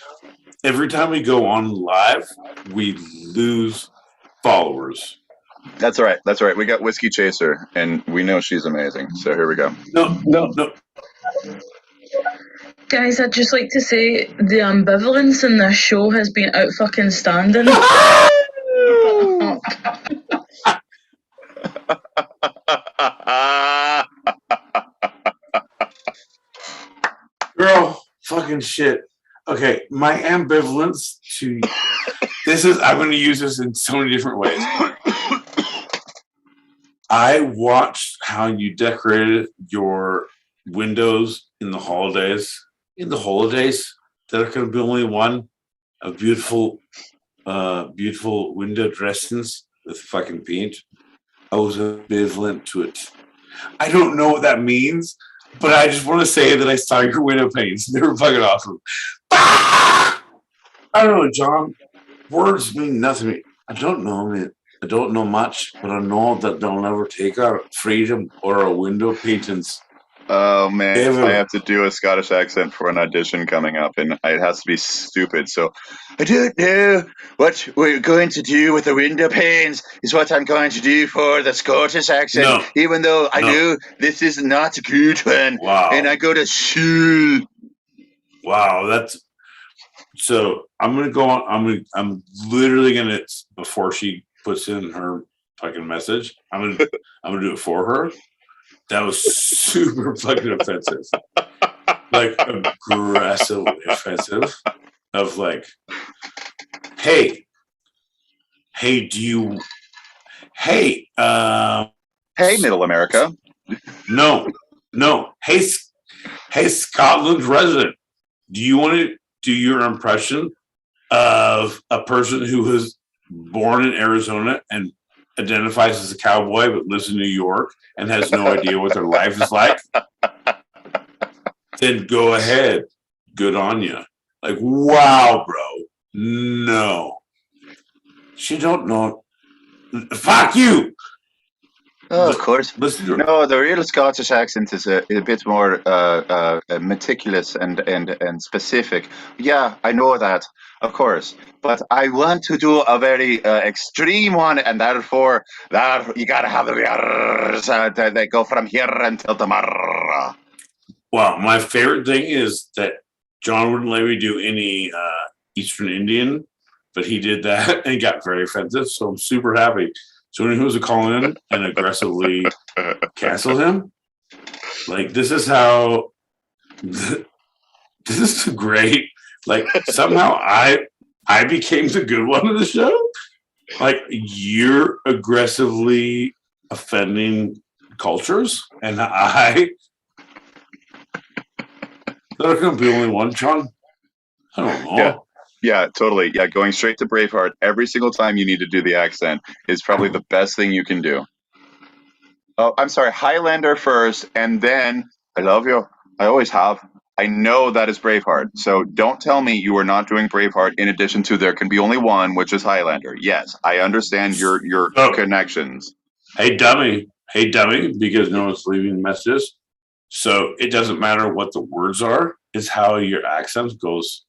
every time we go on live, we lose followers. That's all right. That's all right. We got Whiskey Chaser, and we know she's amazing. So here we go. No. Guys, I'd just like to say the ambivalence in this show has been out fucking standing. Girl, fucking shit. Okay, my ambivalence to I'm going to use this in so many different ways. I watched how you decorated your windows in the holidays. That are going to be only one of beautiful window dressings with fucking paint. I was ambivalent to it. I don't know what that means, but I just want to say that I saw your window paints. They were fucking awesome. I don't know, John. Words mean nothing to me. I don't know much, but I know that they'll never take our freedom or our window paintings. Oh, man, I have to do a Scottish accent for an audition coming up, and it has to be stupid. So, I don't know what we're going to do with the window panes is what I'm going to do for the Scottish accent, even though I know this is not a good one. Wow. And I go to school. Wow, that's... So, I'm going to go on. I'm literally going to, before she puts in her fucking message, I'm going to do it for her. That was super fucking offensive. Like, aggressively offensive. Of like, hey, Middle America. No. Hey, Scotland resident. Do you want to do your impression of a person who was born in Arizona and identifies as a cowboy but lives in New York and has no idea what their life is like, then go ahead. Good on you. Like, wow, bro. No. She don't know. Fuck you. Oh, of course. Listen to her. No, the real Scottish accent is a bit more meticulous and specific. Yeah, I know that, of course. But I want to do a very extreme one, and therefore, that you gotta have the that go from here until tomorrow. Well, my favorite thing is that John wouldn't let me do any Eastern Indian, but he did that and got very offensive. So I'm super happy. So when he was a call in and aggressively cancel him, like this is how this is great. Like somehow I became the good one of the show. Like you're aggressively offending cultures, and I there can be only one, John. I don't know. Yeah, totally. Yeah, going straight to Braveheart every single time you need to do the accent is probably the best thing you can do. Oh, I'm sorry, Highlander first, and then I love you. I always have. I know that is Braveheart, so don't tell me you are not doing Braveheart in addition to there can be only one, which is Highlander. Yes, I understand your connections. Hey dummy, because no one's leaving messages. So it doesn't matter what the words are, it's how your accent goes.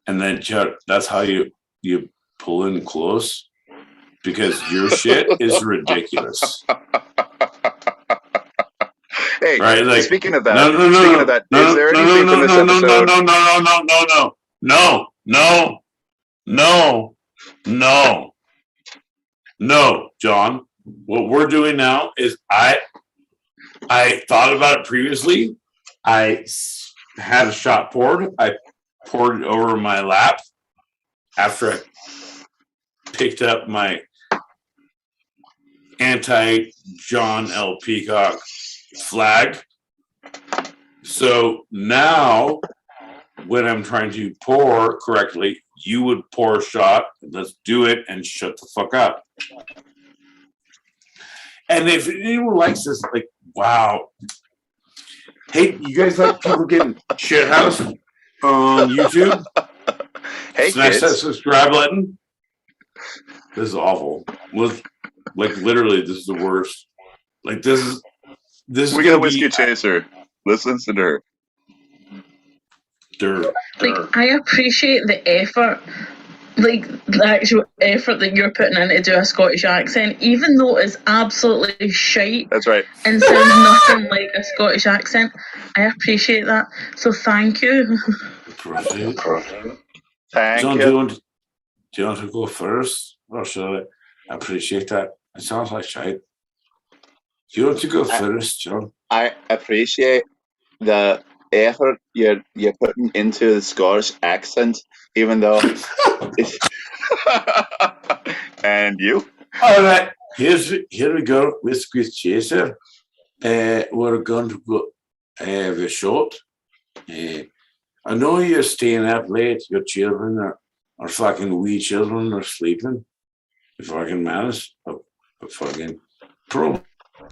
And then that's how you pull in close, because your shit is ridiculous. Hey, right? Like, speaking of that, is there anything from this episode? No, John. What we're doing now is I thought about it previously. I had a shot poured. I poured it over my lap after I picked up my anti-John L. Peacock flag. So now, when I'm trying to pour correctly, you would pour a shot. Let's do it and shut the fuck up. And if anyone likes this, like, wow. Hey, you guys like people getting shithoused on YouTube? Hey, smash kids. that subscribe button. This is awful. Like literally, this is the worst. Like this is. We got a whiskey chaser. Let's listen to her. Like, I appreciate the effort, like the actual effort that you're putting in to do a Scottish accent, even though it's absolutely shite. That's right. And sounds nothing like a Scottish accent. I appreciate that. So thank you. Thank John, you. do you want to go first? Or should I appreciate that? It sounds like shite. Do you want to go first, John? I appreciate the effort you're putting into the Scottish accent, even though it's and you? All right, here we go. Whiskey chaser. We're going to go have a shot. I know you're staying up late. Your children are fucking wee children are sleeping. You fucking manage.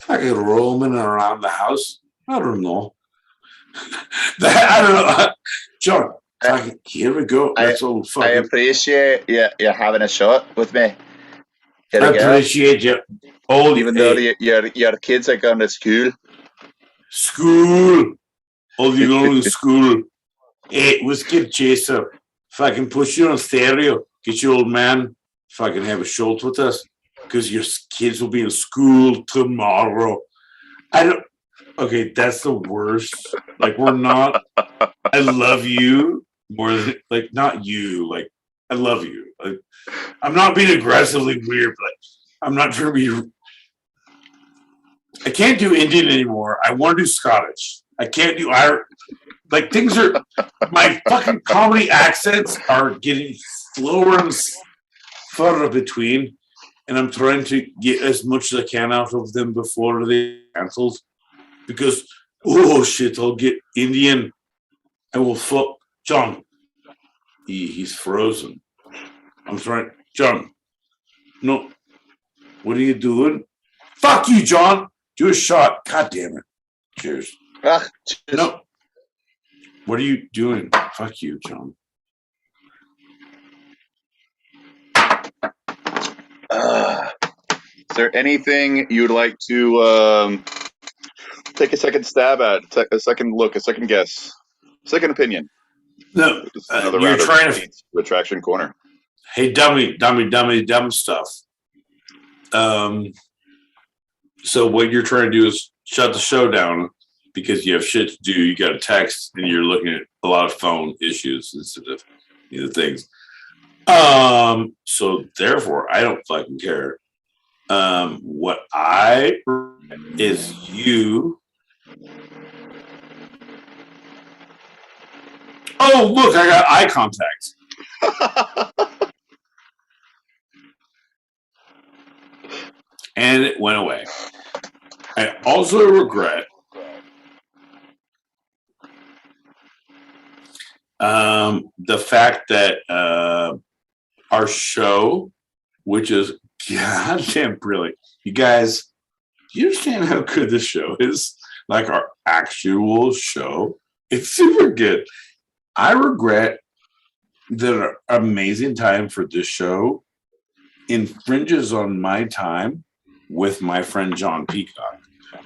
Fucking roaming around the house. I don't know. I don't know. John, here we go. That's all fucking. I appreciate you having a shot with me. I appreciate you. Even though your kids are going to school. School. All you going to school. Hey, whiskey chaser. If I can push you on stereo, get your old man, if I can have a shot with us, because your kids will be in school tomorrow. Okay, that's the worst. Like, we're not. I love you more than, like, not you. Like, I love you. Like, I'm not being aggressively weird, but I'm not trying to be. I can't do Indian anymore. I want to do Scottish. I can't do Irish. Like, things are. My fucking comedy accents are getting slower and further between, and I'm trying to get as much as I can out of them before they cancelled. Because, oh shit, I'll get Indian. I will fuck John. He's frozen. I'm trying. John. No. What are you doing? Fuck you, John. Do a shot. God damn it. Cheers. Cheers. No. What are you doing? Fuck you, John. Is there anything you'd like to take a second stab at? A second look, a second guess, second opinion? No. Another You're round trying of to. Retraction Corner. Hey, dumb stuff. So what you're trying to do is shut the show down because you have shit to do. You got a text and you're looking at a lot of phone issues instead of things. So therefore, I don't fucking care. What I is you. Oh, look, I got eye contact. And it went away. I also regret the fact that our show, which is goddamn brilliant. You guys, do you understand how good this show is? Like our actual show. It's super good. I regret that an amazing time for this show infringes on my time with my friend John Peacock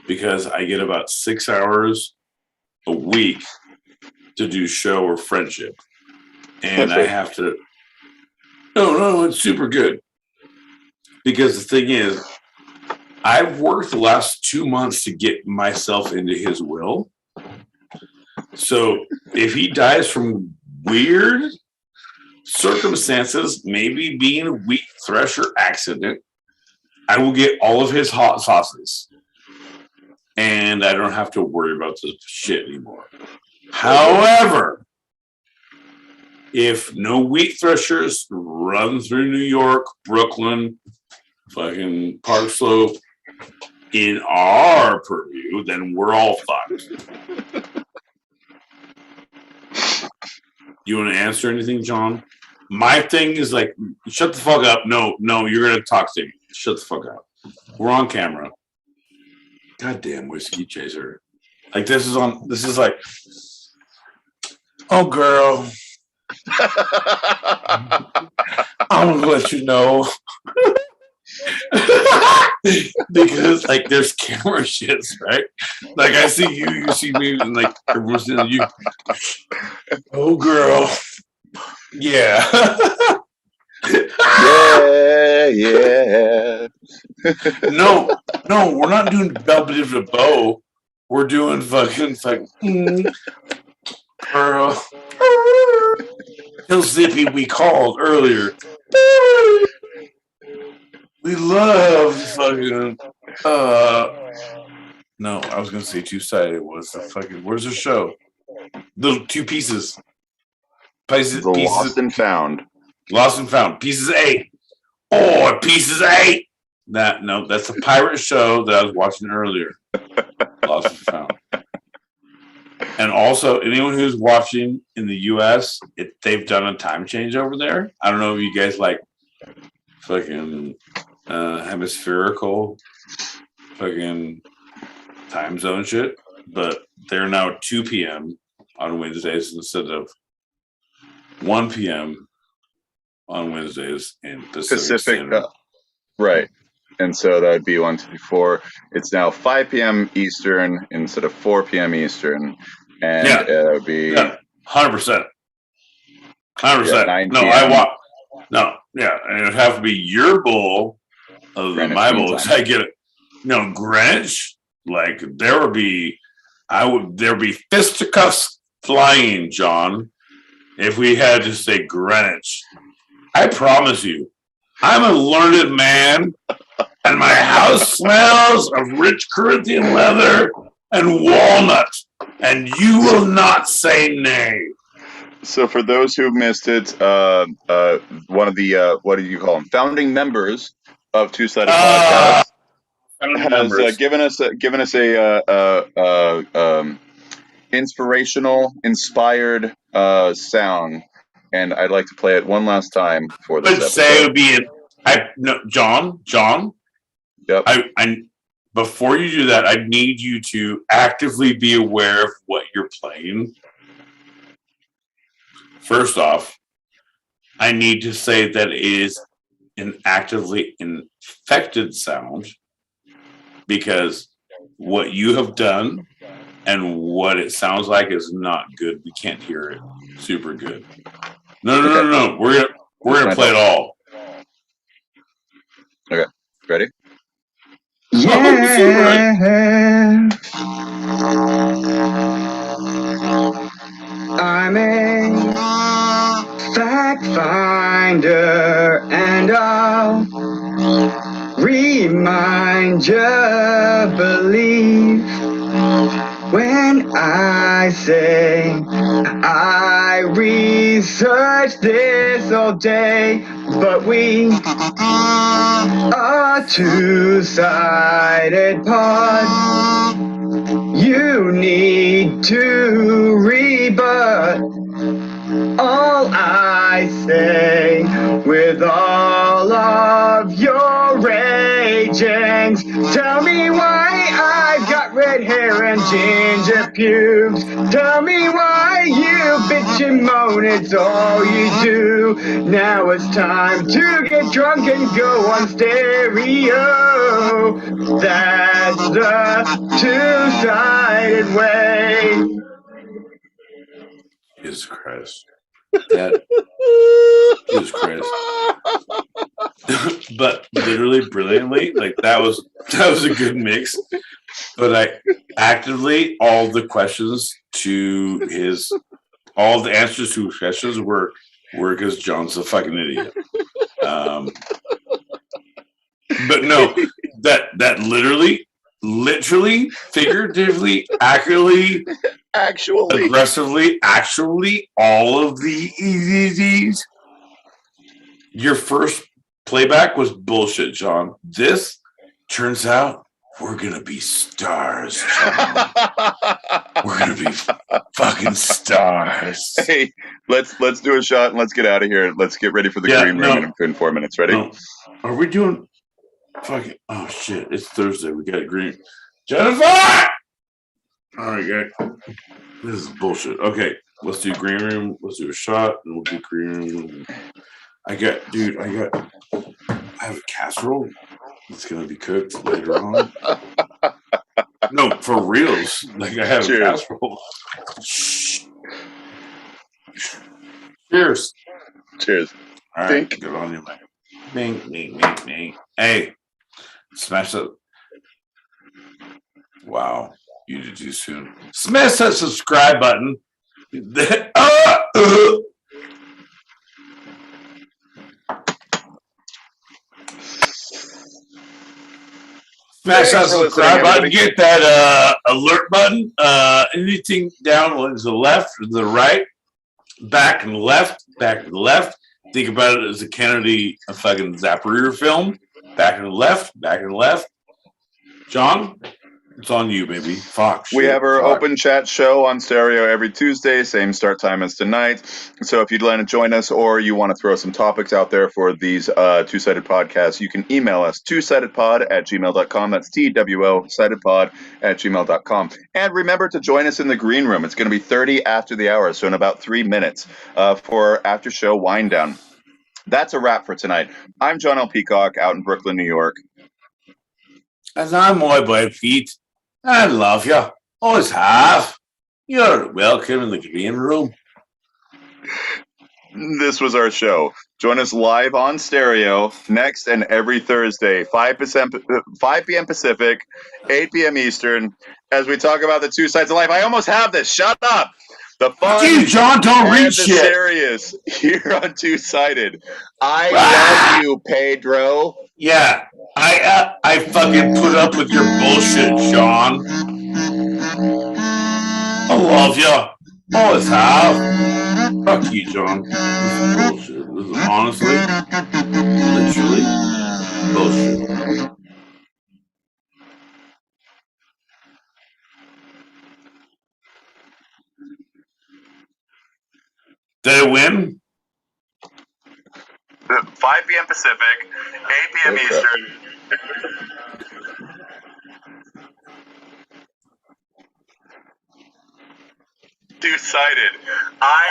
because I get about 6 hours a week to do show or friendship. And I have to... No, it's super good. Because the thing is, I've worked the last 2 months to get myself into his will. So if he dies from weird circumstances, maybe being a wheat thresher accident, I will get all of his hot sauces. And I don't have to worry about this shit anymore. However, if no wheat threshers run through New York, Brooklyn, fucking Park Slope in our purview, then we're all fucked. You want to answer anything, John? My thing is like, shut the fuck up. No, you're going to talk to me. Shut the fuck up. We're on camera. Goddamn whiskey chaser. Like this is like, oh girl. I'm gonna let you know. Because like there's camera shits, right? Like I see you see me, and like everyone's seeing you. Oh girl. Yeah. Yeah. No, we're not doing Belvedere to Bow. We're doing fucking girl. Tell Zippy we called earlier. We love fucking no, I was gonna say two-sided. It was the fucking where's the show? Little two pieces. Pieces Lost and Found. Lost and Found. Pieces 8. Oh, Pieces 8. That's a pirate show that I was watching earlier. Lost and Found. And also, anyone who's watching in the U.S., they've done a time change over there. I don't know if you guys like fucking hemispherical fucking time zone shit, but they're now 2 p.m. on Wednesdays instead of 1 p.m. on Wednesdays in Pacific. Right. And so that would be 1, 2, 4. It's now 5 p.m. Eastern instead of 4 p.m. Eastern. And that would be 100%. 100%. 9 No, I want. No, yeah, and it'd have to be your bull other than my bull. I get it. No, Greenwich. Like there'd be fisticuffs flying, John, if we had to say Greenwich. I promise you, I'm a learned man, and my house smells of rich Corinthian leather and walnut, and you will not say nay. So for those who missed it, one of the what do you call them? Founding members of Two Sided Podcast has given us a inspirational, inspired song, and I'd like to play it one last time for this episode. Say it would be John. Yep. I before you do that, I need you to actively be aware of what you're playing. First off, I need to say that it is an actively infected sound, because what you have done and what it sounds like is not good. We can't hear it super good. No. We're gonna play it all. Okay. Ready? Yeah. I'm a fact finder, and I'll remind you, believe when I say I researched this all day, but we are two-sided pod. You need to rebut all I say with all of your ragings. Tell me why I've got red hair and ginger pubes. Tell me why you bitch and moan, it's all you do. Now it's time to get drunk and go on stereo. That's the two-sided way. Jesus Christ. That Jesus Christ. But literally brilliantly, like that was a good mix. But I actively all the answers to his questions were because John's a fucking idiot. But no, that literally, figuratively, accurately, aggressively, actually, all of these. Your first playback was bullshit, John. This turns out we're gonna be stars, John. We're gonna be fucking stars. Hey, let's do a shot and let's get out of here. Let's get ready for the green room in 4 minutes. Ready? No. Are we doing fucking? Oh shit! It's Thursday. We got a green. Jennifer. All right, guys. This is bullshit. Okay, let's do green room. Let's do a shot, and we'll do green room. I have a casserole. It's gonna be cooked later on. No, for reals. Like I have a casserole. Cheers. Cheers. All right, good on you, man. Bing. Hey, smash that. Wow, you did too soon. Smash that subscribe button. Smash that subscribe button. Get that alert button. Anything down to the left, to the right, back and left. Think about it as a Kennedy fucking Zapruder film. Back and left. John, it's on you, baby. We have our open chat show on stereo every Tuesday, same start time as tonight. So if you'd like to join us or you want to throw some topics out there for these two-sided podcasts, you can email us twosidedpod@gmail.com. That's TWO sidedpod@gmail.com. And remember to join us in the green room. It's going to be 30 after the hour, so in about 3 minutes for after show wind down. That's a wrap for tonight. I'm John L. Peacock out in Brooklyn, New York. And I'm my boy Pete. I love you. Always have. You're welcome in the green room. This was our show. Join us live on stereo next and every Thursday, 5 p.m. Pacific, 8 p.m. Eastern, as we talk about the two sides of life. I almost have this. Shut up. The fun Dude, John, don't read and the shit. serious here on Two Sided. I love you, Pedro. Yeah, I fucking put up with your bullshit, John. I love you. Always have. Fuck you, John. This is bullshit. This is honestly, literally bullshit. Did I win? 5 p.m. Pacific, 8 p.m. Eastern. Two-sided. I